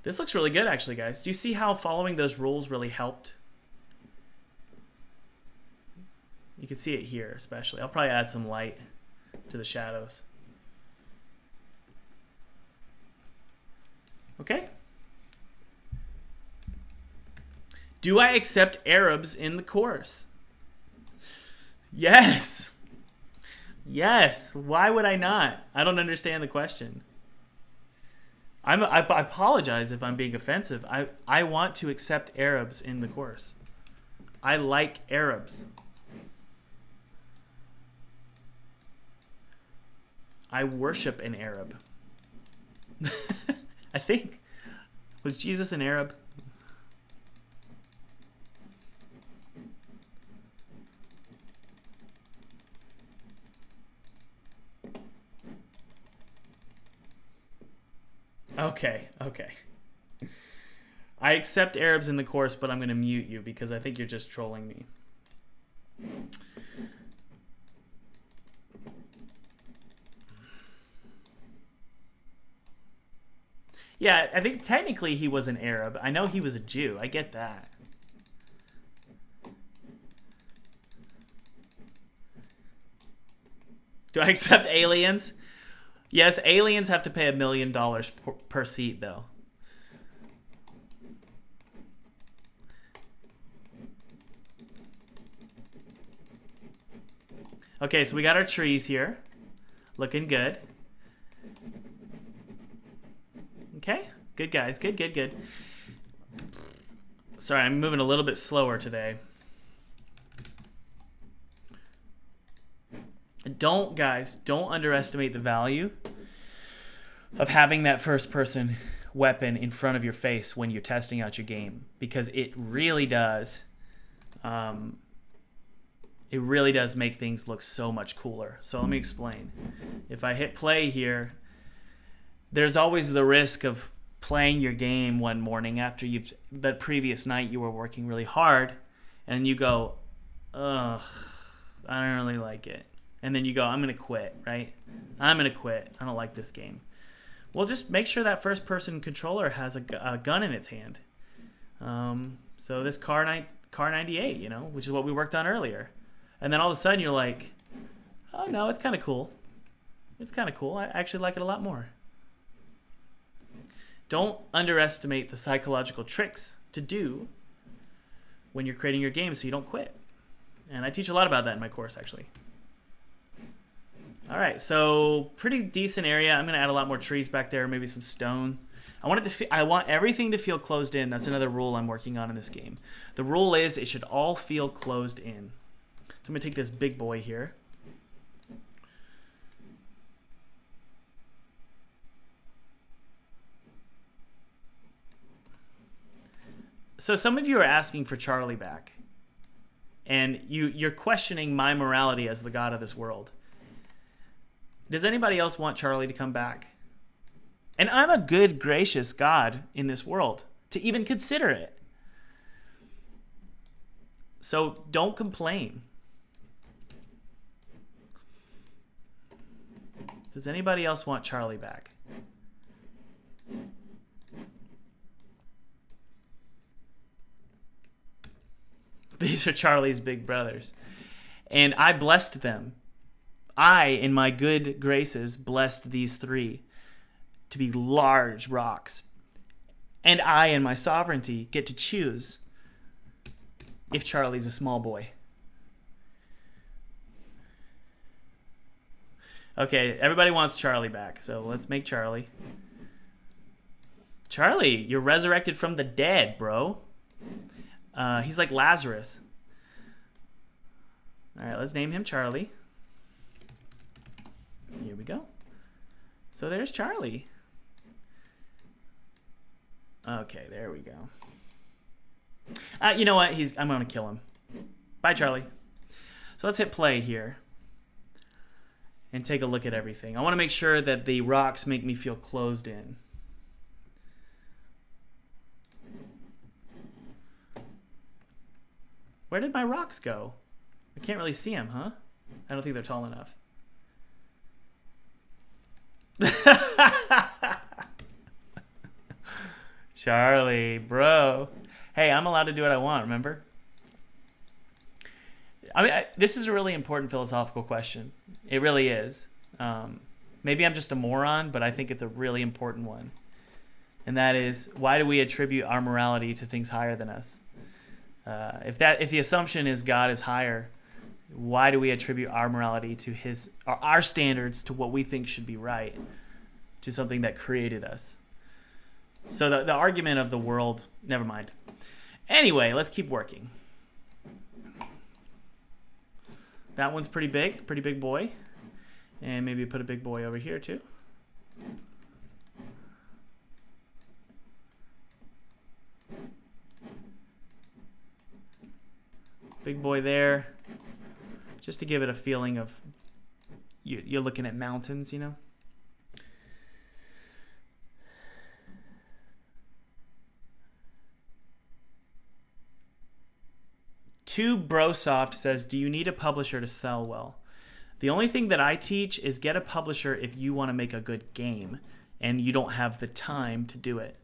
This looks really good, actually, guys. Do you see how following those rules really helped? You can see it here, especially. I'll probably add some light to the shadows. Okay. Do I accept Arabs in the course? Yes. Yes. Why would I not? I don't understand the question. I apologize if I'm being offensive. I want to accept Arabs in the course. I like Arabs. I worship an Arab. I think. Was Jesus an Arab? Okay, okay. I accept Arabs in the course, but I'm going to mute you because I think you're just trolling me. Yeah, I think technically he was an Arab. I know he was a Jew. I get that. Do I accept aliens? Yes, aliens have to pay $1 million per seat, though. Okay, so we got our trees here. Looking good. Okay, good guys, good. Sorry, I'm moving a little bit slower today. Don't underestimate the value of having that first person weapon in front of your face when you're testing out your game, because it really does make things look so much cooler. So let me explain. If I hit play here, there's always the risk of playing your game one morning after the previous night you were working really hard, and you go, ugh, I don't really like it. And then you go, I'm going to quit, right? I'm going to quit. I don't like this game. Well, just make sure that first-person controller has a gun in its hand. So this car 98, you know, which is what we worked on earlier. And then all of a sudden you're like, oh, no, it's kind of cool. It's kind of cool. I actually like it a lot more. Don't underestimate the psychological tricks to do when you're creating your game so you don't quit. And I teach a lot about that in my course, actually. All right, so pretty decent area. I'm gonna add a lot more trees back there, maybe some stone. I want everything to feel closed in. That's another rule I'm working on in this game. The rule is it should all feel closed in. So I'm gonna take this big boy here. So some of you are asking for Charlie back. And you're questioning my morality as the God of this world. Does anybody else want Charlie to come back? And I'm a good, gracious God in this world to even consider it. So don't complain. Does anybody else want Charlie back? These are Charlie's big brothers. And I blessed them. I, in my good graces, blessed these three to be large rocks. And I, in my sovereignty, get to choose if Charlie's a small boy. Okay, everybody wants Charlie back, so let's make Charlie. Charlie, you're resurrected from the dead, bro. He's like Lazarus. All right, let's name him Charlie. Here we go. So there's Charlie. Okay, there we go. You know what? I'm going to kill him. Bye, Charlie. So let's hit play here and take a look at everything. I want to make sure that the rocks make me feel closed in. Where did my rocks go? I can't really see them, huh? I don't think they're tall enough. Charlie, bro. Hey, I'm allowed to do what I want, remember? I mean, this is a really important philosophical question. It really is. Maybe I'm just a moron, but I think it's a really important one. And that is, why do we attribute our morality to things higher than us? If the assumption is God is higher, why do we attribute our morality to our standards, to what we think should be right, to something that created us? So the argument of the world, never mind. Anyway, let's keep working. That one's pretty big boy. And maybe put a big boy over here too. Big boy there. Just to give it a feeling of you're looking at mountains, you know? Brosoft says, do you need a publisher to sell well? The only thing that I teach is get a publisher if you want to make a good game and you don't have the time to do it.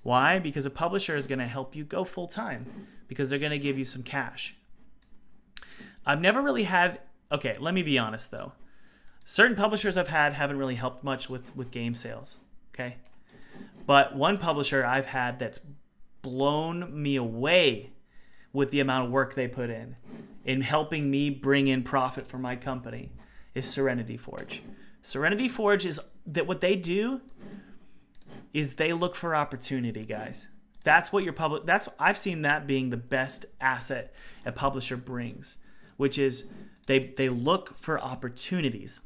Why? Because a publisher is going to help you go full time because they're going to give you some cash. I've never really had... Okay, let me be honest though. Certain publishers I've had haven't really helped much with game sales. Okay? But one publisher I've had that's blown me away with the amount of work they put in helping me bring in profit for my company is Serenity Forge. Serenity Forge is that what they do is they look for opportunity, guys. That's what your I've seen that being the best asset a publisher brings, which is they look for opportunities.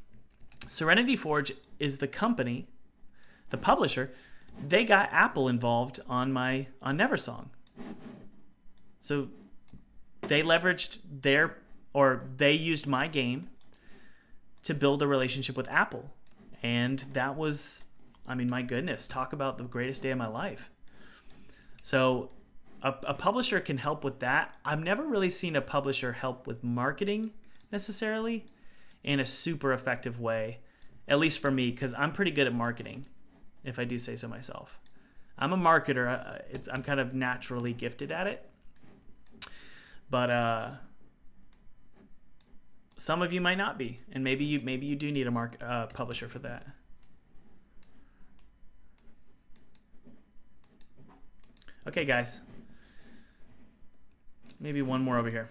Serenity Forge is the company, the publisher. They got Apple involved on Neversong. So they leveraged they used my game to build a relationship with Apple. And that was, I mean, my goodness, talk about the greatest day of my life. So a publisher can help with that. I've never really seen a publisher help with marketing necessarily in a super effective way, at least for me, because I'm pretty good at marketing, if I do say so myself. I'm a marketer. I'm kind of naturally gifted at it. But some of you might not be, and maybe you do need a publisher for that. Okay, guys. Maybe one more over here.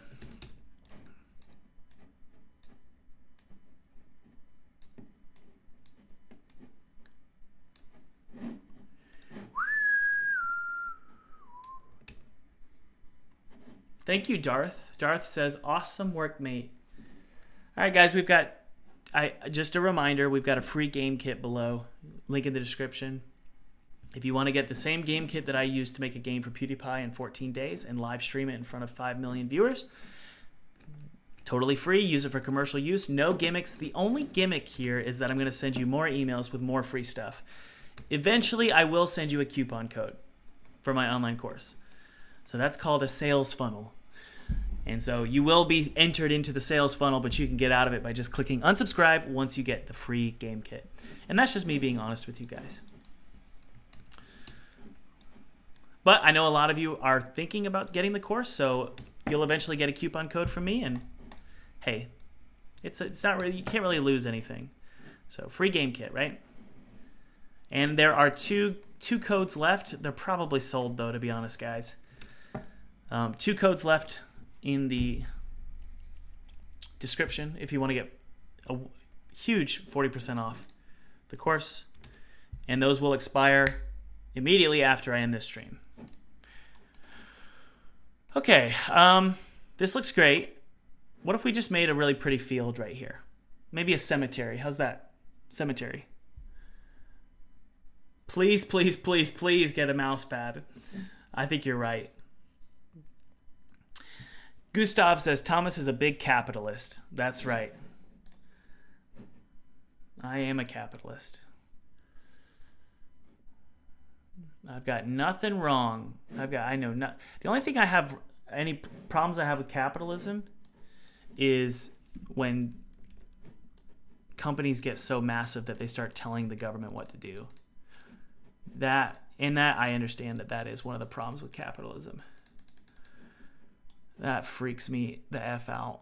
Thank you, Darth. Darth says, awesome work, mate. All right, guys, we've got, just a reminder, we've got a free game kit below. Link in the description. If you want to get the same game kit that I used to make a game for PewDiePie in 14 days and live stream it in front of 5 million viewers, totally free. Use it for commercial use. No gimmicks. The only gimmick here is that I'm going to send you more emails with more free stuff. Eventually, I will send you a coupon code for my online course. So that's called a sales funnel. And so you will be entered into the sales funnel, but you can get out of it by just clicking unsubscribe once you get the free game kit. And that's just me being honest with you guys. But I know a lot of you are thinking about getting the course, so you'll eventually get a coupon code from me. And hey, it's not really, you can't really lose anything. So free game kit, right? And there are two codes left. They're probably sold though, to be honest, guys. 2 codes left in the description if you want to get a huge 40% off the course. And those will expire immediately after I end this stream. Okay, this looks great. What if we just made a really pretty field right here? Maybe a cemetery. How's that? Cemetery. Please, please, please, please get a mouse pad. I think you're right. Gustav says, Thomas is a big capitalist. That's right. I am a capitalist. I've got nothing wrong. The only thing I have, any problems I have with capitalism is when companies get so massive that they start telling the government what to do. That I understand that is one of the problems with capitalism. That freaks me the F out.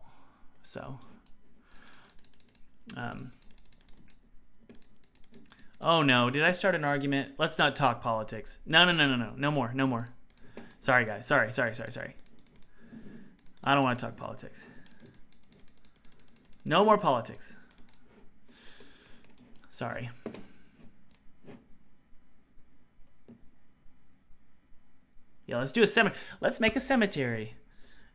So, oh no, did I start an argument? Let's not talk politics. No. No more. Sorry, guys. Sorry. I don't want to talk politics. No more politics. Sorry. Yeah, let's do a cemetery. Let's make a cemetery.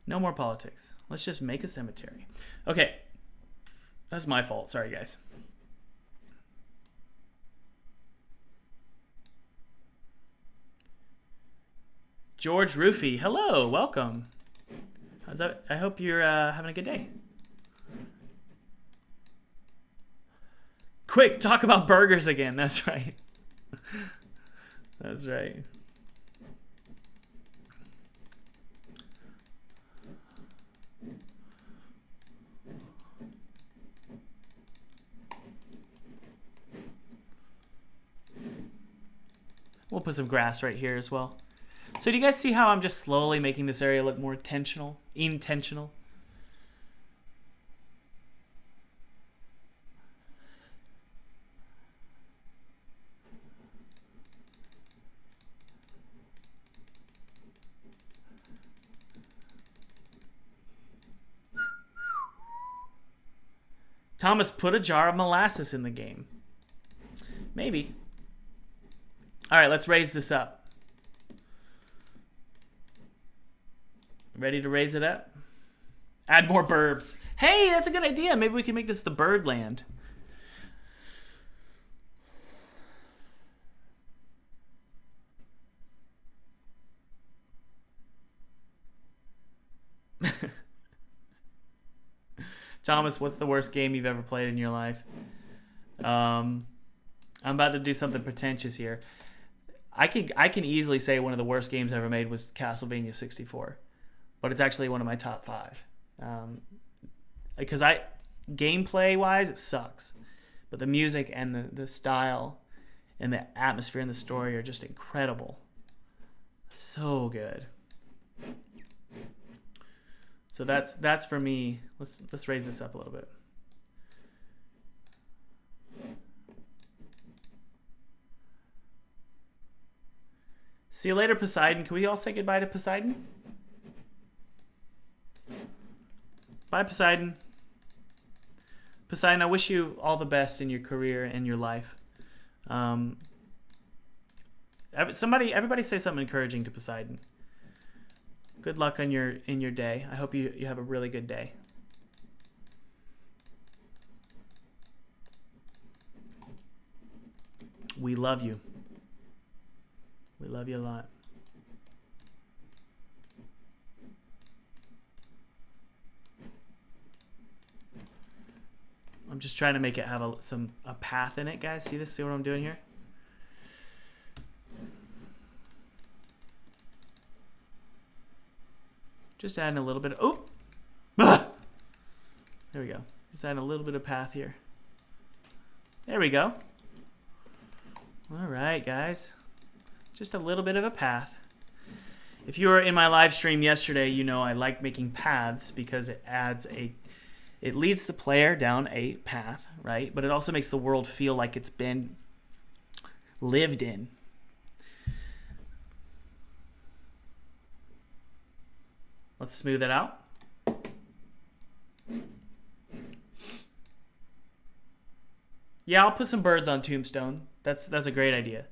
No more politics. Let's just make a cemetery. Okay. That's my fault. Sorry, guys. George Rufy. Hello. Welcome. How's that? I hope you're having a good day. Quick, talk about burgers again. That's right. That's right. We'll put some grass right here as well. So do you guys see how I'm just slowly making this area look more intentional? Thomas, put a jar of molasses in the game. Maybe. All right, let's raise this up. Ready to raise it up? Add more burbs. Hey, that's a good idea. Maybe we can make this the Birdland. Thomas, what's the worst game you've ever played in your life? I'm about to do something pretentious here. I can easily say one of the worst games I ever made was Castlevania 64, but it's actually one of my top 5. Because gameplay wise it sucks, but the music and the style and the atmosphere and the story are just incredible. So good. So that's for me. Let's raise this up a little bit. See you later, Poseidon. Can we all say goodbye to Poseidon? Bye, Poseidon. Poseidon, I wish you all the best in your career and your life. Everybody say something encouraging to Poseidon. Good luck on in your day. I hope you have a really good day. We love you. We love you a lot. I'm just trying to make it have a path in it, guys. See this? See what I'm doing here? Just adding a little bit of, oh! There we go. Just adding a little bit of path here. There we go. All right, guys. Just a little bit of a path. If you were in my live stream yesterday, you know I like making paths because it leads the player down a path, right? But it also makes the world feel like it's been lived in. Let's smooth it out. Yeah, I'll put some birds on Tombstone. That's a great idea.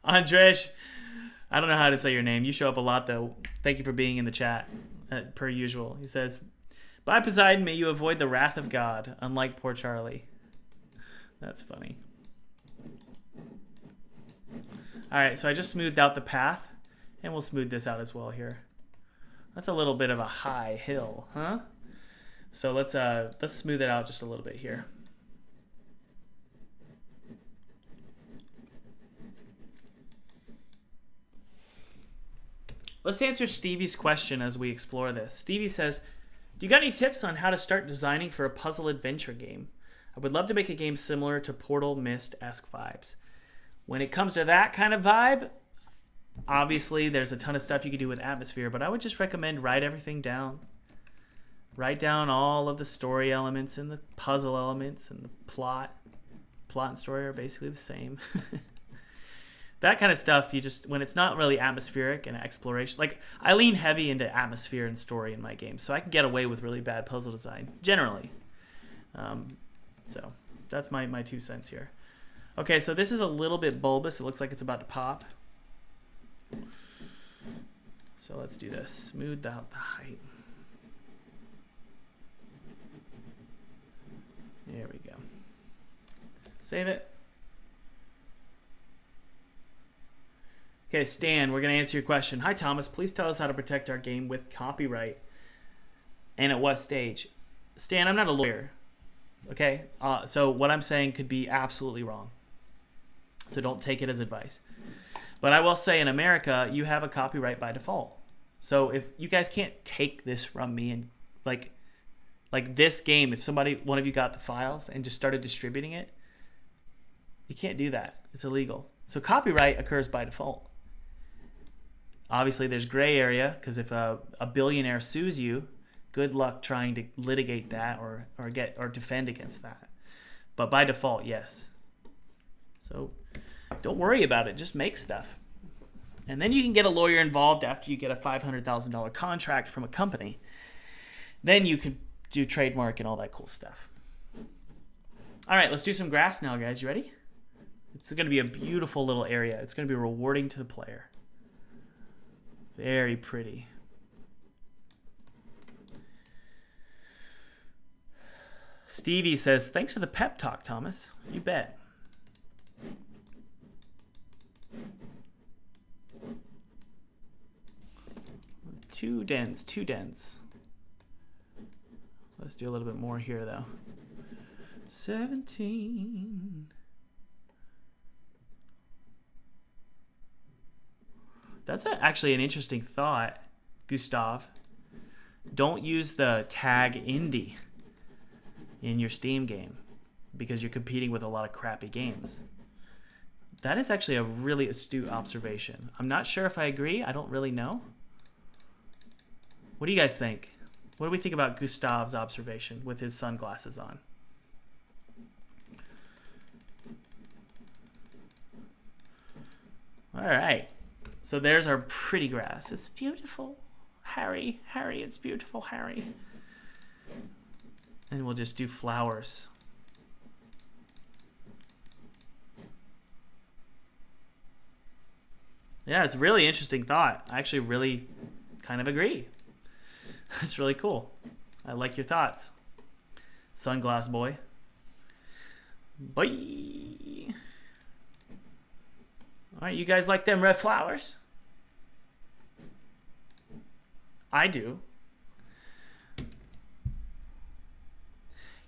Andrej, I don't know how to say your name. You show up a lot, though. Thank you for being in the chat, per usual. He says, by Poseidon, may you avoid the wrath of God, unlike poor Charlie. That's funny. All right, so I just smoothed out the path, and we'll smooth this out as well here. That's a little bit of a high hill, huh? So let's smooth it out just a little bit here. Let's answer Stevie's question as we explore this. Stevie says, do you got any tips on how to start designing for a puzzle adventure game? I would love to make a game similar to Portal Mist-esque vibes. When it comes to that kind of vibe, obviously there's a ton of stuff you could do with atmosphere, but I would just recommend write everything down. Write down all of the story elements and the puzzle elements and the plot. Plot and story are basically the same. That kind of stuff, you just, when it's not really atmospheric and exploration, like I lean heavy into atmosphere and story in my games, so I can get away with really bad puzzle design, generally. So that's my 2 cents here. Okay, so this is a little bit bulbous. It looks like it's about to pop. So let's do this. Smooth out the height. There we go. Save it. Okay, Stan, we're going to answer your question. Hi, Thomas. Please tell us how to protect our game with copyright and at what stage. Stan, I'm not a lawyer. Okay? So what I'm saying could be absolutely wrong. So don't take it as advice. But I will say in America, you have a copyright by default. So if you guys can't take this from me and like this game, if one of you got the files and just started distributing it, you can't do that. It's illegal. So copyright occurs by default. Obviously, there's gray area because if a billionaire sues you, good luck trying to litigate that or defend against that. But by default, yes. So don't worry about it. Just make stuff. And then you can get a lawyer involved after you get a $500,000 contract from a company. Then you could do trademark and all that cool stuff. All right, let's do some grass now, guys. You ready? It's going to be a beautiful little area. It's going to be rewarding to the player. Very pretty. Stevie says, thanks for the pep talk, Thomas. You bet. Too dense. Let's do a little bit more here, though. 17. That's actually an interesting thought, Gustav. Don't use the tag indie in your Steam game because you're competing with a lot of crappy games. That is actually a really astute observation. I'm not sure if I agree. I don't really know. What do you guys think? What do we think about Gustav's observation with his sunglasses on? All right. So there's our pretty grass. It's beautiful. Harry, it's beautiful, Harry. And we'll just do flowers. Yeah, it's a really interesting thought. I actually really kind of agree. It's really cool. I like your thoughts. Sunglass boy. Bye. All right, you guys like them red flowers? I do.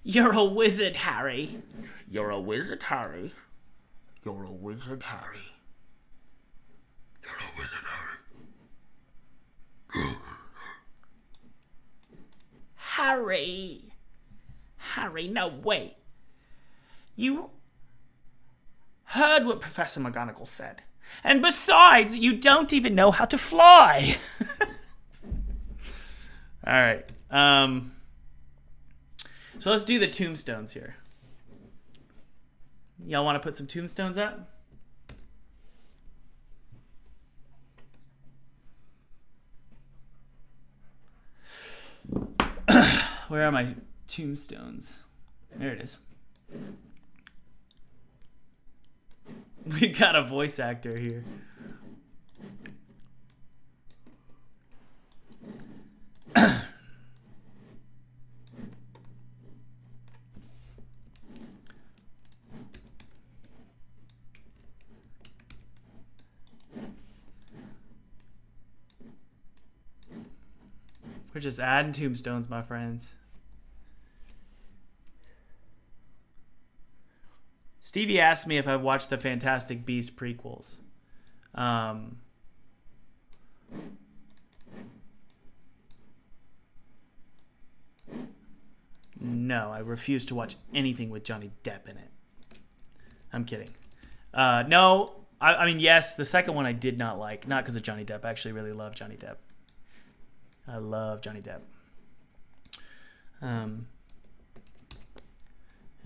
You're a wizard, Harry. You're a wizard, Harry. You're a wizard, Harry. You're a wizard, Harry. Harry. Harry, no way. You heard what Professor McGonagall said. And besides, you don't even know how to fly. All right. So let's do the tombstones here. Y'all want to put some tombstones up? Where are my tombstones? There it is. We got a voice actor here. We're just adding tombstones, my friends. Stevie asked me if I've watched the Fantastic Beasts prequels. No, I refuse to watch anything with Johnny Depp in it. I'm kidding. No, I mean, yes, the second one I did not like. Not because of Johnny Depp. I actually really love Johnny Depp. I love Johnny Depp.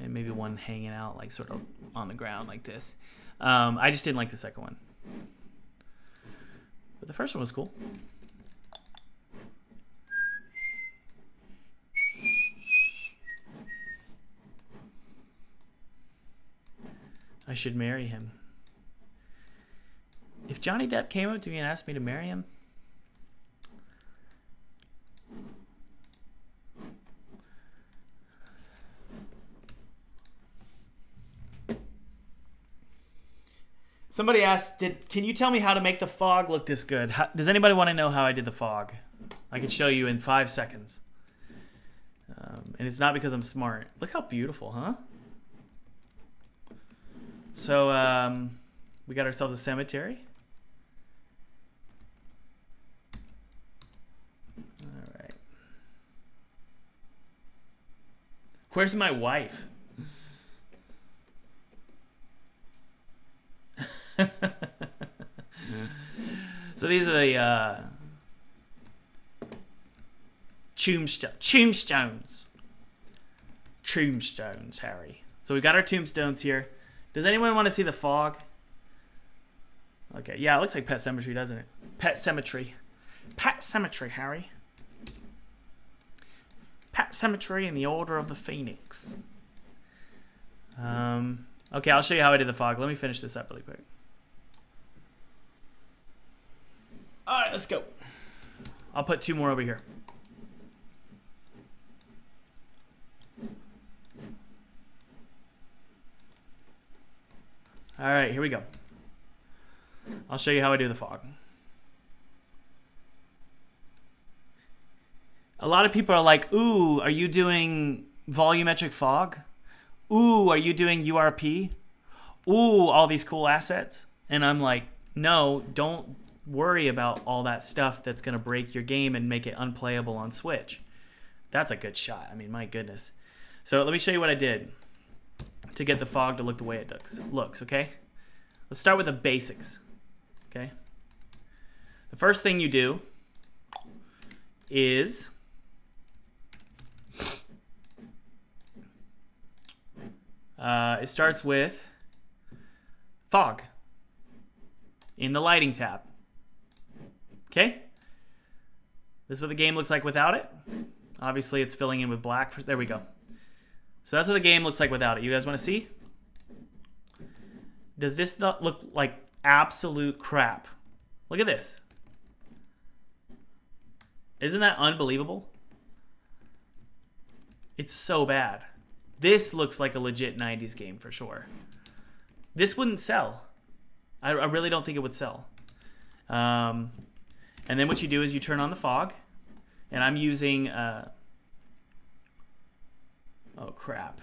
And maybe one hanging out, like, sort of on the ground like this. I just didn't like the second one. But the first one was cool. I should marry him. If Johnny Depp came up to me and asked me to marry him, somebody asked, can you tell me how to make the fog look this good? Does anybody want to know how I did the fog? I can show you in 5 seconds. And it's not because I'm smart. Look how beautiful, huh? So we got ourselves a cemetery. All right. Where's my wife? So these are the tombstones. Tombstones, Harry. So we got our tombstones here. Does anyone want to see the fog? Okay, yeah, it looks like Pet Cemetery, doesn't it? Pet Cemetery. Pet Cemetery, Harry. Pet Cemetery in the Order of the Phoenix. Okay, I'll show you how I did the fog. Let me finish this up really quick. All right, let's go. I'll put 2 more over here. All right, here we go. I'll show you how I do the fog. A lot of people are like, ooh, are you doing volumetric fog? Ooh, are you doing URP? Ooh, all these cool assets. And I'm like, no, don't worry about all that stuff that's going to break your game and make it unplayable on Switch. That's a good shot. I mean, my goodness. So let me show you what I did to get the fog to look the way it looks, okay? Let's start with the basics, okay? The first thing you do is it starts with fog in the lighting tab, okay? This is what the game looks like without it. Obviously, it's filling in with black. There we go. So that's what the game looks like without it. You guys want to see? Does this not look like absolute crap Look at this. Isn't that unbelievable? It's so bad. This looks like a legit 90s game for sure. This wouldn't sell. I really don't think it would sell. And then what you do is you turn on the fog. And I'm using... oh, crap.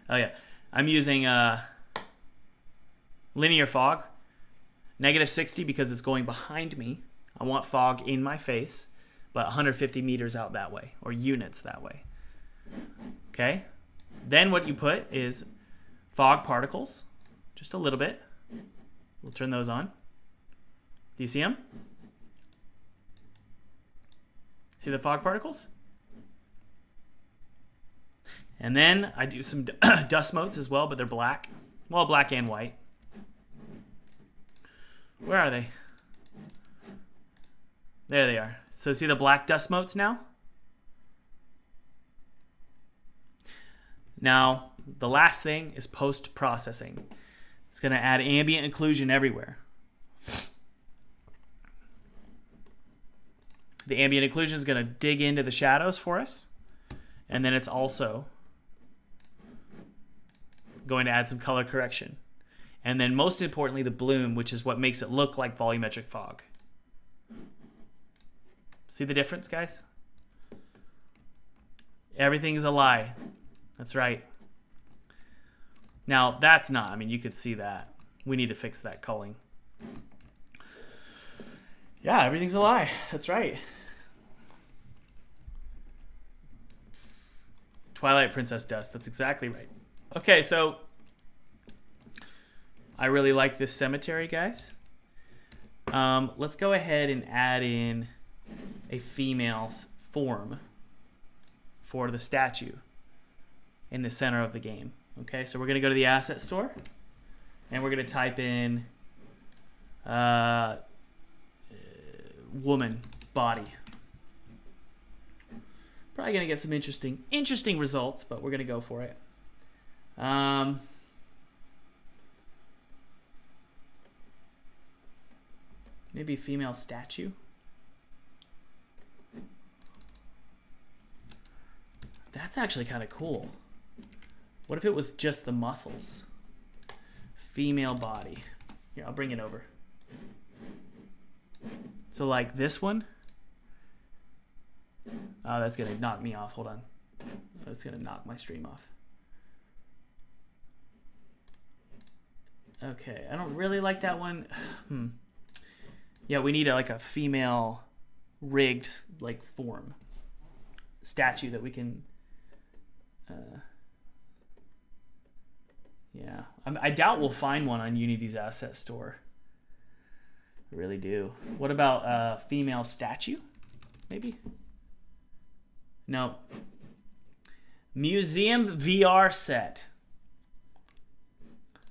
Oh, yeah. I'm using linear fog. -60 because it's going behind me. I want fog in my face. But 150 meters out that way. Or units that way. Okay? Then what you put is fog particles. Just a little bit. We'll turn those on. Do you see them? See the fog particles? And then I do some dust motes as well, but they're black. Well, black and white. Where are they? There they are. So see the black dust motes now? Now, the last thing is post-processing. It's going to add ambient occlusion everywhere. The ambient occlusion is going to dig into the shadows for us. And then it's also going to add some color correction. And then most importantly, the bloom, which is what makes it look like volumetric fog. See the difference, guys? Everything's a lie. That's right. Now, that's not, I mean, you could see that. We need to fix that culling. Yeah, everything's a lie. That's right. Twilight Princess dust. That's exactly right. Okay, so I really like this cemetery, guys. Let's go ahead and add in a female form for the statue in the center of the game. Okay, so we're going to go to the asset store and we're going to type in woman body. Probably going to get some interesting results, but we're going to go for it. Maybe female statue. That's actually kind of cool. What if it was just the muscles? Female body. Here, I'll bring it over. So like this one. Oh, that's going to knock me off. Hold on. That's going to knock my stream off. Okay, I don't really like that one. Yeah, we need like a female rigged like form. Statue that we can... yeah, I doubt we'll find one on Unity's asset store. I really do. What about female statue? Maybe? No. Museum VR set.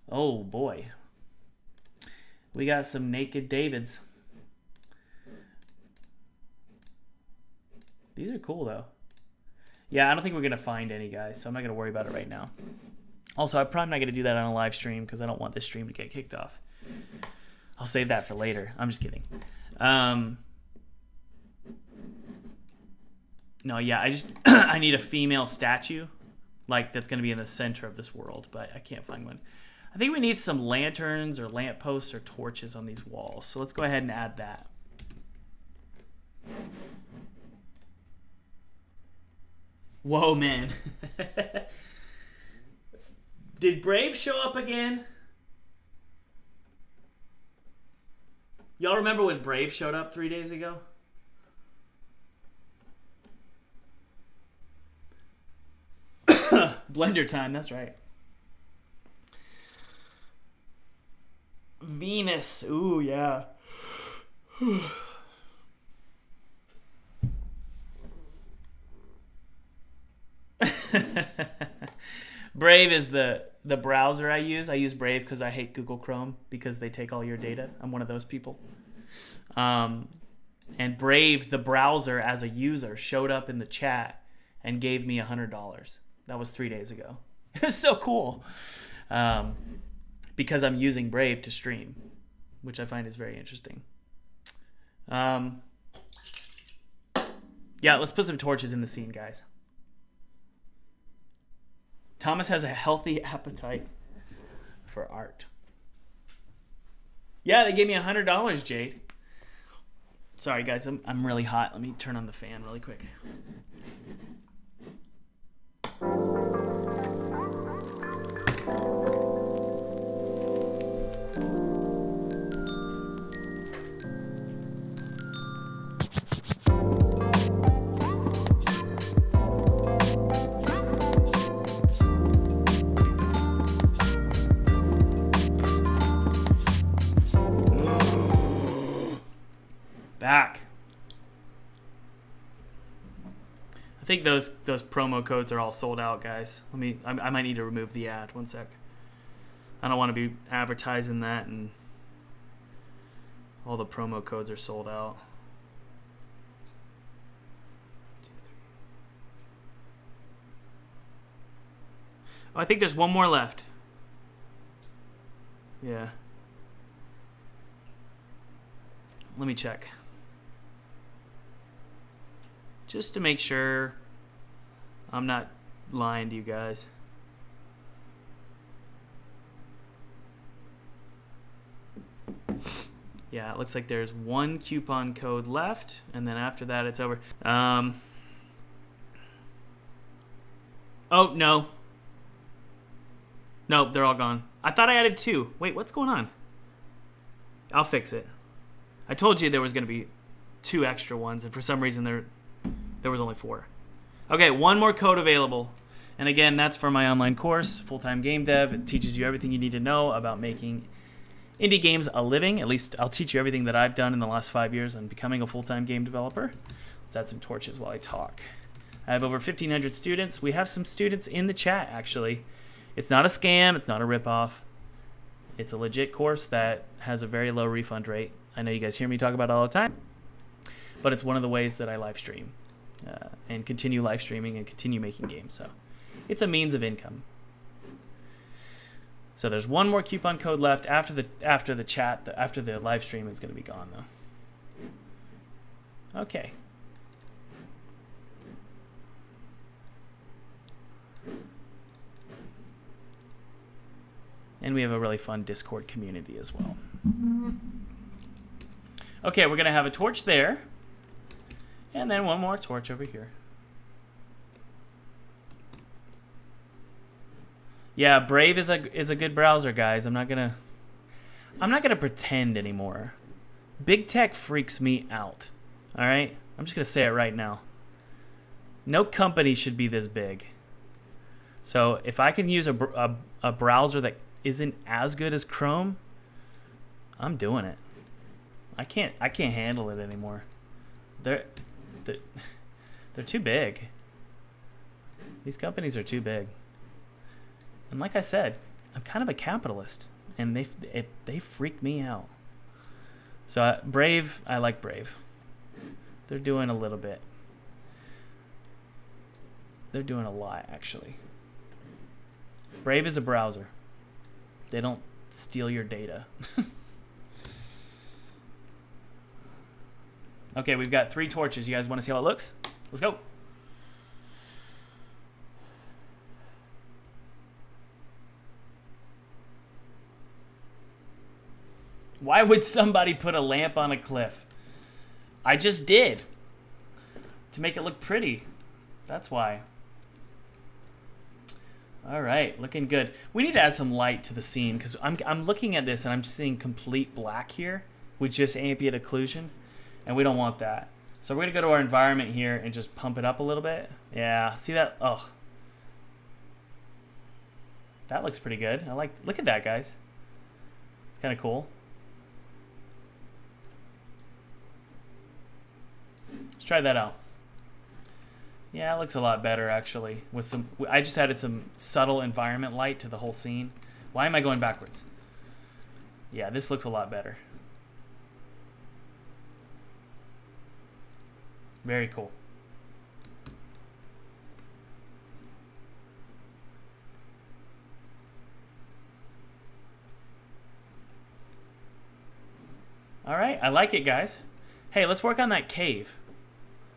Oh boy. We got some naked Davids. These are cool though. Yeah, I don't think we're going to find any, guys, so I'm not going to worry about it right now. Also, I'm probably not going to do that on a live stream because I don't want this stream to get kicked off. I'll save that for later. I'm just kidding. No, yeah, I need a female statue, like that's going to be in the center of this world, but I can't find one. I think we need some lanterns or lampposts or torches on these walls, so let's go ahead and add that. Whoa, man. Did Brave show up again? Y'all remember when Brave showed up 3 days ago? Blender time, that's right. Venus. Ooh, yeah. Brave is the browser I use. I use Brave because I hate Google Chrome because they take all your data. I'm one of those people. And Brave, the browser, as a user, showed up in the chat and gave me $100. That was 3 days ago. It's so cool. Because I'm using Brave to stream, which I find is very interesting. Yeah, let's put some torches in the scene, guys. Thomas has a healthy appetite for art. Yeah, they gave me $100, Jade. Sorry, guys, I'm really hot. Let me turn on the fan really quick. Back. I think those promo codes are all sold out, guys. I might need to remove the ad. One sec. I don't want to be advertising that and all the promo codes are sold out. Oh, I think there's one more left. Yeah. Let me check. Just to make sure I'm not lying to you guys. Yeah, it looks like there's one coupon code left, and then after that it's over. Oh, no. Nope, they're all gone. I thought I added 2. Wait, what's going on? I'll fix it. I told you there was going to be 2 extra ones, and for some reason there was only 4. Okay, one more code available. And again, that's for my online course, Full-Time Game Dev. It teaches you everything you need to know about making indie games a living. At least I'll teach you everything that I've done in the last 5 years on becoming a full-time game developer. Let's add some torches while I talk. I have over 1,500 students. We have some students in the chat, actually. It's not a scam. It's not a ripoff. It's a legit course that has a very low refund rate. I know you guys hear me talk about it all the time, but it's one of the ways that I live stream and continue live streaming and continue making games. So it's a means of income. So there's one more coupon code left after the chat. After the live stream, it's going to be gone though. Okay. And we have a really fun Discord community as well. Okay, we're going to have a torch there. And then one more torch over here. Yeah, Brave is a good browser, guys. I'm not gonna pretend anymore. Big tech freaks me out. All right? I'm just going to say it right now. No company should be this big. So if I can use a browser that isn't as good as Chrome, I'm doing it. I can't handle it anymore. They're too big. These companies are too big. And like I said, I'm kind of a capitalist, and they freak me out. So Brave, I like Brave. They're doing a little bit. They're doing a lot, actually. Brave is a browser. They don't steal your data. Okay, we've got 3 torches. You guys want to see how it looks? Let's go. Why would somebody put a lamp on a cliff? I just did. To make it look pretty. That's why. All right, looking good. We need to add some light to the scene because I'm looking at this and I'm just seeing complete black here with just ambient occlusion, and we don't want that. So we're gonna go to our environment here and just pump it up a little bit. Yeah, see that? Oh, that looks pretty good. Look at that, guys. It's kind of cool. Let's try that out. Yeah, it looks a lot better actually. I just added some subtle environment light to the whole scene. Why am I going backwards? Yeah, this looks a lot better. Very cool. All right, I like it, guys. Hey, let's work on that cave.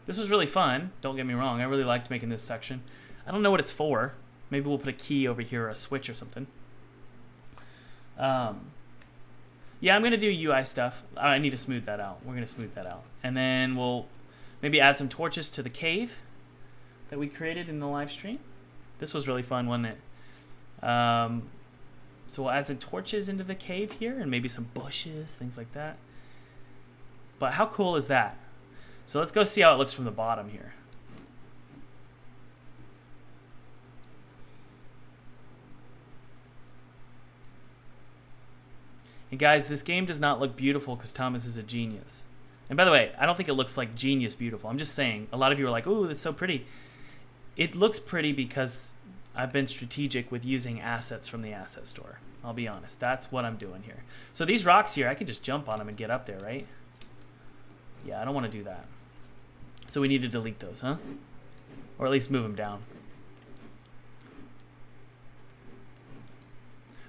This was really fun. Don't get me wrong. I really liked making this section. I don't know what it's for. Maybe we'll put a key over here or a switch or something. Yeah, I'm going to do UI stuff. I need to smooth that out. We're going to smooth that out. And then we'll maybe add some torches to the cave that we created in the live stream. This was really fun, wasn't it? So we'll add some torches into the cave here and maybe some bushes, things like that. But how cool is that? So let's go see how it looks from the bottom here. And guys, this game does not look beautiful because Thomas is a genius. And by the way, I don't think it looks like genius beautiful. I'm just saying, a lot of you are like, ooh, that's so pretty. It looks pretty because I've been strategic with using assets from the asset store. I'll be honest. That's what I'm doing here. So these rocks here, I can just jump on them and get up there, right? Yeah, I don't want to do that. So we need to delete those, huh? Or at least move them down.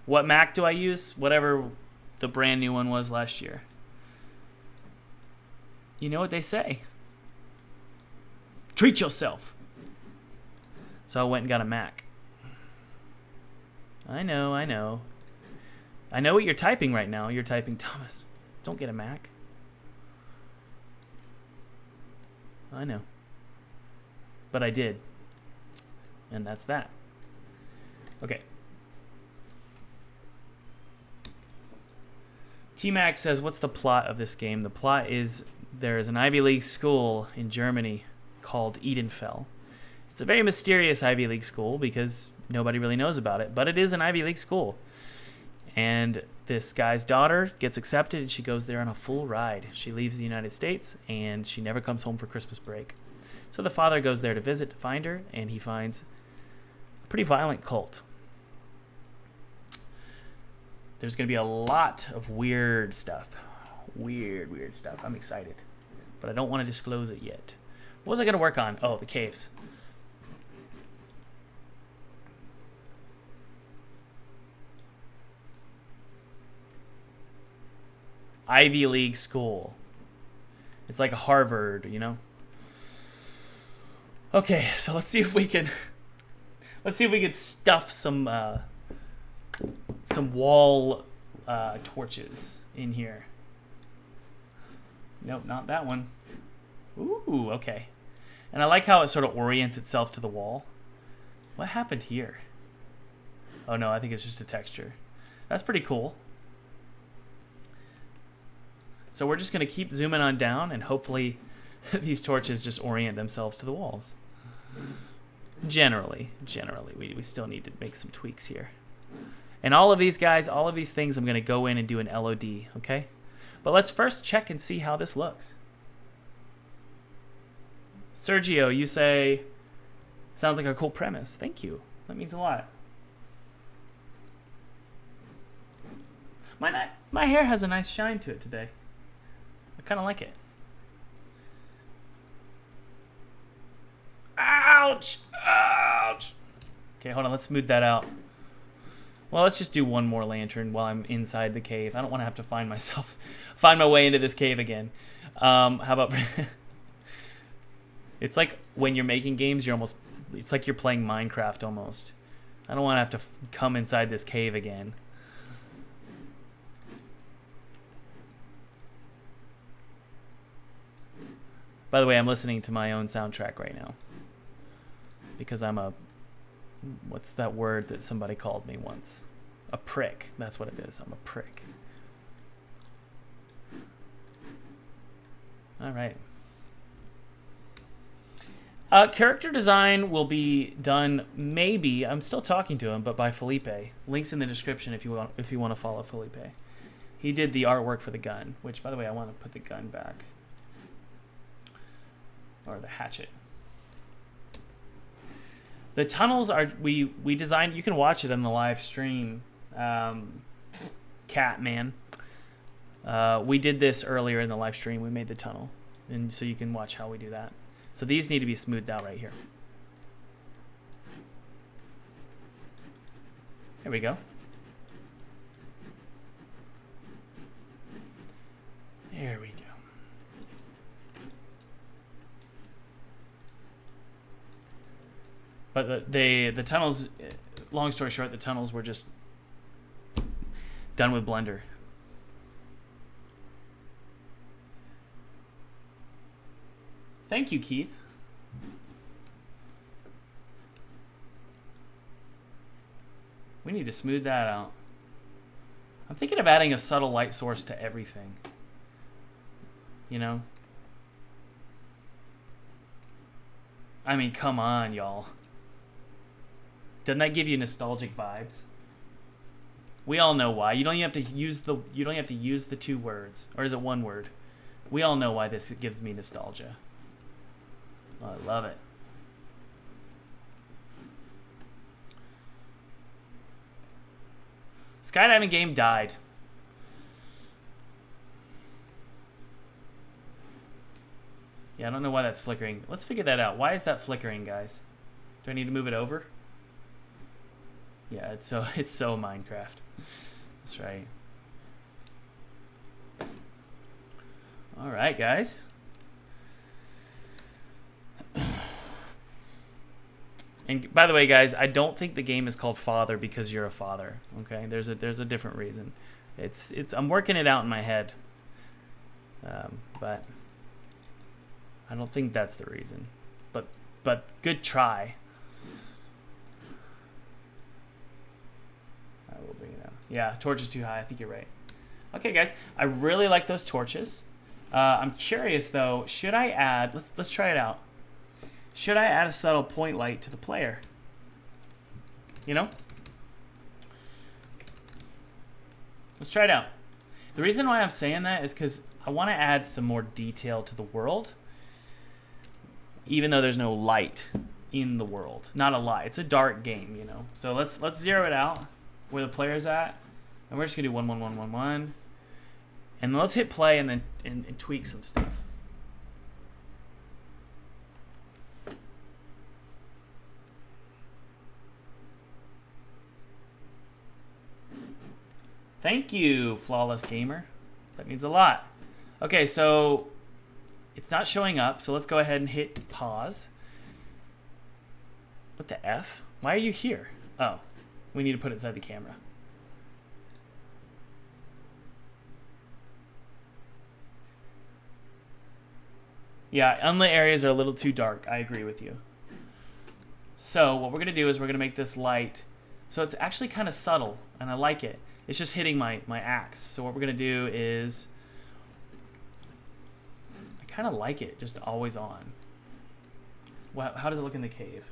What Mac do I use? Whatever the brand new one was last year. You know what they say. Treat yourself. So I went and got a Mac. I know. I know what you're typing right now. You're typing, Thomas, don't get a Mac. I know. But I did. And that's that. Okay. T-Mac says, what's the plot of this game? The plot is there is an Ivy League school in Germany called Edenfell. It's a very mysterious Ivy League school because nobody really knows about it, but it is an Ivy League school. And this guy's daughter gets accepted and she goes there on a full ride. She leaves the United States and she never comes home for Christmas break. So the father goes there to visit to find her, and he finds a pretty violent cult. There's going to be a lot of weird stuff. Weird stuff. I'm excited. But I don't want to disclose it yet. What was I going to work on? Oh, the caves. Ivy League school. It's like a Harvard, you know? Okay, so let's see if we can stuff some wall torches in here. Nope, not that one. Ooh, okay. And I like how it sort of orients itself to the wall. What happened here? Oh no, I think it's just a texture. That's pretty cool. So we're just going to keep zooming on down, and hopefully these torches just orient themselves to the walls. Generally, we still need to make some tweaks here. And all of these guys, all of these things, I'm going to go in and do an LOD, okay? But let's first check and see how this looks. Sergio, you say, sounds like a cool premise. Thank you. That means a lot. My hair has a nice shine to it today. I kind of like it. Ouch! Ouch! Okay, hold on. Let's smooth that out. Well, let's just do one more lantern while I'm inside the cave. I don't want to have to find my way into this cave again. How about... It's like when you're making games, it's like you're playing Minecraft almost. I don't want to have to come inside this cave again. By the way, I'm listening to my own soundtrack right now. Because I'm a... What's that word that somebody called me once? A prick. That's what it is. I'm a prick. All right. Character design will be done, maybe, I'm still talking to him, but by Felipe. Links in the description if you want to follow Felipe. He did the artwork for the gun, which, by the way, I want to put the gun back. Or the hatchet. The tunnels are, we designed, you can watch it in the live stream, Catman. We did this earlier in the live stream. We made the tunnel. And so you can watch how we do that. So these need to be smoothed out right here. There we go. There we go. But the tunnels, long story short, the tunnels were just done with Blender. Thank you, Keith. We need to smooth that out. I'm thinking of adding a subtle light source to everything. You know? I mean, come on, y'all. Doesn't that give you nostalgic vibes? We all know why. You don't even have to use the two words, or is it one word? We all know why this gives me nostalgia. Oh, I love it. Skydiving game died. Yeah, I don't know why that's flickering. Let's figure that out. Why is that flickering, guys? Do I need to move it over? Yeah, it's so Minecraft. That's right. All right, guys. And by the way, guys, I don't think the game is called Father because you're a father. Okay, there's a different reason. I'm working it out in my head, but I don't think that's the reason. But good try. I will bring it out. Yeah, torch is too high. I think you're right. Okay, guys, I really like those torches. I'm curious though. Should I add? Let's try it out. Should I add a subtle point light to the player? You know? Let's try it out. The reason why I'm saying that is because I want to add some more detail to the world, even though there's no light in the world. Not a light. It's a dark game, you know. So let's zero it out where the player's at, and we're just gonna do 1 1 1 1 1, and then let's hit play and then and tweak some stuff. Thank you, Flawless Gamer. That means a lot. Okay, so it's not showing up, so let's go ahead and hit pause. What the F? Why are you here? Oh, we need to put it inside the camera. Yeah, unlit areas are a little too dark. I agree with you. So what we're going to do is we're going to make this light. So it's actually kind of subtle, and I like it. It's just hitting my axe. So what we're going to do is, I kind of like it, just always on. Wow, how does it look in the cave?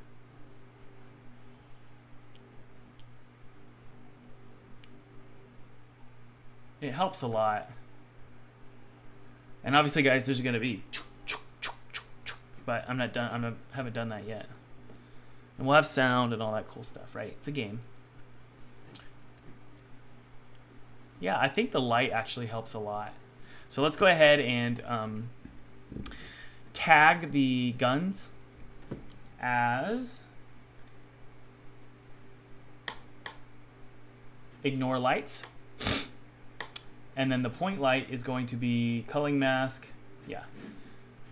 It helps a lot. And obviously, guys, there's going to be, but I'm not done. Haven't done that yet. And we'll have sound and all that cool stuff, right? It's a game. Yeah, I think the light actually helps a lot. So let's go ahead and tag the guns as ignore lights. And then the point light is going to be culling mask. Yeah.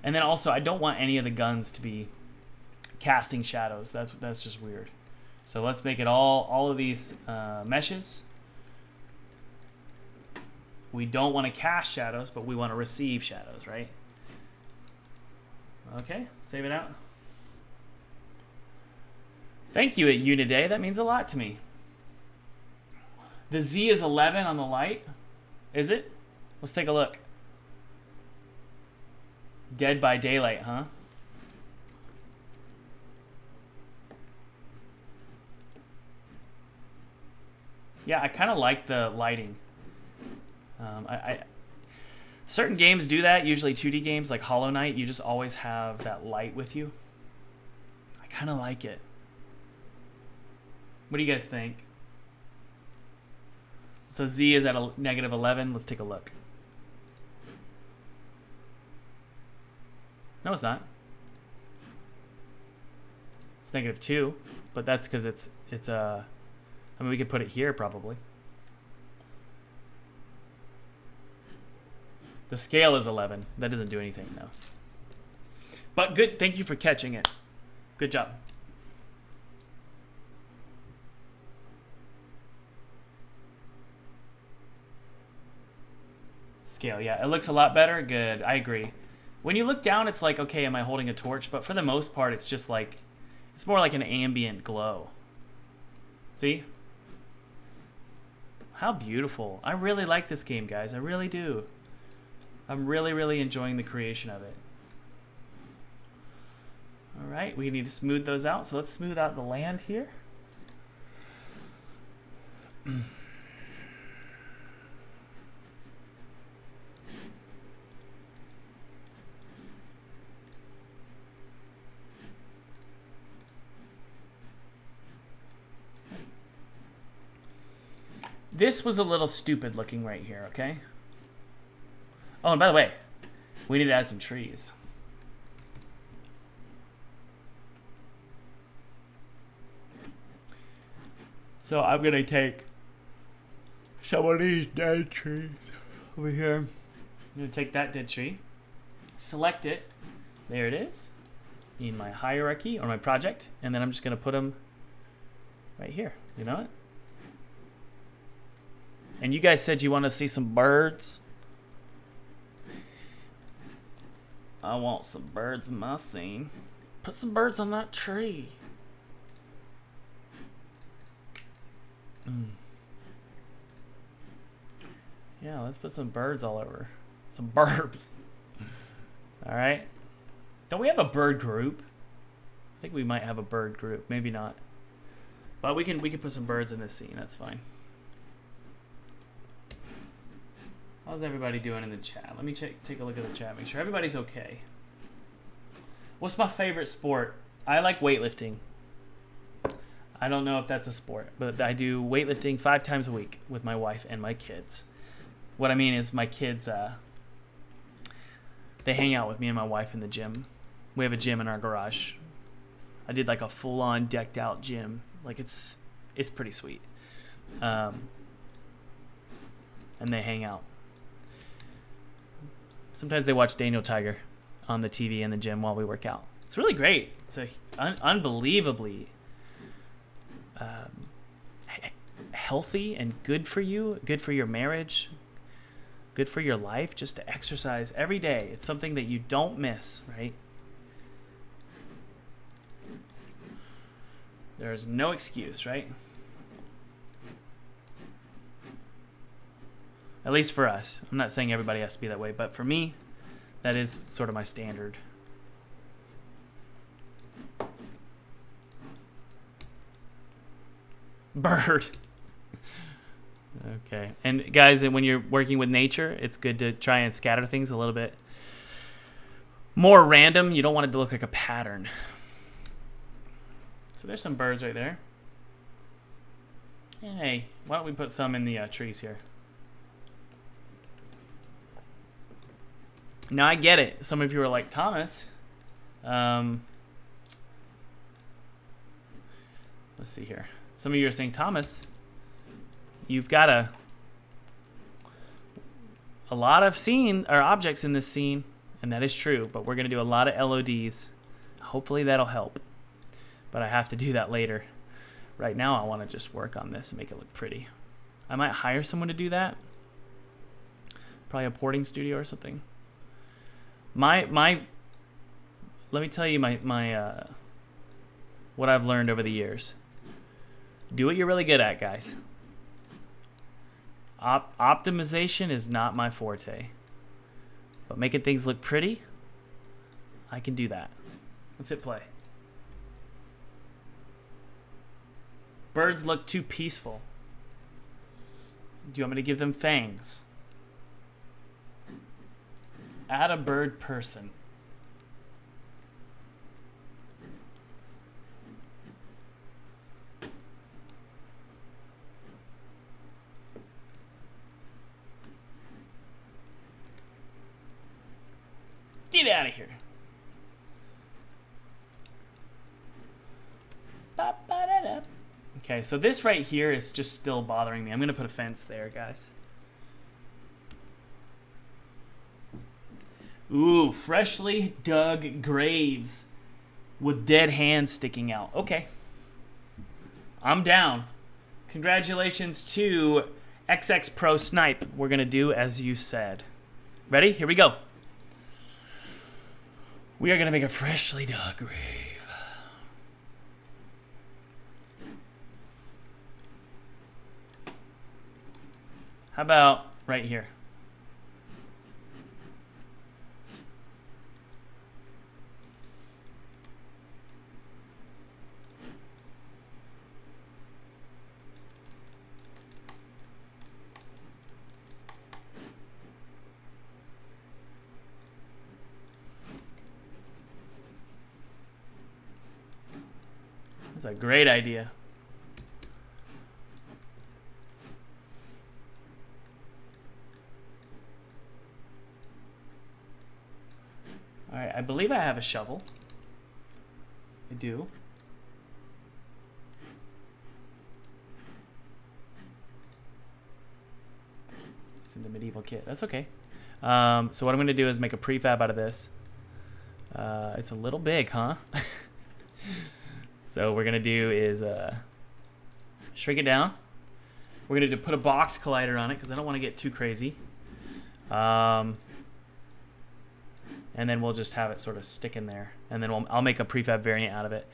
And then also, I don't want any of the guns to be casting shadows. That's just weird. So let's make it all of these meshes. We don't want to cast shadows, but we want to receive shadows, right? Okay, save it out. Thank you at Uniday. That means a lot to me. The Z is 11 on the light. Is it? Let's take a look. Dead by Daylight, huh? Yeah, I kind of like the lighting. Certain games do that, usually 2D games like Hollow Knight, you just always have that light with you. I kind of like it. What do you guys think? So Z is at a negative 11. Let's take a look. No, it's not. It's negative 2, but that's because it's I mean, we could put it here probably. The scale is 11. That doesn't do anything, though. But good. Thank you for catching it. Good job. Scale, yeah. It looks a lot better. Good, I agree. When you look down, it's like, okay, am I holding a torch? But for the most part, it's just like, it's more like an ambient glow. See? How beautiful. I really like this game, guys. I really do. I'm really, really enjoying the creation of it. All right, we need to smooth those out. So let's smooth out the land here. This was a little stupid looking right here, okay? Oh, and by the way, we need to add some trees. So I'm gonna take some of these dead trees over here. I'm gonna take that dead tree, select it, there it is, in my hierarchy or my project, and then I'm just gonna put them right here, you know it? And you guys said you want to see some birds. I want some birds in my scene. Put some birds on that tree. Yeah, let's put some birds all over. Some burbs. All right. Don't we have a bird group? I think we might have a bird group. Maybe not. But we can put some birds in this scene. That's fine. How's everybody doing in the chat? Let me take a look at the chat. Make sure everybody's okay. What's my favorite sport? I like weightlifting. I don't know if that's a sport, but I do weightlifting 5 times a week with my wife and my kids. What I mean is my kids, they hang out with me and my wife in the gym. We have a gym in our garage. I did like a full-on decked out gym. Like it's pretty sweet. And they hang out. Sometimes they watch Daniel Tiger on the TV in the gym while we work out. It's really great. It's a unbelievably healthy and good for you, good for your marriage, good for your life, just to exercise every day. It's something that you don't miss, right? There's no excuse, right? At least for us. I'm not saying everybody has to be that way, but for me, that is sort of my standard. Bird. Okay. And guys, when you're working with nature, it's good to try and scatter things a little bit more random. You don't want it to look like a pattern. So there's some birds right there. Hey, why don't we put some in the trees here? Now I get it. Some of you are like, Thomas, let's see here. Some of you are saying, Thomas, you've got a lot of scene or objects in this scene, and that is true, but we're going to do a lot of LODs. Hopefully that'll help, but I have to do that later. Right now I want to just work on this and make it look pretty. I might hire someone to do that. Probably a porting studio or something. Let me tell you my what I've learned over the years. Do what you're really good at, guys. Optimization is not my forte, but making things look pretty, I can do that. Let's hit play. Birds look too peaceful. Do you want me to give them fangs? Add a bird person. Get out of here. Okay, so this right here is just still bothering me. I'm going to put a fence there, guys. Ooh, freshly dug graves with dead hands sticking out. Okay. I'm down. Congratulations to XX Pro Snipe. We're going to do as you said. Ready? Here we go. We are going to make a freshly dug grave. How about right here? That's a great idea. All right, I believe I have a shovel. I do. It's in the medieval kit. That's okay. So what I'm going to do is make a prefab out of this. It's a little big, huh? So what we're going to do is shrink it down. We're going to put a box collider on it because I don't want to get too crazy. And then we'll just have it sort of stick in there. And then I'll make a prefab variant out of it.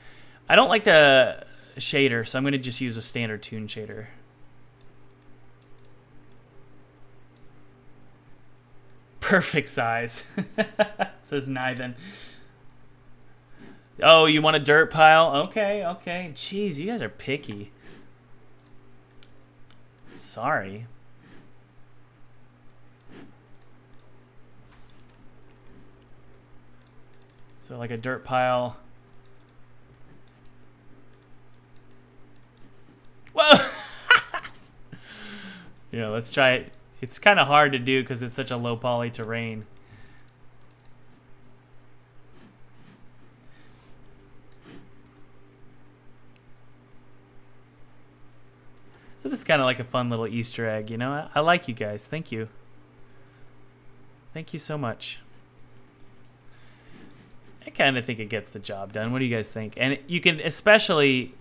I don't like the shader, so I'm going to just use a standard toon shader. Perfect size, says Nithan. Oh, you want a dirt pile? Okay, okay. Jeez, you guys are picky. Sorry. So like a dirt pile. Whoa! Yeah, let's try it. It's kind of hard to do because it's such a low poly terrain. So this is kind of like a fun little Easter egg, you know? I like you guys. Thank you. Thank you so much. I kind of think it gets the job done. What do you guys think? And you can especially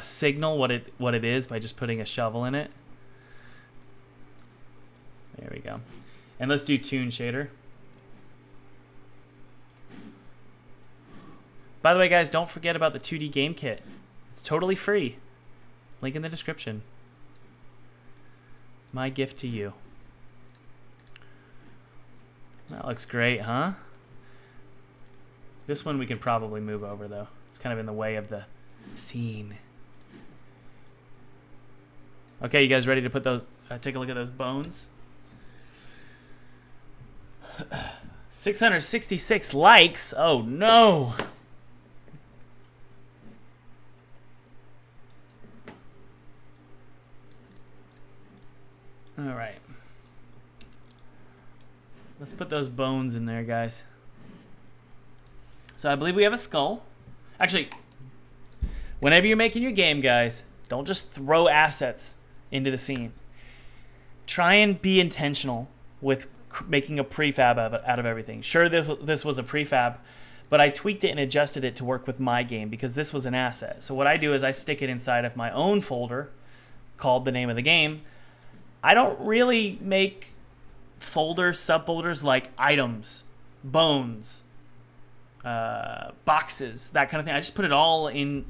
signal what it is by just putting a shovel in it. There we go. And let's do toon shader. By the way, guys, don't forget about the 2D game kit. It's totally free. Link in the description. My gift to you. That looks great, huh? This one we can probably move over, though. It's kind of in the way of the scene. Okay, you guys ready to put those? Take a look at those bones. 666 likes. Oh no. All right. Let's put those bones in there, guys. So I believe we have a skull. Actually, whenever you're making your game, guys, don't just throw assets into the scene. Try and be intentional with making a prefab out of everything. Sure, this was a prefab, but I tweaked it and adjusted it to work with my game because this was an asset. So what I do is I stick it inside of my own folder called the name of the game. I don't really make folders, subfolders like items, bones, boxes, that kind of thing. I just put it all in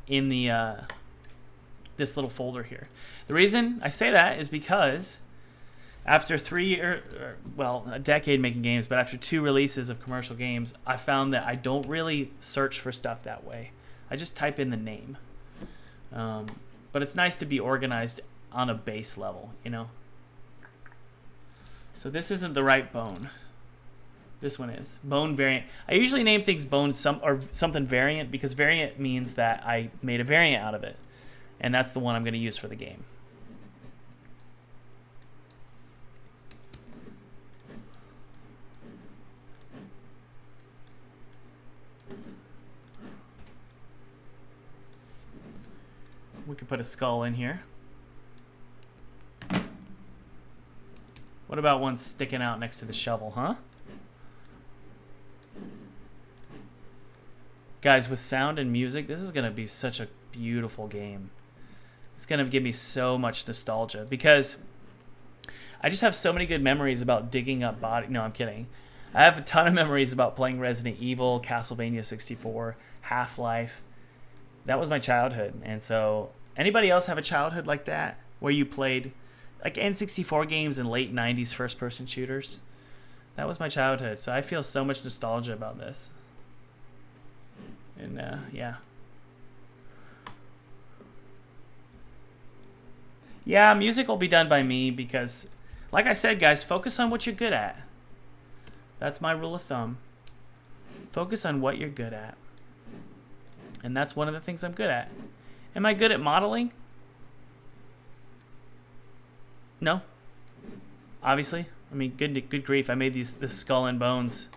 the this little folder here. The reason I say that is because after a decade making games, but after 2 releases of commercial games, I found that I don't really search for stuff that way. I just type in the name. But it's nice to be organized on a base level, you know? So this isn't the right bone. This one is. Bone variant. I usually name things bone or something variant because variant means that I made a variant out of it. And that's the one I'm going to use for the game. We could put a skull in here. What about one sticking out next to the shovel, huh? Guys, with sound and music, this is going to be such a beautiful game. It's going to give me so much nostalgia because I just have so many good memories about digging up body. No, I'm kidding. I have a ton of memories about playing Resident Evil, Castlevania 64, Half-Life. That was my childhood. And so anybody else have a childhood like that where you played like N64 games and late 90s first-person shooters? That was my childhood. So I feel so much nostalgia about this. And yeah. Yeah, music will be done by me because, like I said, guys, focus on what you're good at. That's my rule of thumb. Focus on what you're good at. And that's one of the things I'm good at. Am I good at modeling? No. Obviously. I mean, good grief. I made this skull and bones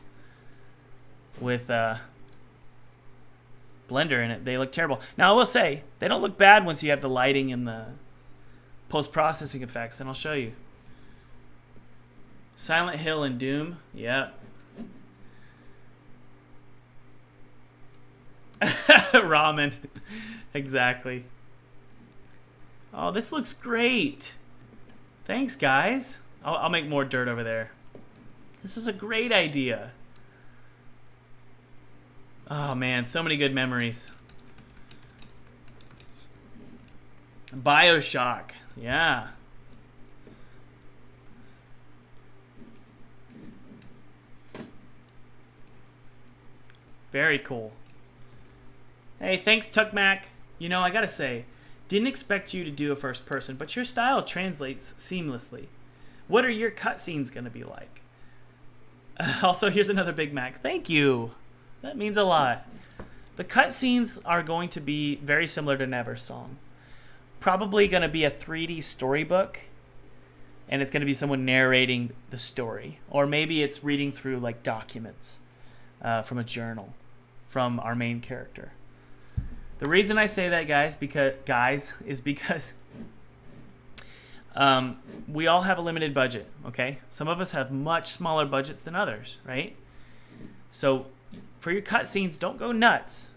with Blender in it. They look terrible. Now, I will say, they don't look bad once you have the lighting and the post-processing effects, and I'll show you. Silent Hill and Doom. Yep. Ramen. Exactly. Oh, this looks great. Thanks, guys. I'll make more dirt over there. This is a great idea. Oh, man. So many good memories. BioShock. Yeah. Very cool. Hey, thanks, Tuckmac. You know, I gotta say, didn't expect you to do a first person, but your style translates seamlessly. What are your cutscenes gonna be like? Also, here's another Big Mac. Thank you. That means a lot. The cutscenes are going to be very similar to Neversong. Probably gonna be a 3D storybook, and it's gonna be someone narrating the story, or maybe it's reading through like documents from a journal from our main character. The reason I say that, guys, is because we all have a limited budget, okay? Some of us have much smaller budgets than others, right? So for your cutscenes, don't go nuts.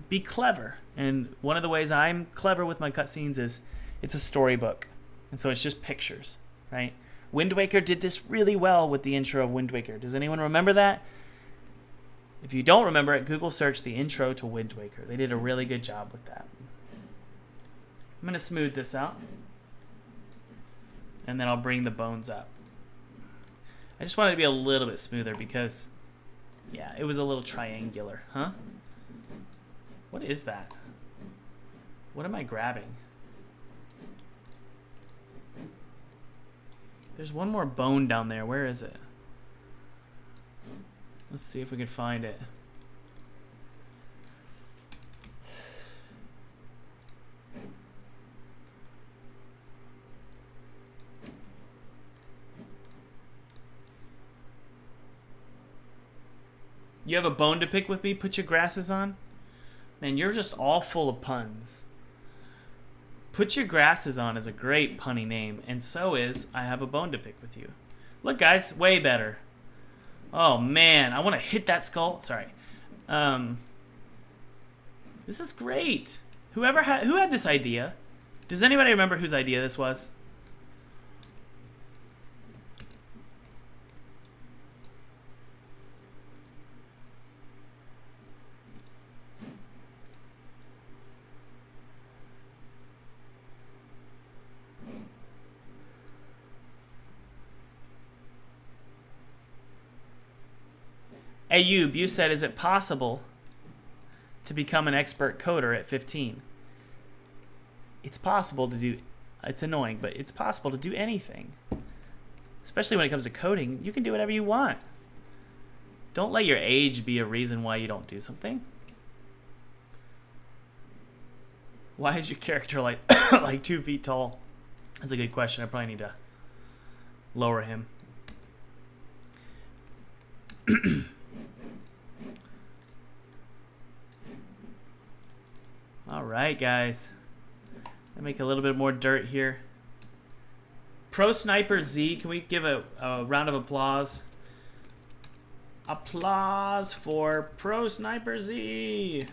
Be clever. And one of the ways I'm clever with my cutscenes is it's a storybook. And so it's just pictures, right? Wind Waker did this really well with the intro of Wind Waker. Does anyone remember that? If you don't remember it, Google search the intro to Wind Waker. They did a really good job with that. I'm going to smooth this out. And then I'll bring the bones up. I just wanted to be a little bit smoother because, yeah, it was a little triangular. Huh? What is that? What am I grabbing? There's one more bone down there. Where is it? Let's see if we can find it. You have a bone to pick with me? Put your glasses on? Man, you're just all full of puns. Put your glasses on is a great punny name, and so is I have a bone to pick with you. Look, guys, way better. Oh, man, I want to hit that skull. Sorry. This is great. Who had this idea? Does anybody remember whose idea this was? Ayub, you said, is it possible to become an expert coder at 15? It's possible to do, it's annoying, but it's possible to do anything. Especially when it comes to coding, you can do whatever you want. Don't let your age be a reason why you don't do something. Why is your character like like 2 feet tall? That's a good question. I probably need to lower him. All right, guys. Let me make a little bit more dirt here. Pro Sniper Z, can we give a round of applause? Applause for Pro Sniper Z.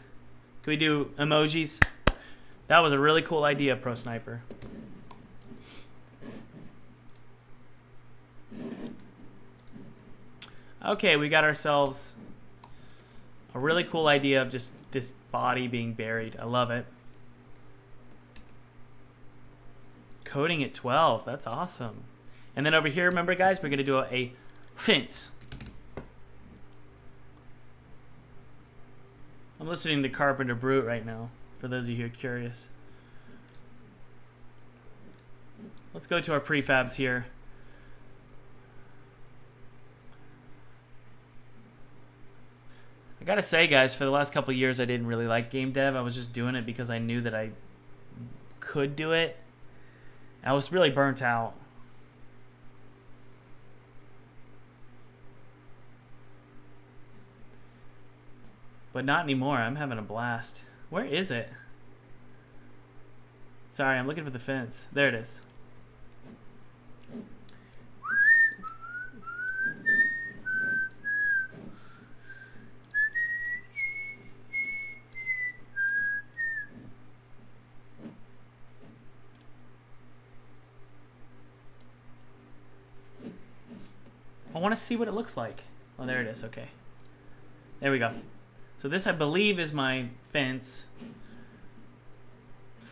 Can we do emojis? That was a really cool idea, Pro Sniper. Okay, we got ourselves a really cool idea of just this body being buried. I love it. Coding at 12. That's awesome. And then over here, remember, guys, we're going to do a fence. I'm listening to Carpenter Brute right now, for those of you who are curious. Let's go to our prefabs here. I gotta say, guys, for the last couple of years, I didn't really like game dev. I was just doing it because I knew that I could do it. I was really burnt out. But not anymore. I'm having a blast. Where is it? Sorry, I'm looking for the fence. There it is. I want to see what it looks like. Oh, there it is. Okay. There we go. So this, I believe, is my fence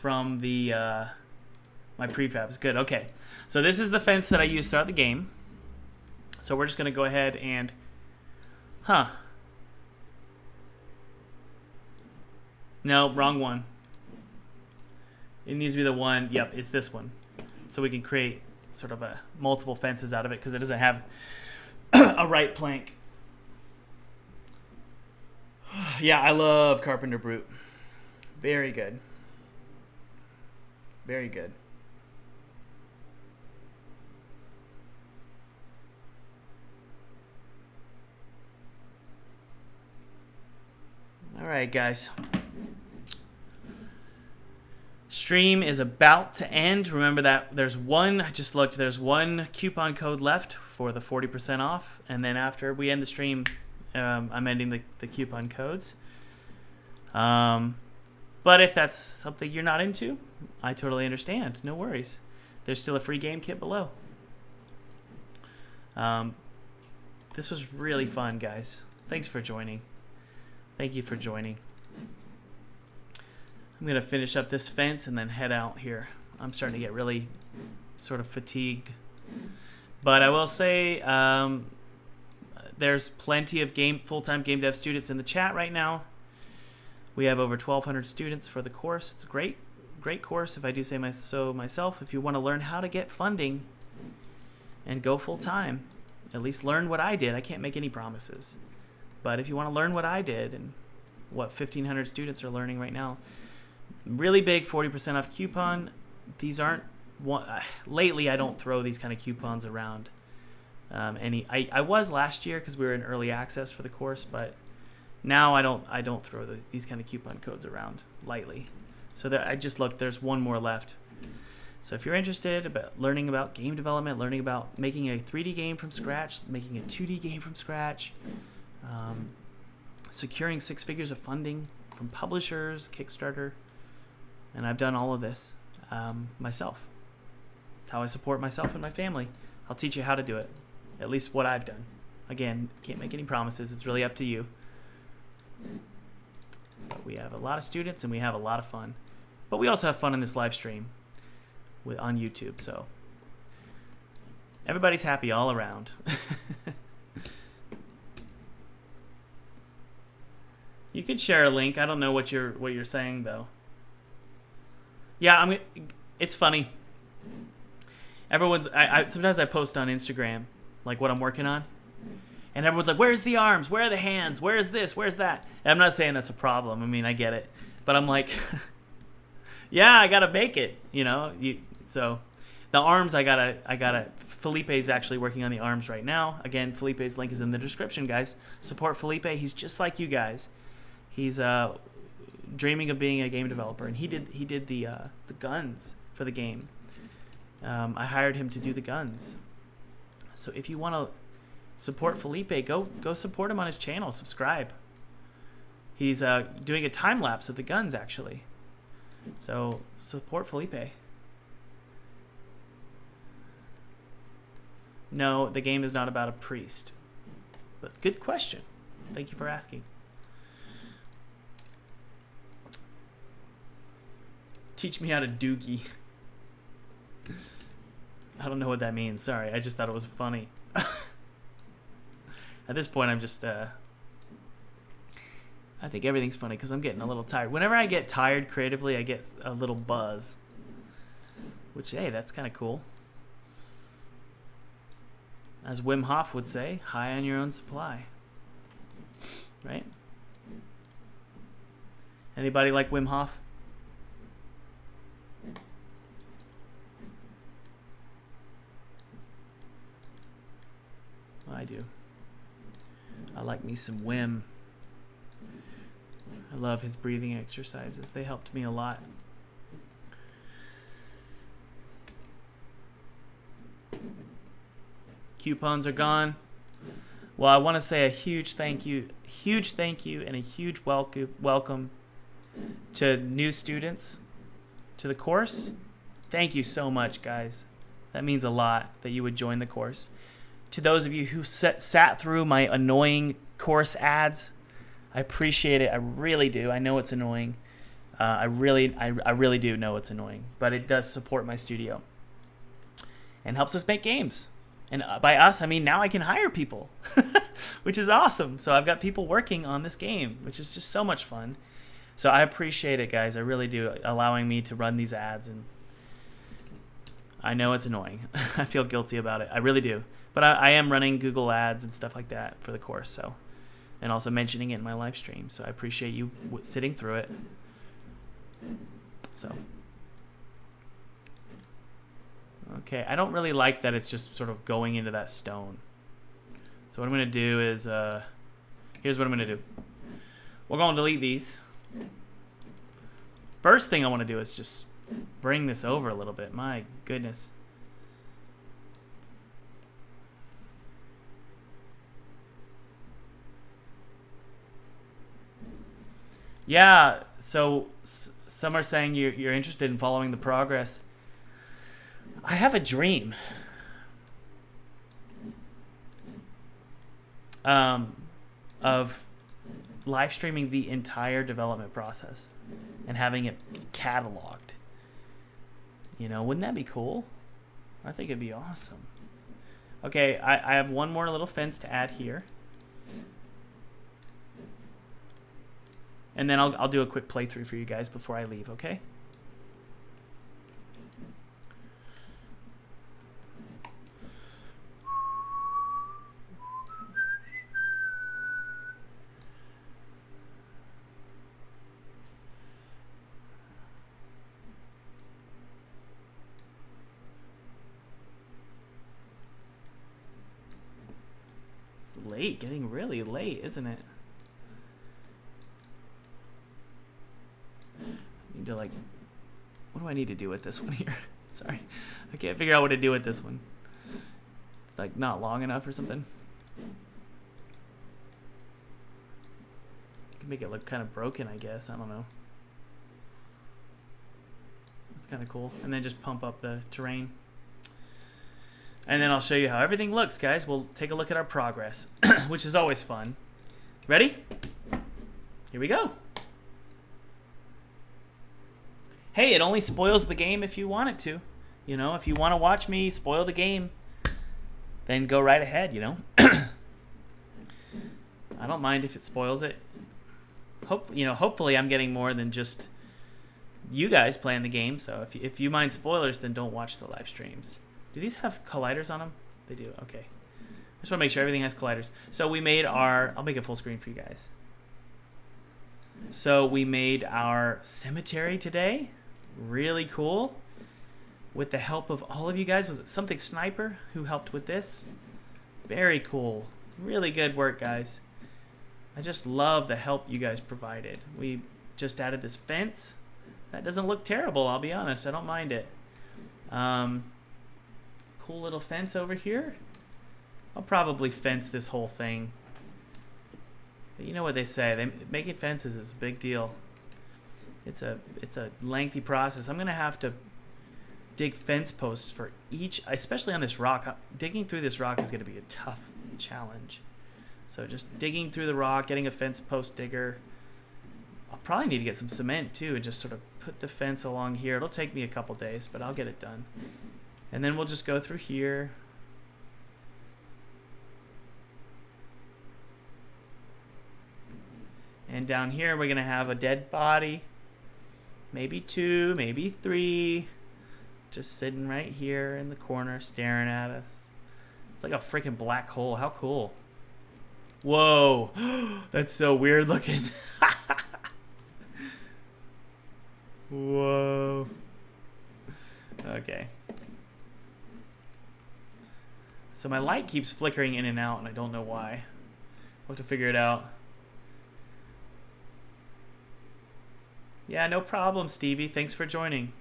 from the my prefabs. Good. Okay. So this is the fence that I use throughout the game. So we're just going to go ahead and... No, wrong one. It needs to be the one... Yep, it's this one. So we can create sort of a multiple fences out of it because it doesn't have a right plank. Yeah, I love Carpenter Brute. Very good. Very good. All right, guys. Stream is about to end. Remember that there's one, I just looked, there's one coupon code left for the 40% off. And then after we end the stream, I'm ending the coupon codes. But if that's something you're not into, I totally understand. No worries. There's still a free game kit below. This was really fun, guys. Thanks for joining. Thank you for joining. I'm going to finish up this fence and then head out here. I'm starting to get really sort of fatigued. But I will say there's plenty of full-time game dev students in the chat right now. We have over 1,200 students for the course. It's a great course, if I do say so myself. If you want to learn how to get funding and go full-time, at least learn what I did. I can't make any promises. But if you want to learn what I did and what 1,500 students are learning right now, really big 40% off coupon. These aren't... Lately, I don't throw these kind of coupons around. I was last year because we were in early access for the course, but now I don't throw these kind of coupon codes around lightly. So I just looked. There's one more left. So if you're interested about learning about game development, learning about making a 3D game from scratch, making a 2D game from scratch, securing 6 figures of funding from publishers, Kickstarter, and I've done all of this myself. It's how I support myself and my family. I'll teach you how to do it, at least what I've done. Again, can't make any promises. It's really up to you. But we have a lot of students and we have a lot of fun. But we also have fun in this live stream on YouTube. So everybody's happy all around. You could share a link. I don't know what you're saying though. Yeah, it's funny. Sometimes I post on Instagram like what I'm working on, and everyone's like, "Where's the arms? Where are the hands? Where's this? Where's that?" And I'm not saying that's a problem. I mean, I get it, but I'm like, yeah, I gotta make it. So the arms, I gotta. Felipe's actually working on the arms right now. Again, Felipe's link is in the description, guys. Support Felipe. He's just like you guys. He's dreaming of being a game developer, and he did the guns for the game. I hired him to do the guns. So if you want to support Felipe, go support him on his channel. Subscribe. He's doing a time lapse of the guns actually. So support Felipe. No, the game is not about a priest. But good question. Thank you for asking. Teach me how to dookie. I don't know what that means. Sorry, I just thought it was funny. At this point, I'm just... I think everything's funny because I'm getting a little tired. Whenever I get tired creatively, I get a little buzz. Which, hey, that's kind of cool. As Wim Hof would say, high on your own supply. Right? Anybody like Wim Hof? I do. I like me some Wim. I love his breathing exercises. They helped me a lot. Coupons are gone. Well, I want to say a huge thank you, and a huge welcome to new students to the course. Thank you so much, guys. That means a lot that you would join the course. To those of you who sat through my annoying course ads, I appreciate it. I really do. I know it's annoying. I really do know it's annoying, but it does support my studio and helps us make games. And by us, I mean now I can hire people, which is awesome. So I've got people working on this game, which is just so much fun. So I appreciate it, guys. I really do, allowing me to run these ads. And I know it's annoying. I feel guilty about it. I really do. But I am running Google ads and stuff like that for the course. So, and also mentioning it in my live stream. So I appreciate you sitting through it. So. Okay, I don't really like that it's just sort of going into that stone. So what I'm going to do is, here's what I'm going to do. We're going to delete these. First thing I want to do is just bring this over a little bit. My goodness. Yeah, so some are saying you're interested in following the progress. I have a dream of live streaming the entire development process and having it cataloged. You know, wouldn't that be cool? I think it'd be awesome. Okay, I have one more little fence to add here. And then I'll do a quick playthrough for you guys before I leave, okay? Late, getting really late, isn't it? I need to like, what do I need to do with this one here? Sorry, I can't figure out what to do with this one. It's like not long enough or something. You can make it look kind of broken, I guess. I don't know. That's kind of cool. And then just pump up the terrain. And then I'll show you how everything looks, guys. We'll take a look at our progress, which is always fun. Ready? Here we go. Hey, it only spoils the game if you want it to. You know, if you want to watch me spoil the game, then go right ahead, you know. I don't mind if it spoils it. Hopefully I'm getting more than just you guys playing the game. So if you mind spoilers, then don't watch the live streams. Do these have colliders on them? They do. Okay. I just want to make sure everything has colliders. So we made our... I'll make it full screen for you guys. So we made our cemetery today. Really cool. With the help of all of you guys. Was it Something Sniper who helped with this? Very cool. Really good work, guys. I just love the help you guys provided. We just added this fence. That doesn't look terrible, I'll be honest. I don't mind it. Cool little fence over here. I'll probably fence this whole thing. But you know what they say, making fences is a big deal. It's a lengthy process. I'm gonna have to dig fence posts for each, especially on this rock. Digging through this rock is gonna be a tough challenge. So just digging through the rock, getting a fence post digger. I'll probably need to get some cement too and just sort of put the fence along here. It'll take me a couple days, but I'll get it done. And then we'll just go through here. And down here we're gonna have a dead body. Maybe 2, maybe 3. Just sitting right here in the corner staring at us. It's like a freaking black hole. How cool. Whoa. That's so weird looking. Whoa. Okay. So my light keeps flickering in and out and I don't know why. We'll have to figure it out. Yeah, no problem, Stevie. Thanks for joining.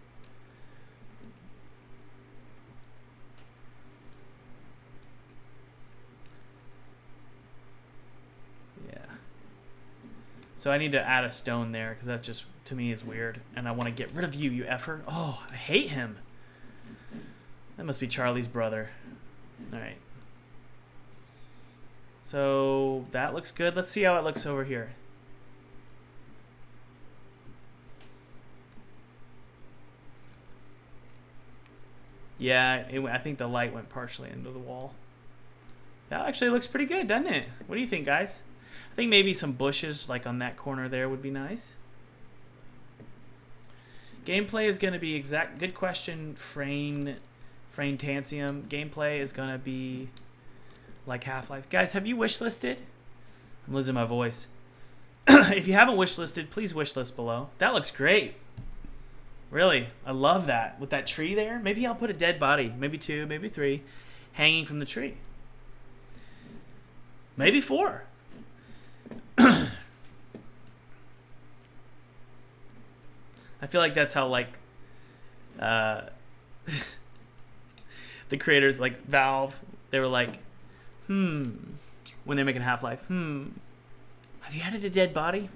Yeah. So I need to add a stone there because that just, to me, is weird. And I want to get rid of you, you effer. Oh, I hate him. That must be Charlie's brother. All right. So that looks good. Let's see how it looks over here. Yeah, I think the light went partially into the wall. That actually looks pretty good, doesn't it? What do you think, guys? I think maybe some bushes like on that corner there would be nice. Gameplay is going to be exact. Good question, Frane Tantium. Gameplay is going to be like Half-Life. Guys, have you wishlisted? I'm losing my voice. If you haven't wishlisted, please wishlist below. That looks great. Really, I love that. With that tree there, maybe I'll put a dead body, maybe 2, maybe 3, hanging from the tree. Maybe 4. I feel like that's how, like, the creators, like Valve, they were like, when they're making Half-Life, have you added a dead body?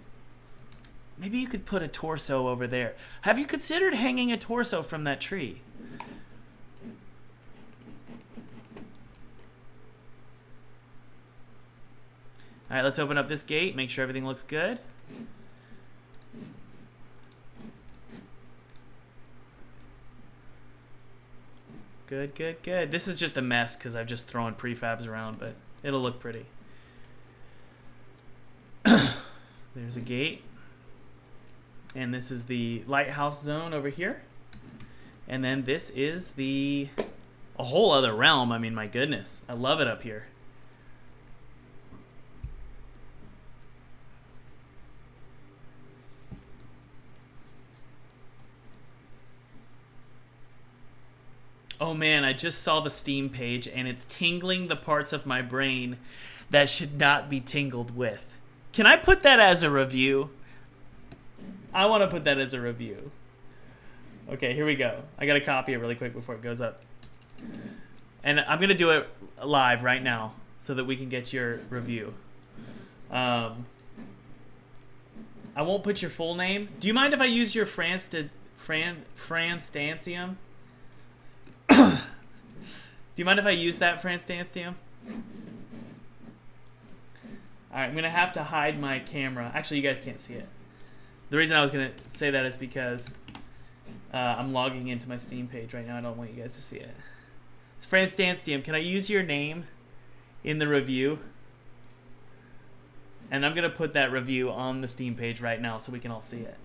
Maybe you could put a torso over there. Have you considered hanging a torso from that tree? All right, let's open up this gate, make sure everything looks good. Good, good, good. This is just a mess because I've just thrown prefabs around, but it'll look pretty. There's a gate. And this is the lighthouse zone over here. And then this is a whole other realm. I mean, my goodness. I love it up here. Oh man, I just saw the Steam page and it's tingling the parts of my brain that should not be tingled with. Can I put that as a review? I want to put that as a review. Okay, here we go. I got to copy it really quick before it goes up. And I'm going to do it live right now so that we can get your review. I won't put your full name. Do you mind if I use your Franstancium? Do you mind if I use that Franstancium? Alright, I'm going to have to hide my camera. Actually, you guys can't see it. The reason I was going to say that is because I'm logging into my Steam page right now. I don't want you guys to see it. Franstancium, can I use your name in the review? And I'm going to put that review on the Steam page right now so we can all see it.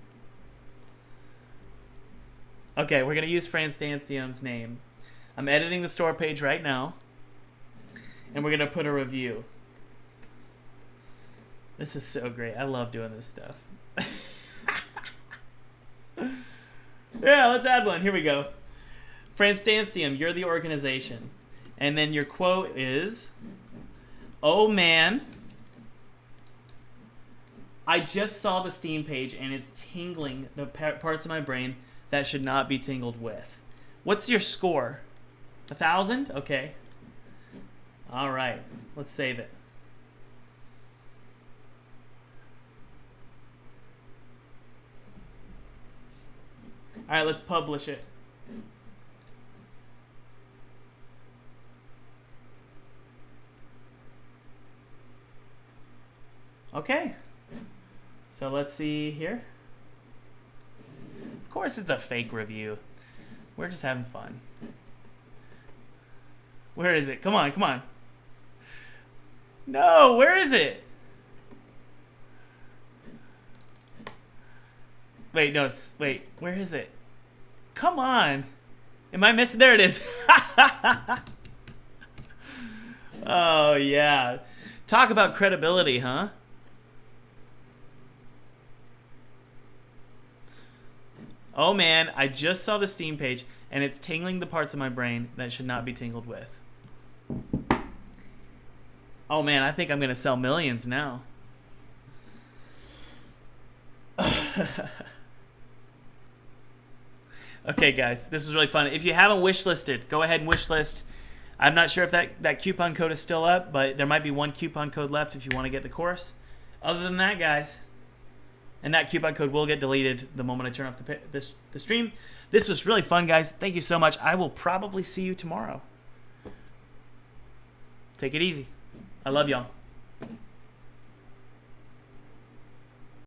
Okay, we're going to use Franstancium's name. I'm editing the store page right now. And we're going to put a review. This is so great. I love doing this stuff. Yeah, let's add one. Here we go. Franstancium, you're the organization. And then your quote is, "Oh man, I just saw the Steam page and it's tingling the parts of my brain that should not be tingled with." What's your score? 1,000? Okay. All right. Let's save it. All right, let's publish it. Okay. So let's see here. Of course it's a fake review. We're just having fun. Where is it? Come on, come on. No, where is it? Wait, no, wait, where is it? Come on. Am I missing? There it is. Oh, yeah. Talk about credibility, huh? Oh, man, I just saw the Steam page, and it's tingling the parts of my brain that should not be tingled with. Oh, man, I think I'm going to sell millions now. Okay, guys, this was really fun. If you haven't wishlisted, go ahead and wishlist. I'm not sure if that coupon code is still up, but there might be one coupon code left if you want to get the course. Other than that, guys, and that coupon code will get deleted the moment I turn off the stream. This was really fun, guys. Thank you so much. I will probably see you tomorrow. Take it easy. I love y'all.